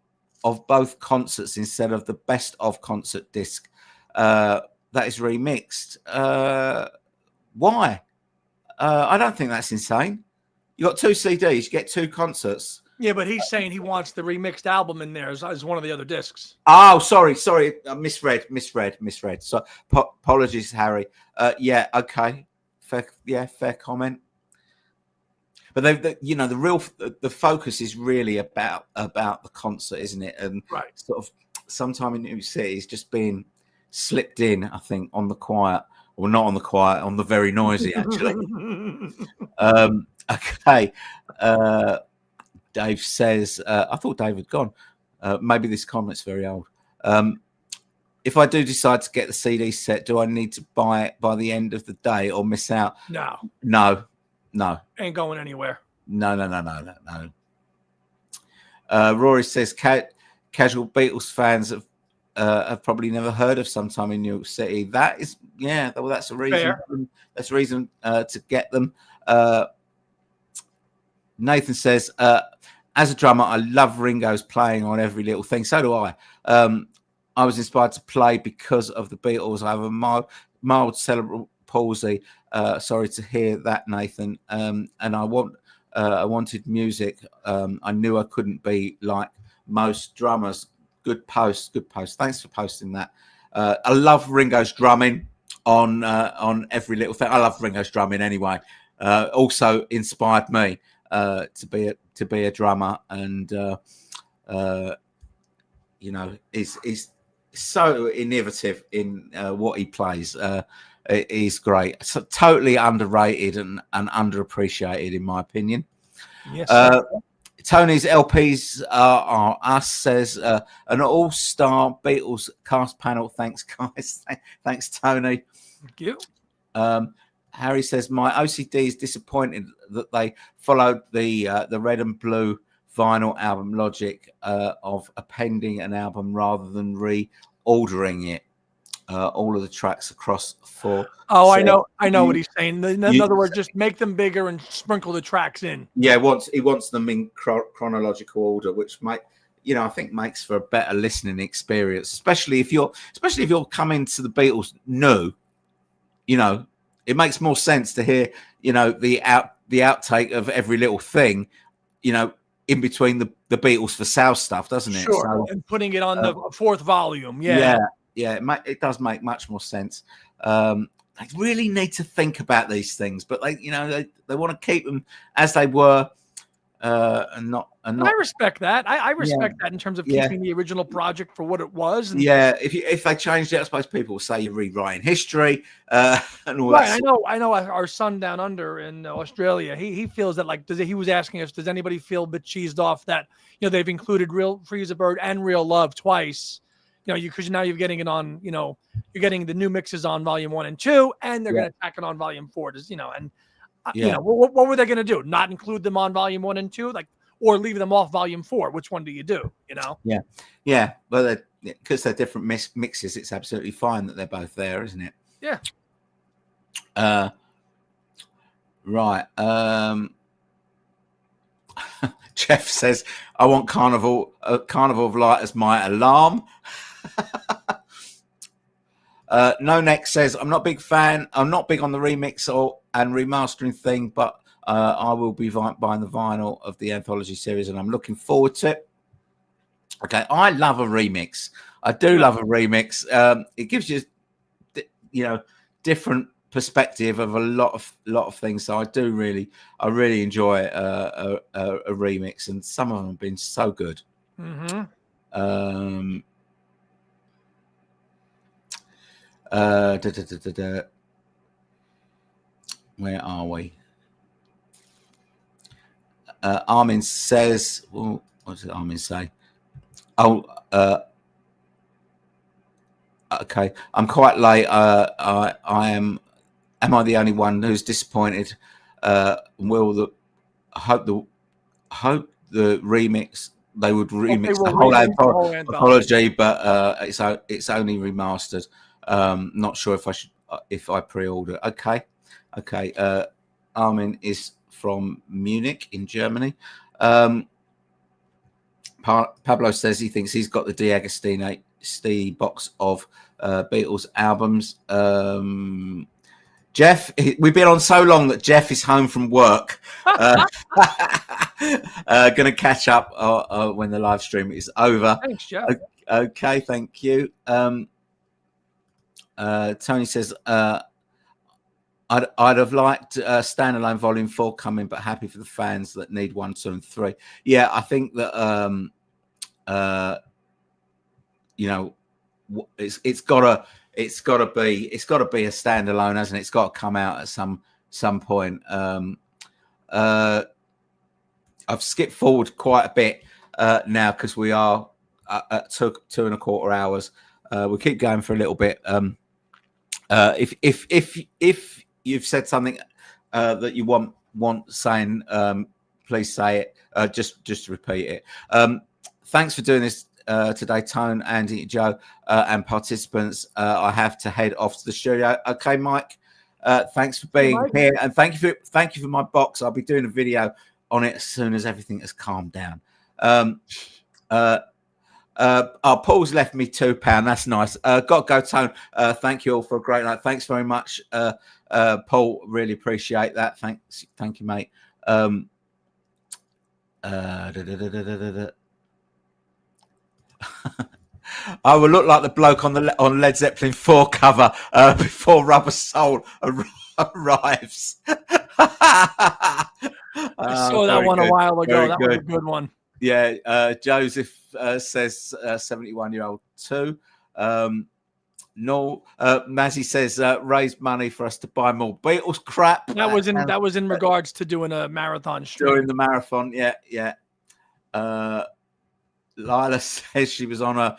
Speaker 1: of both concerts instead of the best of concert disc that is remixed. Why? I don't think that's insane. You got 2 CDs, you get 2 concerts.
Speaker 2: Yeah, but he's saying he wants the remixed album in there as one of the other discs.
Speaker 1: Oh, sorry. I misread. So apologies, Harry. Yeah, okay. Fair comment. But the focus is really about the concert, isn't it? And
Speaker 2: right.
Speaker 1: Sort of sometime in New City is just being slipped in, I think, on the quiet, or not on the quiet, on the very noisy, actually. Okay. Dave says, I thought Dave had gone. Maybe this comment's very old. If I do decide to get the CD set, do I need to buy it by the end of the day or miss out? No.
Speaker 2: Ain't going anywhere.
Speaker 1: No. Rory says, casual Beatles fans have probably never heard of Sometime in New York City. That is, well, that's a reason.
Speaker 2: Fair.
Speaker 1: That's a reason to get them. Nathan says, as a drummer, I love Ringo's playing on every little thing. So do I. I was inspired to play because of the Beatles. I have a mild cerebral palsy. Sorry to hear that, Nathan. And I wanted music. I knew I couldn't be like most drummers. Good post. Thanks for posting that. I love Ringo's drumming on every little thing. I love Ringo's drumming anyway. Also inspired me to be a drummer, and is so innovative in what he plays. He's great. So totally underrated and underappreciated, in my opinion.
Speaker 2: Yes.
Speaker 1: Tony's LPs are us, says an all-star Beatles cast panel. Thanks, guys. Thanks, Tony.
Speaker 2: Thank you.
Speaker 1: Harry says, my OCD is disappointed that they followed the red and blue vinyl album logic of appending an album rather than reordering it. All of the tracks across 4.
Speaker 2: Oh, I know what he's saying. In other words, just make them bigger and sprinkle the tracks in.
Speaker 1: Yeah, he wants them in chronological order, which I think makes for a better listening experience, especially if you're coming to the Beatles new. It makes more sense to hear, the outtake of every little thing, in between the Beatles for Sale stuff, doesn't it?
Speaker 2: Sure.
Speaker 1: So,
Speaker 2: and putting it on the 4th volume.
Speaker 1: Yeah. It does make much more sense. They really need to think about these things, but they want to keep them as they were, and not. I
Speaker 2: respect that. I respect that in terms of keeping the original project for what it was. And
Speaker 1: if they changed it, I suppose people will say you're rewriting history and all that.
Speaker 2: I know. Our son down under in Australia, he feels that he was asking us, does anybody feel a bit cheesed off that they've included Real Freeze a Bird and Real Love twice? Because now you're getting it on. You're getting the new mixes on Volume 1 and 2, and they're going to tack it on Volume 4. What were they going to do? Not include them on Volume 1 and 2, or leave them off Volume 4? Which one do you do?
Speaker 1: Yeah. Well, because they're different mixes, it's absolutely fine that they're both there, isn't it?
Speaker 2: Yeah.
Speaker 1: Right. Jeff says, "I want Carnival of Light as my alarm." No Neck says, I'm not big on the remix and remastering thing, but I will be buying the vinyl of the Anthology series, and I'm looking forward to it. Okay, I love a remix. I do love a remix. It gives you, different perspective of a lot of things. So I really enjoy a remix, and some of them have been so good. Where are we? Armin says, what does Armin say? Oh, okay. I'm quite late. I am I the only one who's disappointed? Hope the remix, they would remix the whole anthology, but it's only remastered. Not sure if I pre-order. Okay. Armin is from Munich in Germany. Pablo says he thinks he's got the D'Agostino box of Beatles albums. Jeff, we've been on so long that Jeff is home from work. Going to catch up when the live stream is over.
Speaker 2: Thanks, Jeff.
Speaker 1: Okay, thank you. Tony says, I'd have liked standalone Volume 4 coming, but happy for the fans that need 1, 2, and 3. Yeah, I think that it's got to be a standalone, hasn't it? It's got to come out at some point. I've skipped forward quite a bit now because we are at 2.25 hours. We'll keep going for a little bit. If you've said something that you want saying, please say it. Just repeat it. Thanks for doing this today, Tone, Andy, Joe, and participants. I have to head off to the studio. Okay, Mike. Thanks for being here, and thank you for my box. I'll be doing a video on it as soon as everything has calmed down. Paul's left me £2. That's nice. Got to go, Tone. Thank you all for a great night. Thanks very much, Paul. Really appreciate that. Thank you, mate. I will look like the bloke on Led Zeppelin 4 cover before Rubber Soul arrives.
Speaker 2: I saw that one a while ago. That was a good one.
Speaker 1: Yeah, Joseph says 71-year-old too. No, Mazzy says raise money for us to buy more Beatles crap.
Speaker 2: That was in regards to doing a marathon stream.
Speaker 1: During the marathon, yeah. Lila says she was on an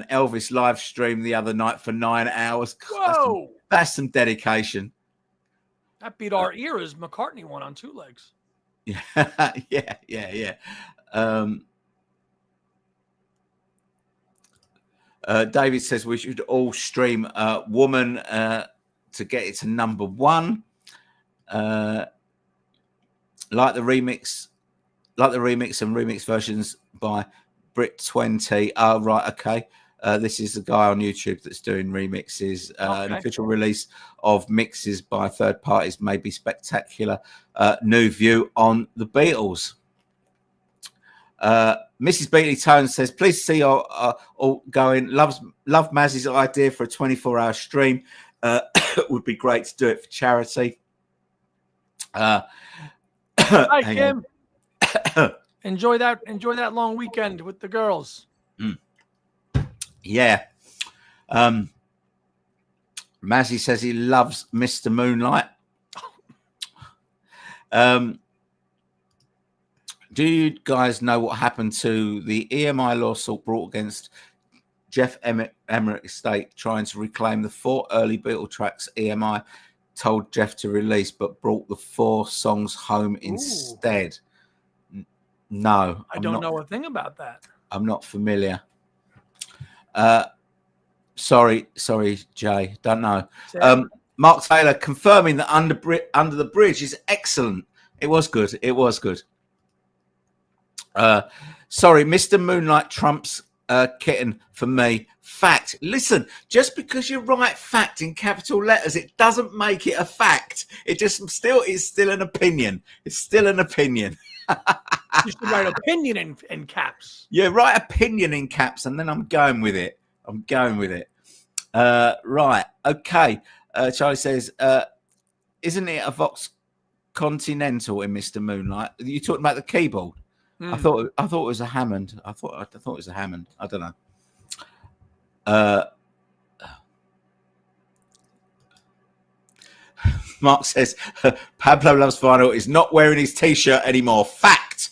Speaker 1: Elvis live stream the other night for 9 hours.
Speaker 2: Whoa,
Speaker 1: that's some dedication.
Speaker 2: That beat our ears. McCartney one on 2 legs.
Speaker 1: Yeah. David says we should all stream Woman to get it to number 1. Like the remix and remix versions by Brit20. Oh, right, okay. This is the guy on YouTube that's doing remixes. An official release of mixes by third parties may be spectacular. New view on the Beatles. Mrs. Beatley Tone says, please see all going. Love Mazzy's idea for a 24-hour stream. Would be great to do it for charity.
Speaker 2: Hi, Kim. Enjoy that long weekend with the girls.
Speaker 1: Yeah. Mazzy says he loves Mr. Moonlight. Do you guys know what happened to the EMI lawsuit brought against Jeff Emerick estate trying to reclaim the 4 early Beatle tracks EMI told Jeff to release, but brought the 4 songs home instead? No.
Speaker 2: I don't know a thing about that.
Speaker 1: I'm not familiar. Sorry, Jay. Don't know. Mark Taylor confirming that Under the Bridge is excellent. It was good. Sorry, Mr. Moonlight trumps Kitten for me. Fact. Listen, just because you write fact in capital letters, it doesn't make it a fact. It just still is still an opinion. It's still an opinion.
Speaker 2: You should write opinion in caps.
Speaker 1: Yeah, write opinion in caps, and then I'm going with it. Right. Okay. Charlie says, isn't it a Vox Continental in Mr. Moonlight? You talking about the keyboard? I thought it was a Hammond. I thought it was a Hammond. I don't know. Mark says Pablo Loves Vinyl is not wearing his t-shirt anymore. Fact.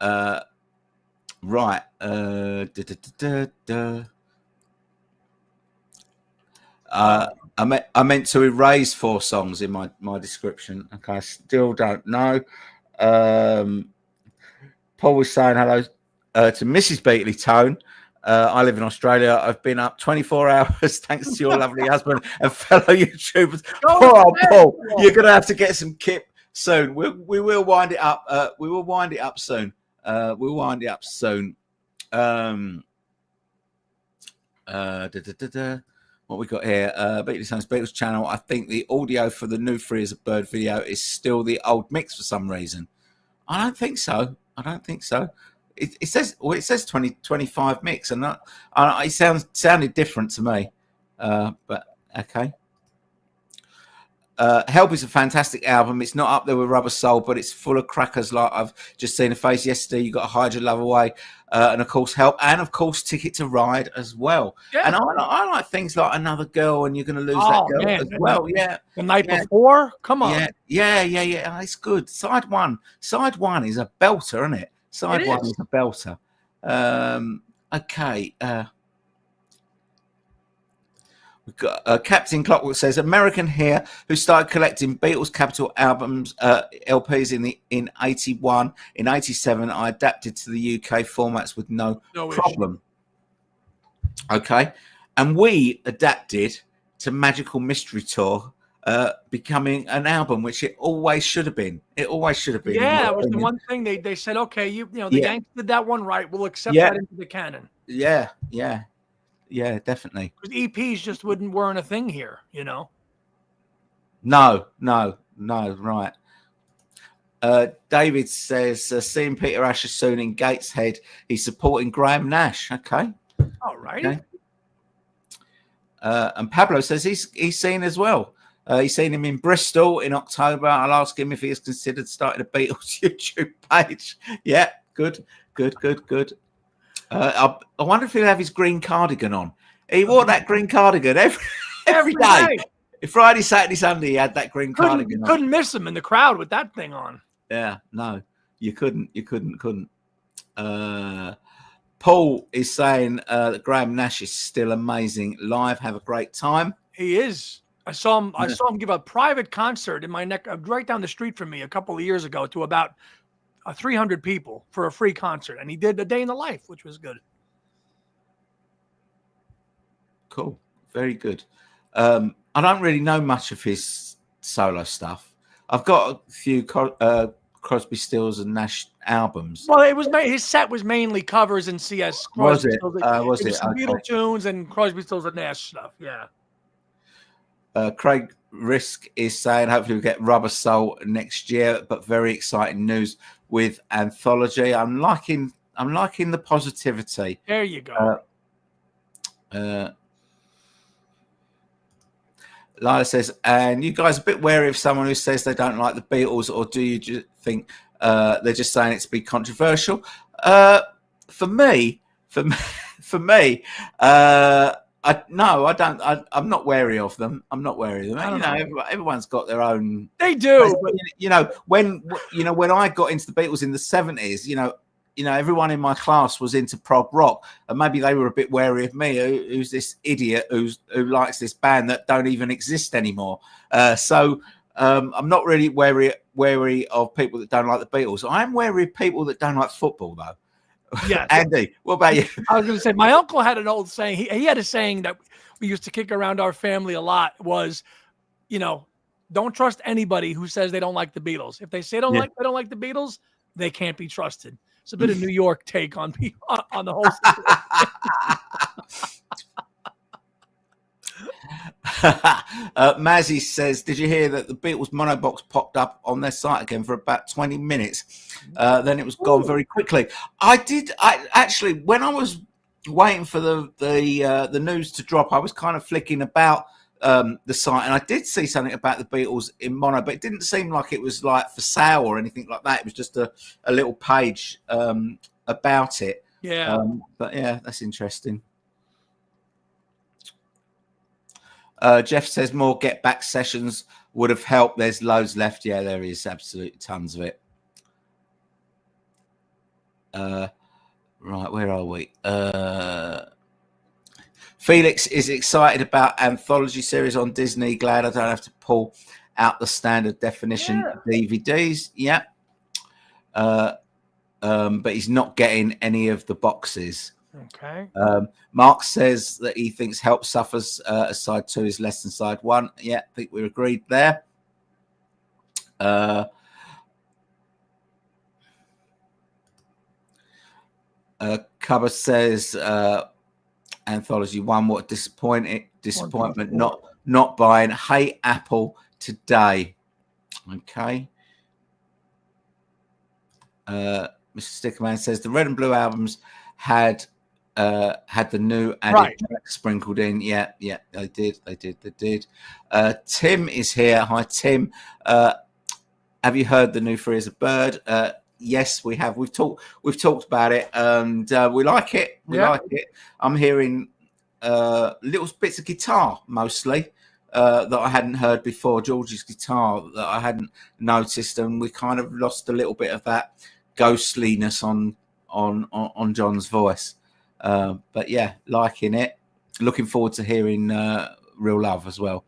Speaker 1: Right. I meant to erase 4 songs in my description. Okay, I still don't know. Paul was saying hello to Mrs. Beatley Tone. I live in Australia. I've been up 24 hours thanks to your lovely husband and fellow YouTubers. Oh, Paul, you're going to have to get some kip soon. We will wind it up. We will wind it up soon. We'll wind it up soon. What we got here? Beatley Tone's Beatles channel. I think the audio for the new Free as a Bird video is still the old mix for some reason. I don't think so. It says 2025 mix, and it sounded different to me. But okay. Help is a fantastic album. It's not up there with Rubber Soul, but it's full of crackers. Like I've just seen a face yesterday. You got Hide Your Love Away, and of course Help, and of course Ticket to Ride as well. Yeah. And I like things like Another Girl, and You're Gonna Lose That Girl as well. Yeah,
Speaker 2: The Night Before. Come on.
Speaker 1: Yeah. It's good. Side one is a belter, isn't it? Side one is a belter. Okay. We've got Captain Clockwork says American here who started collecting Beatles Capitol albums LPs in 81. In 87 I adapted to the UK formats with no problem. Okay, and we adapted to Magical Mystery Tour becoming an album, which it always should have been. Yeah,
Speaker 2: it was the one thing they said, okay, you know the Yankees did that one right, we'll accept that into the canon. Yeah, definitely. Because EPs just weren't a thing here, you know.
Speaker 1: No, right. David says, seeing Peter Asher soon in Gateshead, he's supporting Graham Nash. Okay.
Speaker 2: All right.
Speaker 1: Okay. And Pablo says he's seen as well. He's seen him in Bristol in October. I'll ask him if he has considered starting a Beatles YouTube page. Yeah, good. I wonder if he'll have his green cardigan on. He wore that green cardigan every day. Friday, Saturday, Sunday, he had that green cardigan on.
Speaker 2: Couldn't miss him in the crowd with that thing on.
Speaker 1: Yeah, no, you couldn't. Paul is saying that Graham Nash is still amazing live. Have a great time.
Speaker 2: He is. I saw him give a private concert in my neck, right down the street from me a couple of years ago to about 300 people for a free concert, and he did A Day in the Life, which was good.
Speaker 1: Cool, very good. I don't really know much of his solo stuff. I've got a few Crosby, Stills, and Nash albums.
Speaker 2: Well, his set was mainly covers and CS.
Speaker 1: Was it? Was it?
Speaker 2: Some Beatles tunes and Crosby, Stills, and Nash stuff. Yeah.
Speaker 1: Craig Risk is saying hopefully we'll get Rubber Soul next year, but very exciting news with Anthology. I'm liking the positivity.
Speaker 2: There you go.
Speaker 1: Lila says, and you guys are a bit wary of someone who says they don't like the Beatles, or do you just think they're just saying it to be controversial? For me, no, I don't. I'm not wary of them. Everyone's got their own.
Speaker 2: They do.
Speaker 1: When I got into the Beatles in the 70s, everyone in my class was into prog rock, and maybe they were a bit wary of me. Who's this idiot who likes this band that don't even exist anymore? So I'm not really wary of people that don't like the Beatles. I am wary of people that don't like football, though.
Speaker 2: Yeah,
Speaker 1: Andy, what about you?
Speaker 2: I was going to say, my uncle had an old saying. He had a saying that we used to kick around our family a lot. Was, don't trust anybody who says they don't like the Beatles. If they say they don't like the Beatles, they can't be trusted. It's a bit of New York take on the whole situation.
Speaker 1: Mazzy says, did you hear that the Beatles mono box popped up on their site again for about 20 minutes? Then it was gone very quickly. I actually, when I was waiting for the news to drop, I was kind of flicking about the site, and I did see something about the Beatles in mono, but it didn't seem like it was like for sale or anything like that. It was just a little page about it.
Speaker 2: Yeah.
Speaker 1: But yeah, that's interesting. Jeff says more get back sessions would have helped. There's loads left. Yeah, there is absolutely tons of it. Right, where are we? Felix is excited about anthology series on Disney. Glad I don't have to pull out the standard definition DVDs. Yeah. But he's not getting any of the boxes.
Speaker 2: Okay.
Speaker 1: Mark says that he thinks Help Suffers side 2 is less than side 1. Yeah, I think we're agreed there. Cubber says Anthology 1, what disappointment not buying. Hey Apple today. Okay. Mr. Stickerman says the Red and Blue albums had the new added track sprinkled in. Yeah, they did. Tim is here. Hi, Tim. Have you heard the new Free as a Bird? Yes, we have. We've talked about it, and we like it. We like it. I'm hearing little bits of guitar mostly that I hadn't heard before. George's guitar that I hadn't noticed, and we kind of lost a little bit of that ghostliness on John's voice. But yeah, liking it. Looking forward to hearing Real Love as well.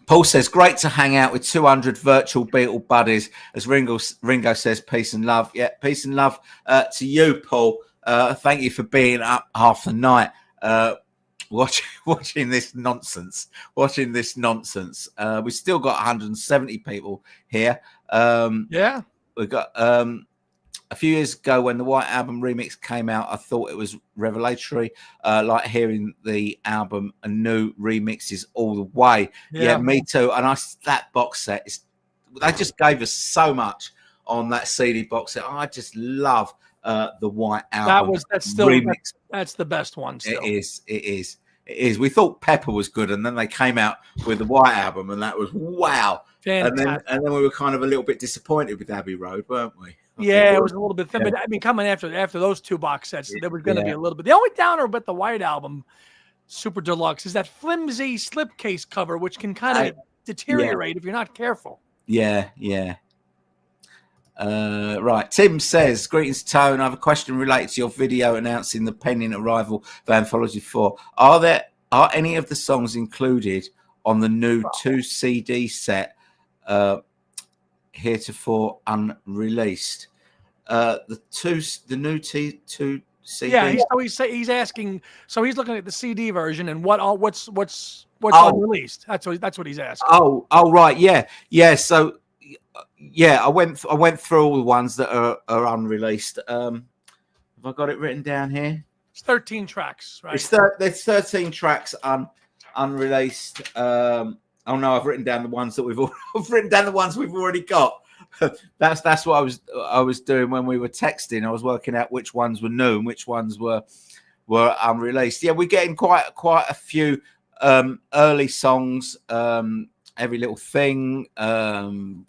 Speaker 1: Paul says, great to hang out with 200 virtual Beatle buddies. As Ringo says, peace and love. Yeah, peace and love to you, Paul. Thank you for being up half the night watching this nonsense. We've still got 170 people here. We've got a few years ago when the White Album remix came out, I thought it was revelatory. Like hearing the album and new remixes all the way. Yeah, me too. And that box set they just gave us so much on that CD box set. I just love the White Album.
Speaker 2: That's still
Speaker 1: remix.
Speaker 2: That's the best one. Still.
Speaker 1: It is. We thought Pepper was good, and then they came out with the White Album, and that was wow.
Speaker 2: Fantastic.
Speaker 1: And then we were kind of a little bit disappointed with Abbey Road, weren't we?
Speaker 2: It was a little bit thin, but I mean, coming after those two box sets, there was going to be a little bit. The only downer about the White Album Super Deluxe is that flimsy slipcase cover, which can kind of deteriorate if you're not careful. Yeah.
Speaker 1: Right. Tim says, greetings, Tone. I have a question related to your video announcing the pending arrival of Anthology 4. Are any of the songs included on the new 2 CD set heretofore unreleased? The new 2 CD.
Speaker 2: Yeah, he's asking. So he's looking at the CD version and what's unreleased. That's what he's asking.
Speaker 1: Oh, right. Yeah. So I went through all the ones that are unreleased. Have I got it written down here?
Speaker 2: It's 13 tracks, right?
Speaker 1: There's 13 tracks unreleased. Oh no, I've written down the ones that we've already got. That's what I was doing when we were texting. I was working out which ones were new and which ones were unreleased. Yeah, we're getting quite a few early songs. Every Little Thing, an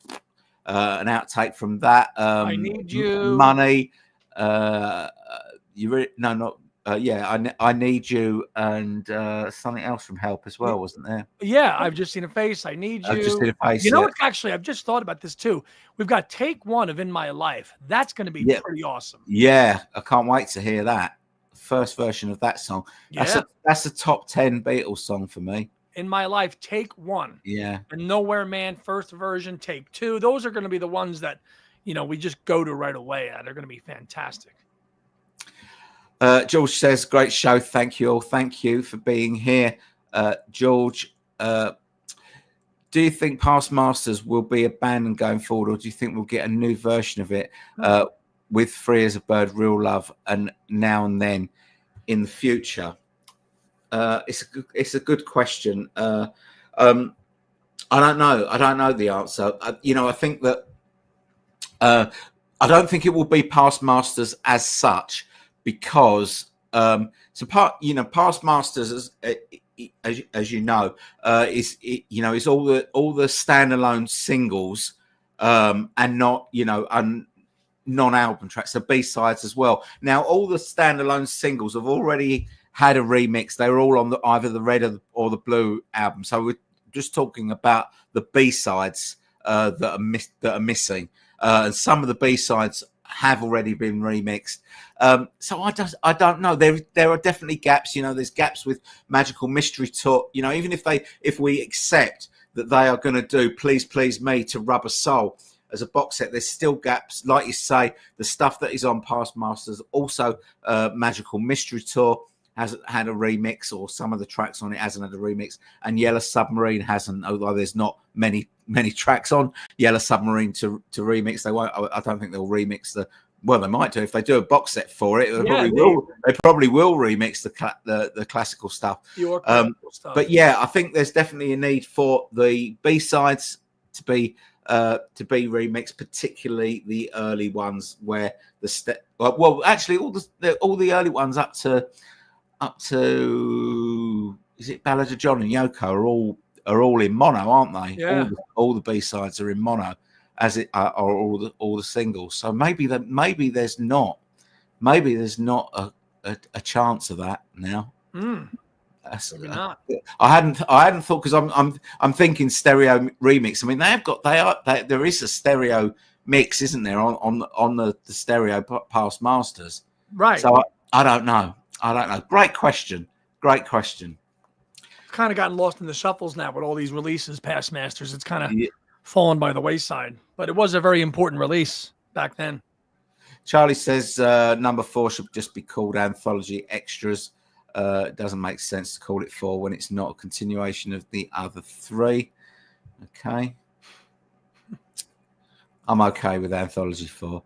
Speaker 1: outtake from that.
Speaker 2: I Need You,
Speaker 1: Money. I Need You, and something else from Help as well, wasn't there?
Speaker 2: Yeah, I've just seen a face. I Need You.
Speaker 1: I've just seen a face.
Speaker 2: You know what? Actually, I've just thought about this too. We've got Take One of In My Life. That's going to be pretty awesome.
Speaker 1: Yeah, I can't wait to hear that first version of that song.
Speaker 2: Yeah.
Speaker 1: That's a top 10 Beatles song for me.
Speaker 2: In My Life, Take One.
Speaker 1: Yeah.
Speaker 2: And Nowhere Man, first version, Take Two. Those are going to be the ones that, we just go to right away. They're going to be fantastic.
Speaker 1: George says, great show. Thank you all. Thank you for being here, George. do you think Past Masters will be abandoned going forward, or do you think we'll get a new version of it with Free as a Bird, Real Love, and Now and Then in the future? It's a good question. I don't know. I don't know the answer. I think that I don't think it will be Past Masters as such, because Past Masters as you know, is all the standalone singles, and not non-album tracks, so B-sides as well. Now, all the standalone singles have already had a remix. They were all on either the red or the blue album. So we're just talking about the B-sides that are missing, and some of the B-sides have already been remixed. So I don't know. There are definitely gaps. There's gaps with Magical Mystery Tour. Even if we accept that they are going to do Please Please Me to Rubber Soul as a box set, there's still gaps. Like you say, the stuff that is on Past Masters, also Magical Mystery Tour hasn't had a remix, or some of the tracks on it hasn't had a remix, and Yellow Submarine hasn't, although there's not many tracks on Yellow Submarine to remix. They won't. I don't think they'll remix well, they might do. If they do a box set for it, they probably will remix the classical stuff.
Speaker 2: Stuff.
Speaker 1: But yeah, I think there's definitely a need for the B-sides to be remixed, particularly the early ones where actually all the early ones up to is it Ballad of John and Yoko are all in mono, aren't they?
Speaker 2: Yeah.
Speaker 1: All the B-sides are in mono, as it are all the singles. So maybe there's not a chance of that now.
Speaker 2: Maybe not.
Speaker 1: I hadn't thought, because I'm thinking stereo remix. I mean, there is a stereo mix, isn't there, on the stereo Past Masters?
Speaker 2: Right.
Speaker 1: So I don't know. Great question.
Speaker 2: Kind of gotten lost in the shuffles now with all these releases, Past Masters. It's kind of fallen by the wayside, but it was a very important release back then.
Speaker 1: Charlie says number 4 should just be called Anthology Extras. It doesn't make sense to call it 4 when it's not a continuation of the other 3. Okay. I'm okay with Anthology 4.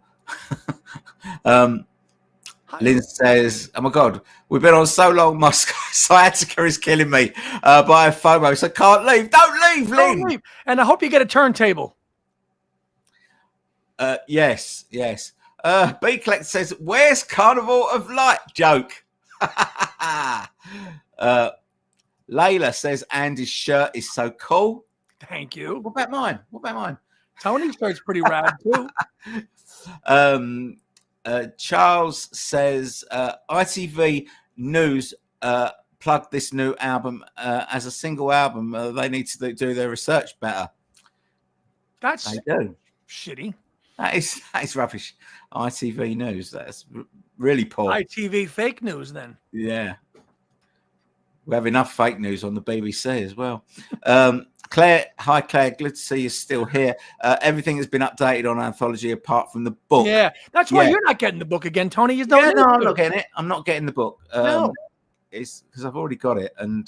Speaker 1: Lynn says, oh my God, we've been on so long, my sciatica is killing me by a FOMO, so can't leave. Don't leave, Lynn.
Speaker 2: Don't leave. And I hope you get a turntable.
Speaker 1: Yes. B Collect says, where's Carnival of Light? Joke. Layla says, Andy's shirt is so cool.
Speaker 2: Thank you.
Speaker 1: What about mine?
Speaker 2: Tony's shirt's pretty rad too.
Speaker 1: Charles says, ITV News plugged this new album as a single album. They need to do their research better.
Speaker 2: That's
Speaker 1: they do.
Speaker 2: Shitty.
Speaker 1: That is rubbish. ITV News. That's really poor.
Speaker 2: ITV fake news then.
Speaker 1: Yeah. We have enough fake news on the BBC as well. Claire, hi Claire, good to see you still here. Everything has been updated on Anthology apart from the book.
Speaker 2: Yeah, that's why you're not getting the book again, Tony.
Speaker 1: No, I'm not getting it. I'm not getting the book.
Speaker 2: No.
Speaker 1: It's because I've already got it and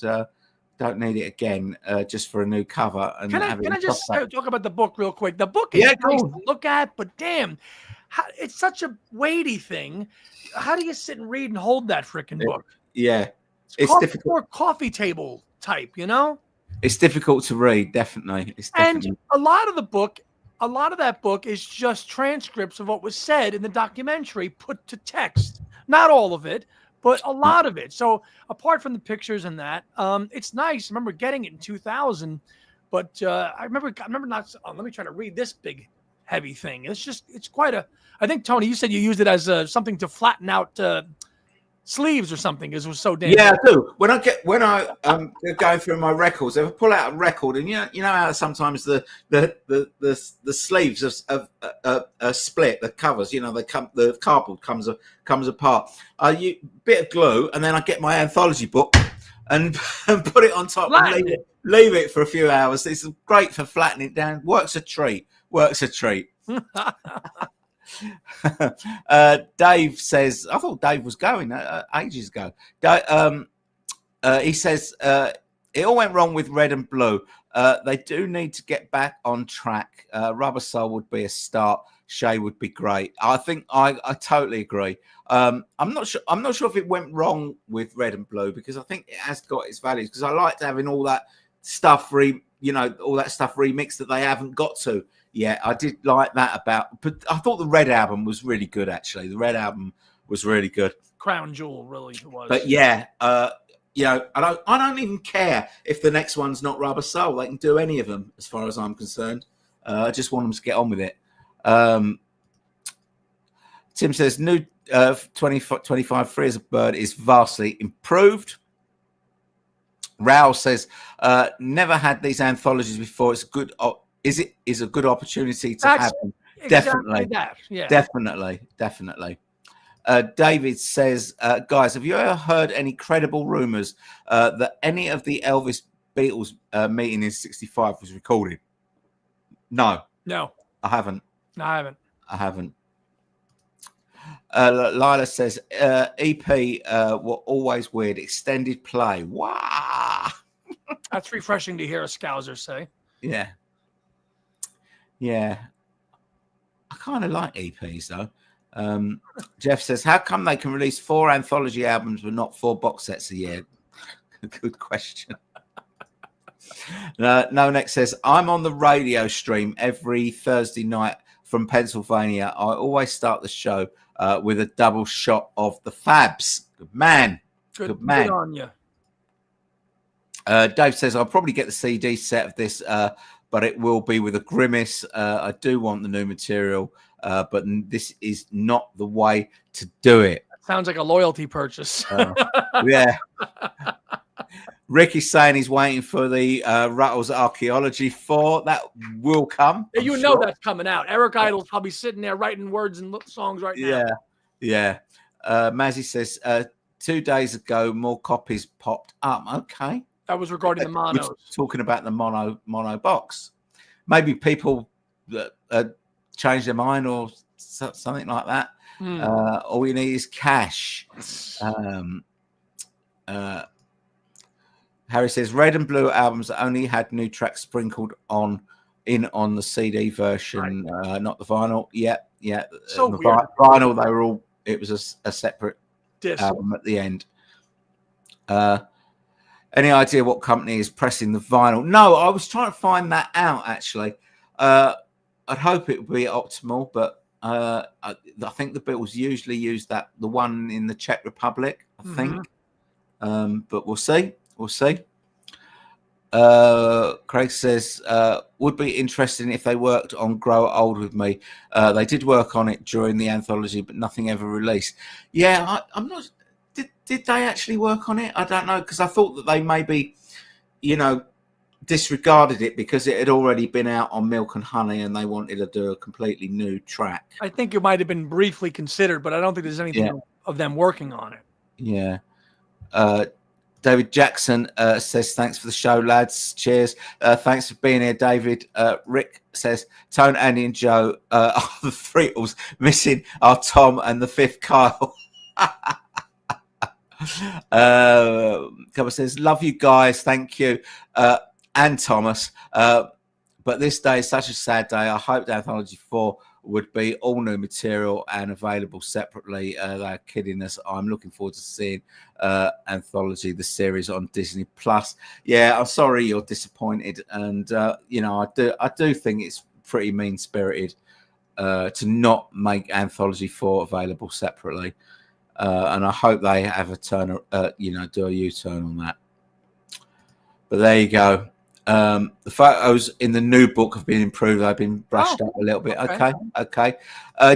Speaker 1: don't need it again just for a new cover. And
Speaker 2: can I just talk about the book real quick? The book is nice to look at, but damn, it's such a weighty thing. How do you sit and read and hold that freaking book?
Speaker 1: Yeah, it's difficult.
Speaker 2: More coffee table type, you know?
Speaker 1: It's difficult to read, definitely.
Speaker 2: And a lot of that book is just transcripts of what was said in the documentary put to text. Not all of it, but a lot of it. So apart from the pictures and that, it's nice. I remember getting it in 2000, but I remember not. Let me try to read this big, heavy thing. It's quite a. I think Tony, you said you used it as something to flatten out sleeves or something, because it was so damn.
Speaker 1: Yeah, I do. When I going through my records, if I pull out a record, and you know how sometimes the sleeves are split, the covers, the cardboard comes apart. I bit of glue, and then I get my anthology book and put it on top and leave it for a few hours. It's great for flattening it down. Works a treat. Dave says, I thought Dave was going ages ago. He says, it all went wrong with Red and Blue. They do need to get back on track. Rubber Soul would be a start. Shay would be great. I think I totally agree. I'm not sure. I'm not sure if it went wrong with Red and Blue because I think it has got its values. Because I liked having all that stuff all that stuff remixed that they haven't got to yet. I did like that but I thought the Red album was really good. Actually, the Red album was really good.
Speaker 2: Crown jewel, really was.
Speaker 1: But yeah, I don't even care if the next one's not Rubber Soul. They can do any of them, as far as I'm concerned. I just want them to get on with it. Tim says new 25 Free as a Bird is vastly improved. Raoul says never had these anthologies before. It's good. Is a good opportunity to have them.
Speaker 2: Exactly
Speaker 1: Definitely. Definitely. David says, guys, have you ever heard any credible rumors that any of the Elvis Beatles meeting in '65 was recorded? No, I haven't.
Speaker 2: No, I haven't.
Speaker 1: Lila says, EP were always weird. Extended play. Wow.
Speaker 2: That's refreshing to hear a Scouser say.
Speaker 1: Yeah. I kind of like EPs though. Jeff says, how come they can release 4 anthology albums but not 4 box sets a year? Good question. No, next says, I'm on the radio stream every Thursday night from Pennsylvania. I always start the show with a double shot of the Fabs. Good man. Good man.
Speaker 2: Good on you.
Speaker 1: Dave says, I'll probably get the CD set of this, but it will be with a grimace. I do want the new material, but this is not the way to do it.
Speaker 2: Sounds like a loyalty purchase.
Speaker 1: Yeah. Ricky's saying he's waiting for the Ruttles Archaeology 4. That will come.
Speaker 2: You know that's coming out. Eric Idle's probably sitting there writing words and songs right now.
Speaker 1: Yeah. Mazzy says, 2 days ago, more copies popped up. Okay.
Speaker 2: That was regarding the monos.
Speaker 1: Talking about the mono box. Maybe people change their mind or something like that. All we need is cash. Harry says Red and Blue albums only had new tracks sprinkled on the CD version, right. Not the vinyl. Yeah.
Speaker 2: So
Speaker 1: the
Speaker 2: weird.
Speaker 1: Vinyl, they were all. It was a separate disc album at the end. Any idea what company is pressing the vinyl? No, I was trying to find that out actually. I'd hope it would be Optimal, but I think the Beatles usually use the one in the Czech Republic. I think, but we'll see. Craig says would be interesting if they worked on Grow Old with Me. They did work on it during the anthology, but nothing ever released. Yeah, I'm not. Did they actually work on it? I don't know, because I thought that they maybe, disregarded it because it had already been out on Milk and Honey and they wanted to do a completely new track.
Speaker 2: I think it might have been briefly considered, but I don't think there's anything of them working on it.
Speaker 1: Yeah. David Jackson says, thanks for the show, lads. Cheers. Thanks for being here, David. Rick says, Tone, Andy and Joe are the Threetles. Missing are Tom and the fifth Kyle. Cover says, love you guys. Thank you. And Thomas. But this day is such a sad day. I hope the Anthology 4 would be all new material and available separately. They're kidding us. I'm looking forward to seeing Anthology, the series on Disney Plus. Yeah, I'm sorry you're disappointed, and I do think it's pretty mean spirited to not make Anthology 4 available separately. And I hope they have a turn, do a U-turn on that. But there you go. The photos in the new book have been improved. They've been brushed up a little bit. Okay.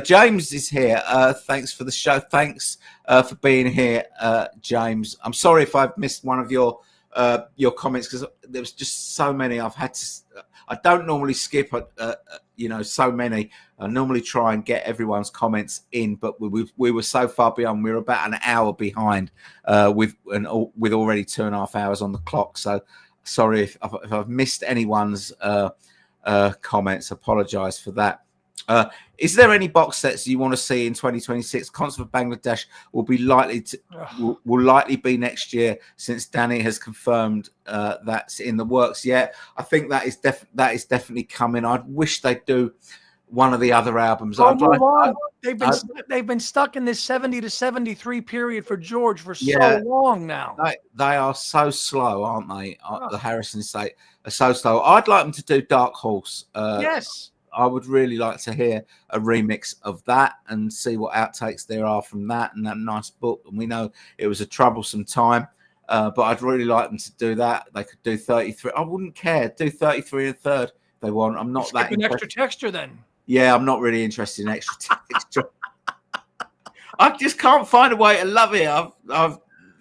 Speaker 1: James is here. Thanks for the show. Thanks for being here, James. I'm sorry if I've missed one of your comments because there was just so many. I don't normally skip, so many. I normally try and get everyone's comments in, but we were so far behind. We were about an hour behind with already 2.5 hours on the clock. So sorry if I've missed anyone's comments. Apologise for that. Is there any box sets you want to see in 2026? Concert of Bangladesh will be will likely be next year, since Danny has confirmed that's in the works. Yeah, I think that is definitely coming. I wish they'd do one of the other albums.
Speaker 2: They've been stuck in this 70 to 73 period for George for so long now.
Speaker 1: They are so slow, aren't they? The Harrison Estate are so slow. I'd like them to do Dark Horse.
Speaker 2: Yes.
Speaker 1: I would really like to hear a remix of that and see what outtakes there are from that and that nice book. And we know it was a troublesome time, but I'd really like them to do that. They could do 33. I wouldn't care. Do 33 and third if they want. I'm not that
Speaker 2: an extra texture then.
Speaker 1: Yeah, I'm not really interested in extra texture. I just can't find a way to love it. I've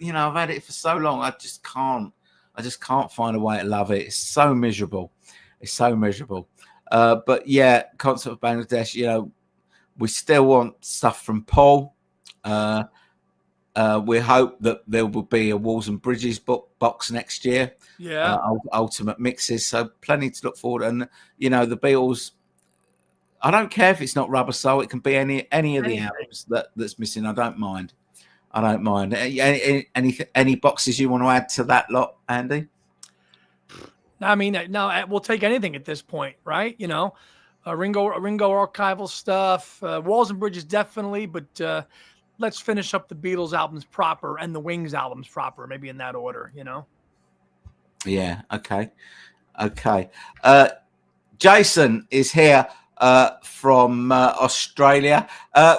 Speaker 1: had it for so long. I just can't find a way to love it. It's so miserable. But yeah, Concert of Bangladesh, we still want stuff from Paul. We hope that there will be a Walls and Bridges box next year.
Speaker 2: Yeah.
Speaker 1: Ultimate mixes. So plenty to look forward. And, the Beatles, I don't care if it's not Rubber Soul. It can be any of the albums that's missing. I don't mind. Any boxes you want to add to that lot, Andy?
Speaker 2: I mean, no, we'll take anything at this point, right? Ringo archival stuff, Walls and Bridges definitely, but let's finish up the Beatles albums proper and the Wings albums proper, maybe in that order,
Speaker 1: Yeah. Okay. Jason is here from Australia.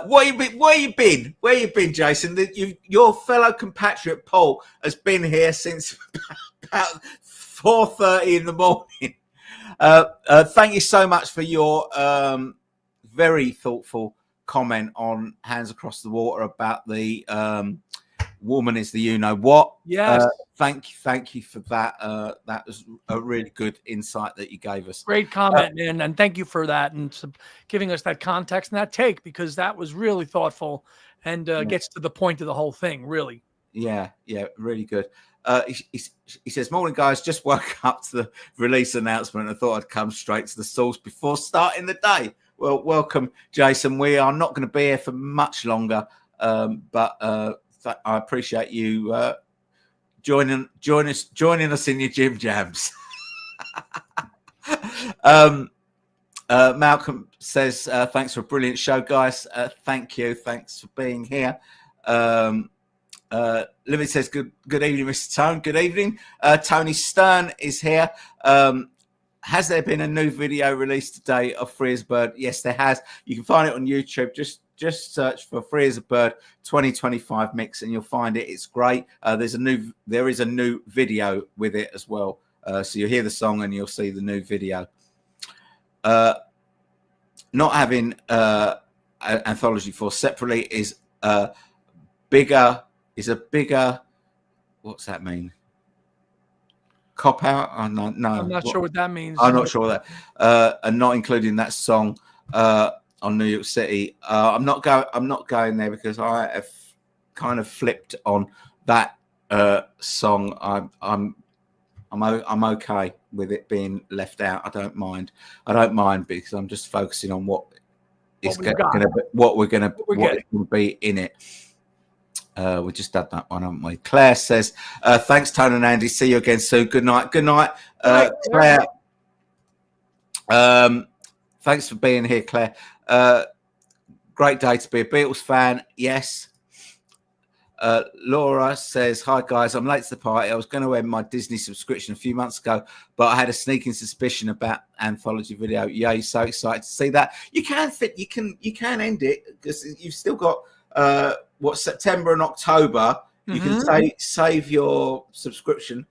Speaker 1: Where you been, Jason? Your fellow compatriot Paul has been here since about 4:30 in the morning. Thank you so much for your very thoughtful comment on Hands Across the Water about the woman is the you-know-what.
Speaker 2: Yes.
Speaker 1: Thank you for that. That was a really good insight that you gave us.
Speaker 2: Great comment, man, and thank you for that and giving us that context and that take, because that was really thoughtful and gets to the point of the whole thing, really.
Speaker 1: Yeah, really good. He says, morning, guys. Just woke up to the release announcement and thought I'd come straight to the source before starting the day. Well, welcome, Jason. We are not going to be here for much longer, but I appreciate you joining us in your gym jams. Malcolm says, thanks for a brilliant show, guys. Thank you. Thanks for being here. Limit says, good evening, Mr. Tone. Good evening. Tony Stern is here. Has there been a new video released today of Free as a Bird? Yes, there has. You can find it on YouTube. Just search for Free as a Bird 2025 mix and you'll find it. It's great. There is a new video with it as well. So you'll hear the song and you'll see the new video. Not having Anthology 4 separately is a bigger. What's that mean? Cop out? Oh, no.
Speaker 2: I'm not sure what that means.
Speaker 1: I'm not sure that. And not including that song on New York City. I'm not going there because I have kind of flipped on that song. I'm okay with it being left out. I don't mind because I'm just focusing on what we're going to be in it. We just had that one, haven't we? Claire says, thanks, Tone and Andy. See you again soon. Good night. Claire. Thanks for being here, Claire. Great day to be a Beatles fan. Yes. Laura says, hi, guys. I'm late to the party. I was going to end my Disney subscription a few months ago, but I had a sneaking suspicion about Anthology video. Yay, so excited to see that. You can end it because you've still got September and October. You can save your subscription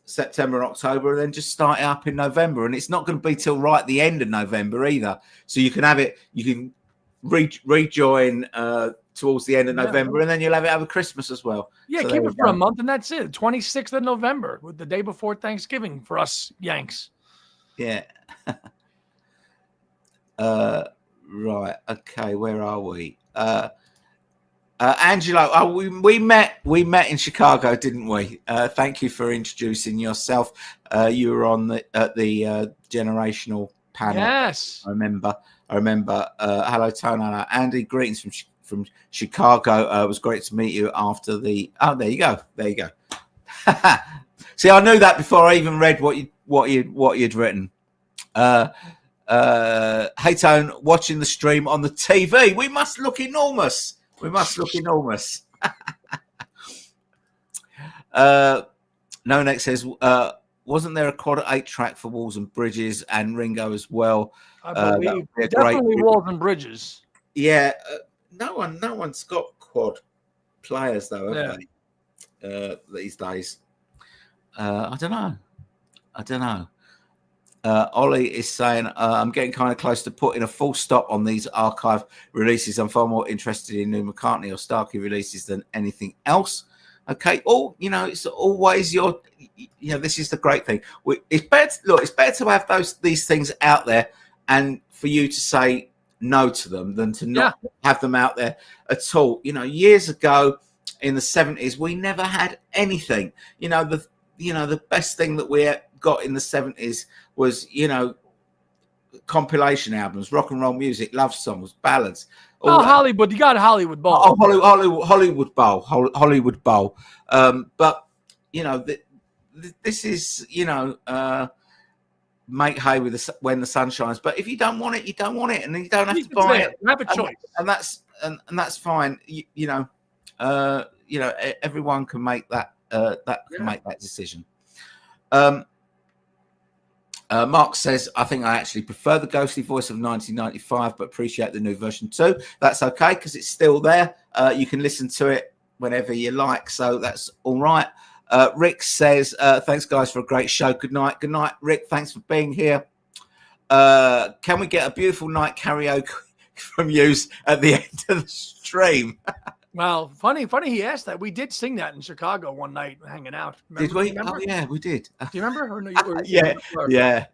Speaker 1: September and October and then just start it up in November, and it's not going to be till right the end of November either, so you can have it, you can rejoin towards the end of November, and then you'll have it over Christmas as well.
Speaker 2: So keep it for a month and that's it. 26th of November, with the day before Thanksgiving for us Yanks.
Speaker 1: Right, okay, where are we? Angelo, we met in Chicago, didn't we? Thank you for introducing yourself. You were on at the generational panel.
Speaker 2: Yes,
Speaker 1: I remember. Hello, Tony. Hello, Andy. Greetings from Chicago. It was great to meet you after the. Oh, there you go. See, I knew that before I even read what you'd written. Hey, Tone, watching the stream on the TV. We must look enormous. No Next says, wasn't there a quad 8 track for Walls and Bridges and Ringo as well?
Speaker 2: I believe definitely Walls and Bridges.
Speaker 1: Yeah, no one's got quad players though, have they? These days. I don't know. Ollie is saying, I'm getting kind of close to putting a full stop on these archive releases. I'm far more interested in new McCartney or Starkey releases than anything else. Okay. It's always this is the great thing. It's better to have these things out there and for you to say no to them than to not have them out there at all. Years ago in the 70s, we never had anything. The best thing that we got in the 70s was, compilation albums, rock and roll music, love songs, ballads.
Speaker 2: Hollywood. You got Hollywood Bowl.
Speaker 1: Hollywood Bowl. But this is make hay with when the sun shines. But if you don't want it, you don't want it, and you don't have to buy it.
Speaker 2: You have a choice,
Speaker 1: and that's fine. Everyone can make that. Make that decision. Mark says, I think I actually prefer the ghostly voice of 1995, but appreciate the new version too. That's okay because it's still there. You can listen to it whenever you like, so that's all right. Rick says, thanks guys for a great show. Good night, Rick. Thanks for being here. Can we get a beautiful night karaoke from you at the end of the stream?
Speaker 2: Well, funny he asked that. We did sing that in Chicago one night hanging out.
Speaker 1: Remember? Did we? Oh, yeah, we did.
Speaker 2: Do you remember? Or no,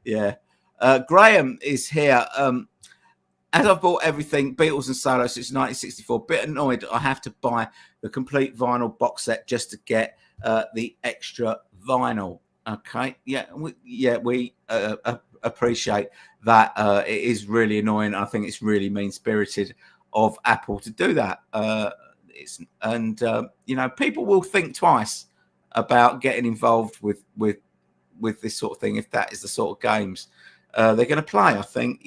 Speaker 1: Yeah. Graham is here. As I've bought everything, Beatles and solo since 1964, bit annoyed I have to buy the complete vinyl box set just to get the extra vinyl. Okay. We appreciate that. It is really annoying. I think it's really mean-spirited of Apple to do that. People will think twice about getting involved with this sort of thing if that is the sort of games they're going to play. I think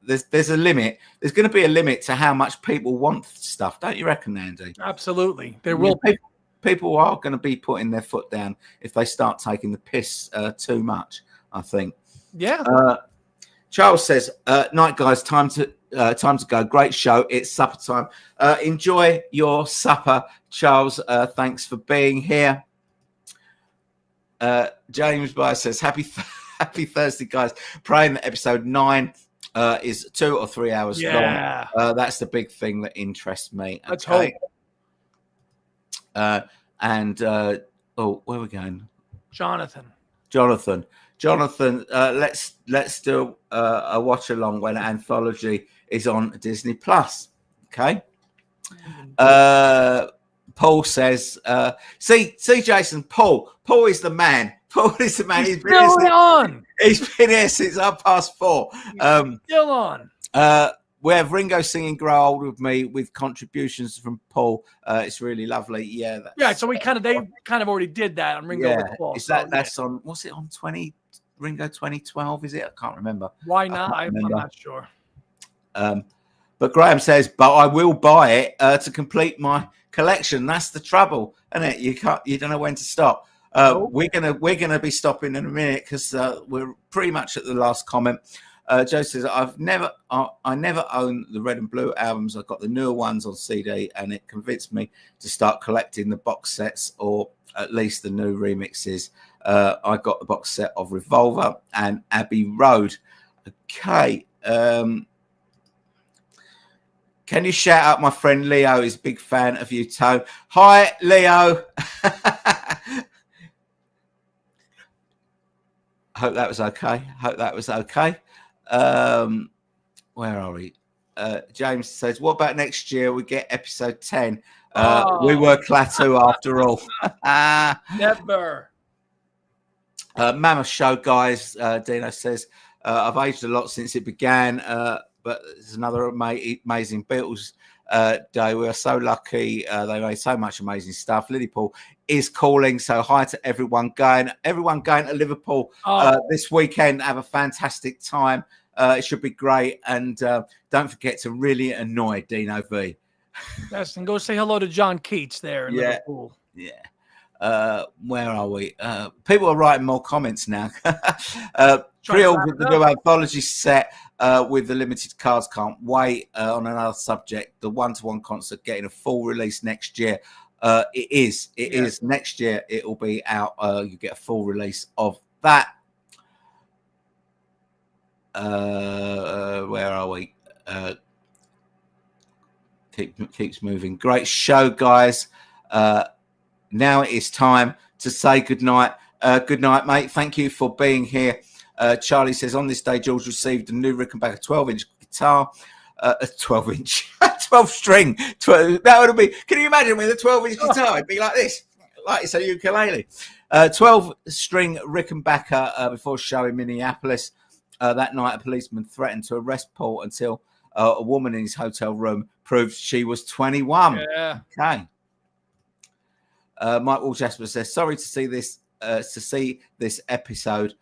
Speaker 1: there's a limit. There's going to be a limit to how much people want stuff, don't you reckon, Andy?
Speaker 2: Absolutely, there will.
Speaker 1: People are going to be putting their foot down if they start taking the piss too much, I think.
Speaker 2: Yeah.
Speaker 1: Charles says, night guys, time to go. Great show. It's supper time. Enjoy your supper, Charles. Thanks for being here. James Bayer says, happy Thursday, guys. Praying that episode 9 is 2 or 3 hours long. That's the big thing that interests me.
Speaker 2: Let's hope.
Speaker 1: Where are we going?
Speaker 2: Jonathan,
Speaker 1: let's do a watch along when Anthology is on Disney Plus. Okay. Paul says, see, Jason, Paul is the man. He's been here since 4:30.
Speaker 2: Still on.
Speaker 1: We have Ringo singing "Grow Old with Me" with contributions from Paul. It's really lovely. Yeah.
Speaker 2: So they kind of already did that on Ringo with Paul.
Speaker 1: That's on? What's it on? Ringo 2012? Is it? I can't remember.
Speaker 2: Why not? I'm not sure.
Speaker 1: But Graham says, "But I will buy it to complete my collection." That's the trouble, isn't it? You don't know when to stop. We're gonna be stopping in a minute because we're pretty much at the last comment. Joe says, I never owned the Red and Blue albums. I got the newer ones on CD, and it convinced me to start collecting the box sets, or at least the new remixes. I got the box set of Revolver and Abbey Road. Okay. Can you shout out my friend Leo? He's a big fan of you, Tone. Hi, Leo. Hope that was okay. Where are we? James says, what about next year? We get episode 10. We were Klaatu after all.
Speaker 2: Never.
Speaker 1: Mammoth show, guys. Dino says, I've aged a lot since it began, but it's another amazing Beatles day. We are so lucky. They made so much amazing stuff. Liverpool is calling, so hi to everyone going to Liverpool this weekend. Have a fantastic time. It should be great, and don't forget to really annoy Dino V.
Speaker 2: Yes, and go say hello to John Keats there in Liverpool.
Speaker 1: Yeah. Where are we? People are writing more comments now. Pre-ordered the new anthology set with the limited cards. Can't wait. On another subject, the one-to-one concert getting a full release next year. It is next year. It will be out. You get a full release of that. Where are we? Keeps moving. Great show, guys. Now it is time to say goodnight. Good night, mate. Thank you for being here. Charlie says, on this day, George received a new Rickenbacker 12-inch guitar. A 12-inch, 12-string. That would be, can you imagine with a 12-inch guitar? It'd be like this, like it's a ukulele. 12-string Rickenbacker before show in Minneapolis. That night, a policeman threatened to arrest Paul until a woman in his hotel room proved she was 21.
Speaker 2: Yeah.
Speaker 1: Okay. Michael Jasper says, sorry to see this episode.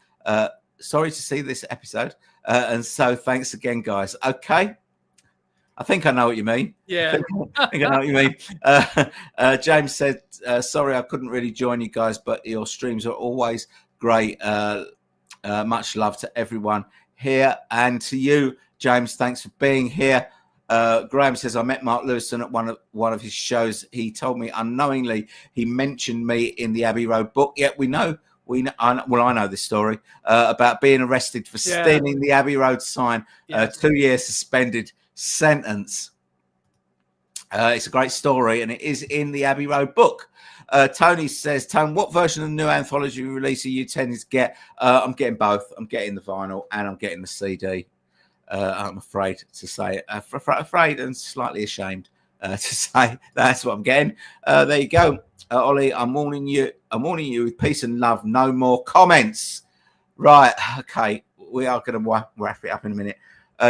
Speaker 1: Sorry to see this episode. And so thanks again, guys. Okay. I think I know what you mean.
Speaker 2: Yeah.
Speaker 1: I think I know what you mean. James said, sorry, I couldn't really join you guys, but your streams are always great. Much love to everyone here. And to you, James, thanks for being here. Graham says, I met Mark Lewison at one of his shows. He told me unknowingly he mentioned me in the Abbey Road book. Yet I know this story about being arrested for stealing the Abbey Road sign. 2 years suspended sentence. It's a great story, and it is in the Abbey Road book. Tony says, Tone, what version of the new anthology release are you tending to get? I'm getting both. I'm getting the vinyl and I'm getting the CD. I'm afraid to say it. Afraid and slightly ashamed to say that's what I'm getting. There you go. Ollie, I'm warning you with peace and love. No more comments. Right. Okay. We are going to wrap it up in a minute.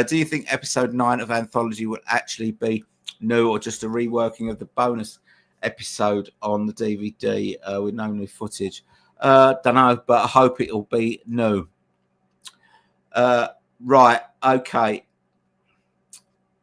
Speaker 1: Do you think episode 9 of Anthology will actually be new or just a reworking of the bonus episode on the DVD with no new footage? Don't know, but I hope it'll be new. Right. Okay.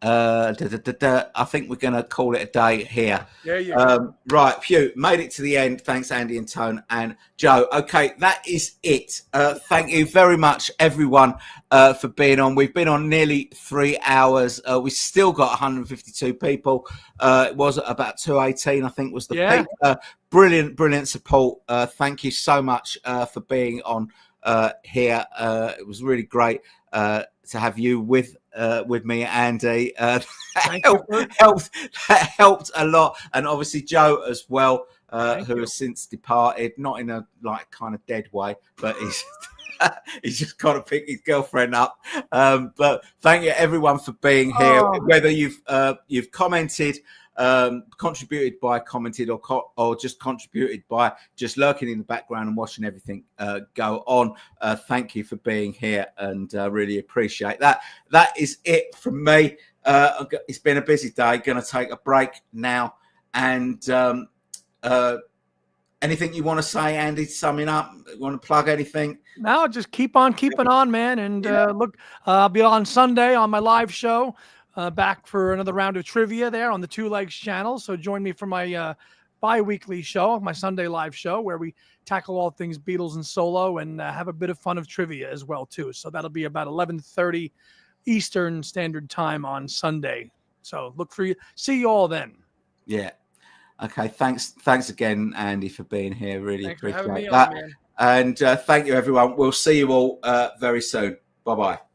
Speaker 1: I think we're going to call it a day here. Right, phew, made it to the end. Thanks, Andy and Tone and Joe. Okay, that is it. Thank you very much, everyone, for being on. We've been on nearly 3 hours. We still got 152 people. It was about 218, I think, was the peak. Brilliant support. Thank you so much for being on here. It was really great to have you with me, Andy. That helped a lot, and obviously Joe as well, who has since departed, not in a like kind of dead way, but he's just got to pick his girlfriend up. But thank you everyone for being here, whether you've commented, contributed by commented or just contributed by just lurking in the background and watching everything go on. Thank you for being here, and really appreciate that. That is it from me. It's been a busy day. Going to take a break now, and anything you want to say, Andy, summing up? You want to plug anything?
Speaker 2: No, just keep on keeping on, man. And look, I'll be on Sunday on my live show. Back for another round of trivia there on the Two Legs channel. So join me for my bi-weekly show, my Sunday live show, where we tackle all things Beatles and solo and have a bit of fun of trivia as well, too. So that'll be about 11:30 Eastern Standard Time on Sunday. So look for you. See you all then.
Speaker 1: Yeah. Okay. Thanks again, Andy, for being here. Really
Speaker 2: Thanks
Speaker 1: appreciate
Speaker 2: for having me
Speaker 1: that.
Speaker 2: on, man.
Speaker 1: And thank you, everyone. We'll see you all very soon. Bye-bye.